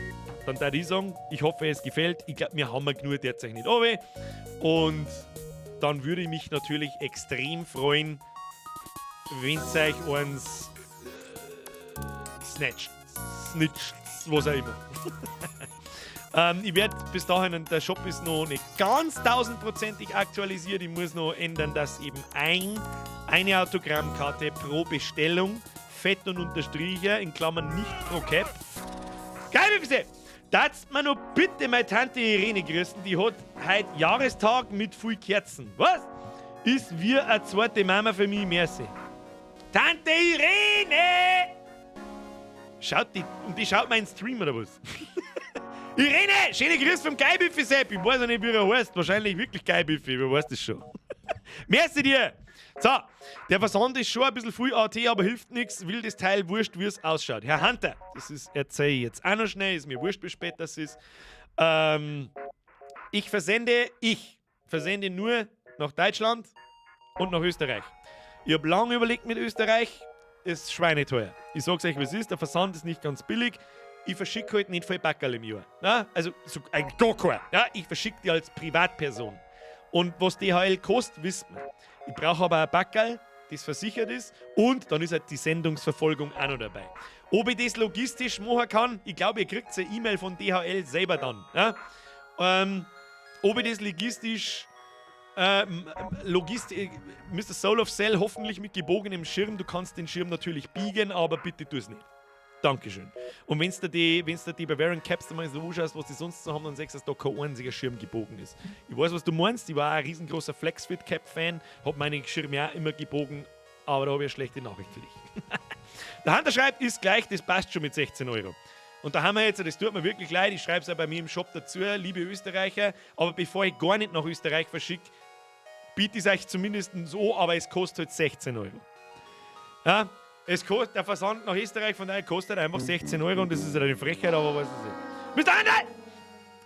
dann darf ich sagen, ich hoffe, es gefällt. Ich glaube, wir haben genug derzeit nicht runter. Und dann würde ich mich natürlich extrem freuen, wenn es euch eins snitcht, was auch immer. Ich werde bis dahin, der Shop ist noch nicht ganz 1000%ig aktualisiert. Ich muss noch ändern, dass eben eine Autogrammkarte pro Bestellung, fett und unterstrichen, in Klammern nicht pro Cap. Geil, Bifse! Darfst mir noch bitte meine Tante Irene grüßen, die hat heute Jahrestag mit viel Kerzen. Was? Ist wie eine zweite Mama für mich, merci. Tante Irene! Die schaut meinen Stream oder was? Irene, schöne Grüße vom Geilbiffi-Sepp. Ich weiß ja nicht, wie er heißt. Wahrscheinlich wirklich Geilbiffi, wer weiß das schon. Merci dir! So, der Versand ist schon ein bisschen viel AT, aber hilft nichts. Will das Teil wurscht, wie es ausschaut. Herr Hunter, das erzähle ich jetzt auch noch schnell, ist mir wurscht, wie spät das ist. Ich versende nur nach Deutschland und nach Österreich. Ich habe lange überlegt mit Österreich, ist schweineteuer. Ich sag's euch, was ist, der Versand ist nicht ganz billig. Ich verschicke halt nicht viel Backerl im Jahr. Ja? Also, eigentlich gar kein. Ja? Ich verschicke die als Privatperson. Und was DHL kostet, wisst man. Ich brauche aber ein Backerl, das versichert ist, und dann ist halt die Sendungsverfolgung auch noch dabei. Ob ich das logistisch machen kann, ich glaube, ihr kriegt eine E-Mail von DHL selber dann. Ja? Ob ich das logistisch, Mr. Soul of Cell hoffentlich mit gebogenem Schirm, du kannst den Schirm natürlich biegen, aber bitte tu es nicht. Dankeschön. Und wenn du die Bavarian Caps mal so anschaust, was die sonst so haben, dann sagst du, dass da kein einziger Schirm gebogen ist. Ich weiß, was du meinst. Ich war ein riesengroßer Flexfit-Cap-Fan, habe meine Schirme auch immer gebogen, aber da habe ich eine schlechte Nachricht für dich. Der Hunter schreibt, ist gleich, das passt schon mit 16 Euro. Und da haben wir jetzt, das tut mir wirklich leid, ich schreibe es auch bei mir im Shop dazu, liebe Österreicher, aber bevor ich gar nicht nach Österreich verschicke, biete ich es euch zumindest so, aber es kostet halt 16 Euro. Ja? Der Versand nach Österreich von daher kostet einfach 16 Euro und das ist eine Frechheit, aber was ist es? Mr. Handel!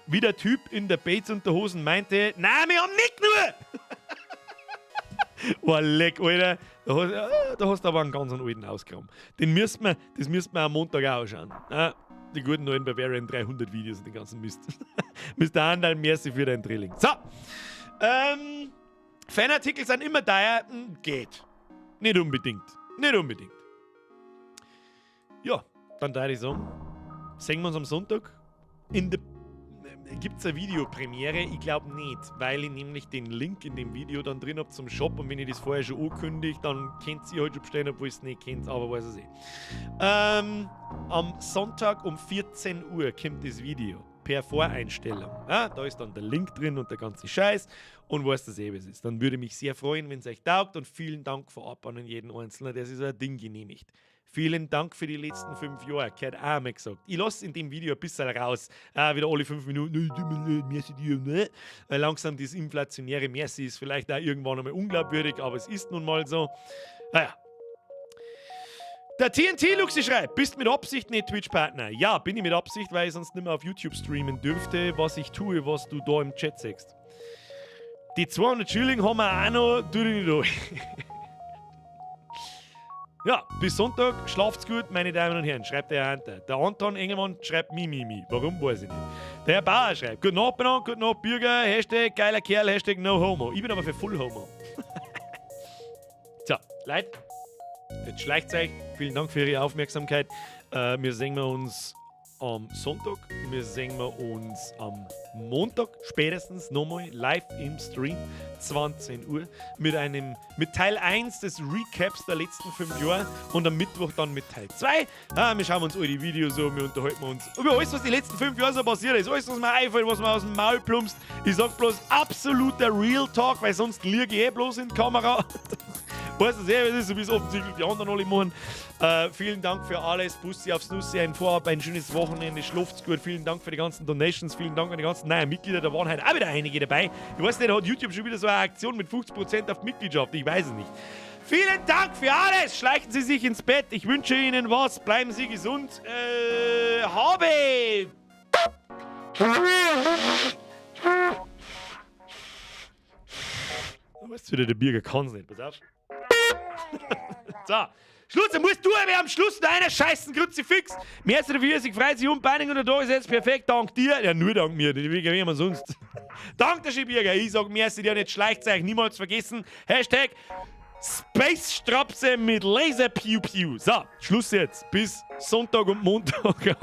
Wie der Typ in der Bates-Unterhosen meinte, nein, wir haben nicht nur! Oh, leck, Alter. Da hast du aber einen ganz alten Ausgraben. Das müssten wir am Montag auch anschauen. Die guten neuen Bavarian 300 Videos und den ganzen Mist. Mr. Handel, merci für dein Drilling. So. Fanartikel sind immer teuer. Geht. Nicht unbedingt. Ja, dann darf ich sagen, sehen wir uns am Sonntag. Gibt es eine Videopremiere? Ich glaube nicht, weil ich nämlich den Link in dem Video dann drin habe zum Shop und wenn ich das vorher schon ankündige, dann könnt ihr halt schon bestellen, obwohl ihr es nicht kennt, aber weiß ich am Sonntag um 14 Uhr kommt das Video per Voreinstellung. Ja, da ist dann der Link drin und der ganze Scheiß und was das was ist. Dann würde mich sehr freuen, wenn es euch taugt und vielen Dank vorab an jeden Einzelnen, der sich so ein Ding genehmigt. Vielen Dank für die letzten 5 Jahre, gehört auch mal gesagt. Ich lasse in dem Video ein bisschen raus, wieder alle 5 Minuten, merci dir, ne? Weil langsam das inflationäre Merci ist vielleicht auch irgendwann einmal unglaubwürdig, aber es ist nun mal so. Naja. Der TNT-Luxi schreibt, bist mit Absicht nicht Twitch-Partner? Ja, bin ich mit Absicht, weil ich sonst nicht mehr auf YouTube streamen dürfte, was ich tue, was du da im Chat sagst. Die 200 Schilling haben wir auch noch, tu dich nicht durch. Ja, bis Sonntag, schlaft's gut, meine Damen und Herren, schreibt der Herr Hunter. Der Anton Engelmann schreibt Mi. Warum, weiß ich nicht. Der Herr Bauer schreibt, gute Nacht, gute Nacht, Bürger, Hashtag geiler Kerl, Hashtag no homo. Ich bin aber für Full Homo. So, Leute, jetzt schleicht's euch. Vielen Dank für Ihre Aufmerksamkeit. Wir sehen uns am Sonntag, wir sehen uns am Montag spätestens nochmal live im Stream, 20 Uhr, mit Teil 1 des Recaps der letzten 5 Jahre und am Mittwoch dann mit Teil 2. Wir schauen uns all die Videos an, wir unterhalten uns über alles, was die letzten 5 Jahre so passiert ist, alles, was mir einfällt, was mir aus dem Maul plumpst. Ich sag bloß absoluter Real Talk, weil sonst liege ich bloß in die Kamera. Weißt du sehr, es ist, so wie es offensichtlich die anderen alle machen. Vielen Dank für alles. Bussi aufs Nussi, ein Vorab, ein schönes Wochenende. Schlaft's gut. Vielen Dank für die ganzen Donations. Vielen Dank an die ganzen neuen Mitglieder. Da waren heute auch wieder einige dabei. Ich weiß nicht, hat YouTube schon wieder so eine Aktion mit 50% auf die Mitgliedschaft? Ich weiß es nicht. Vielen Dank für alles. Schleichen Sie sich ins Bett. Ich wünsche Ihnen was. Bleiben Sie gesund. Habe! Du weißt wieder, der Birger kann es nicht. Pass auf. So. Schluss, dann musst du aber am Schluss noch einer scheißen Kruzifix. Merci dafür, sich freut sich Beining und da ist jetzt perfekt. Dank dir. Ja, nur dank mir. Wie immer sonst. Dank der Schibirger. Ich sag merci dir nicht. Schleicht euch niemals vergessen. Hashtag Space-Strapse mit Laser Pew Pew. So, Schluss jetzt. Bis Sonntag und Montag.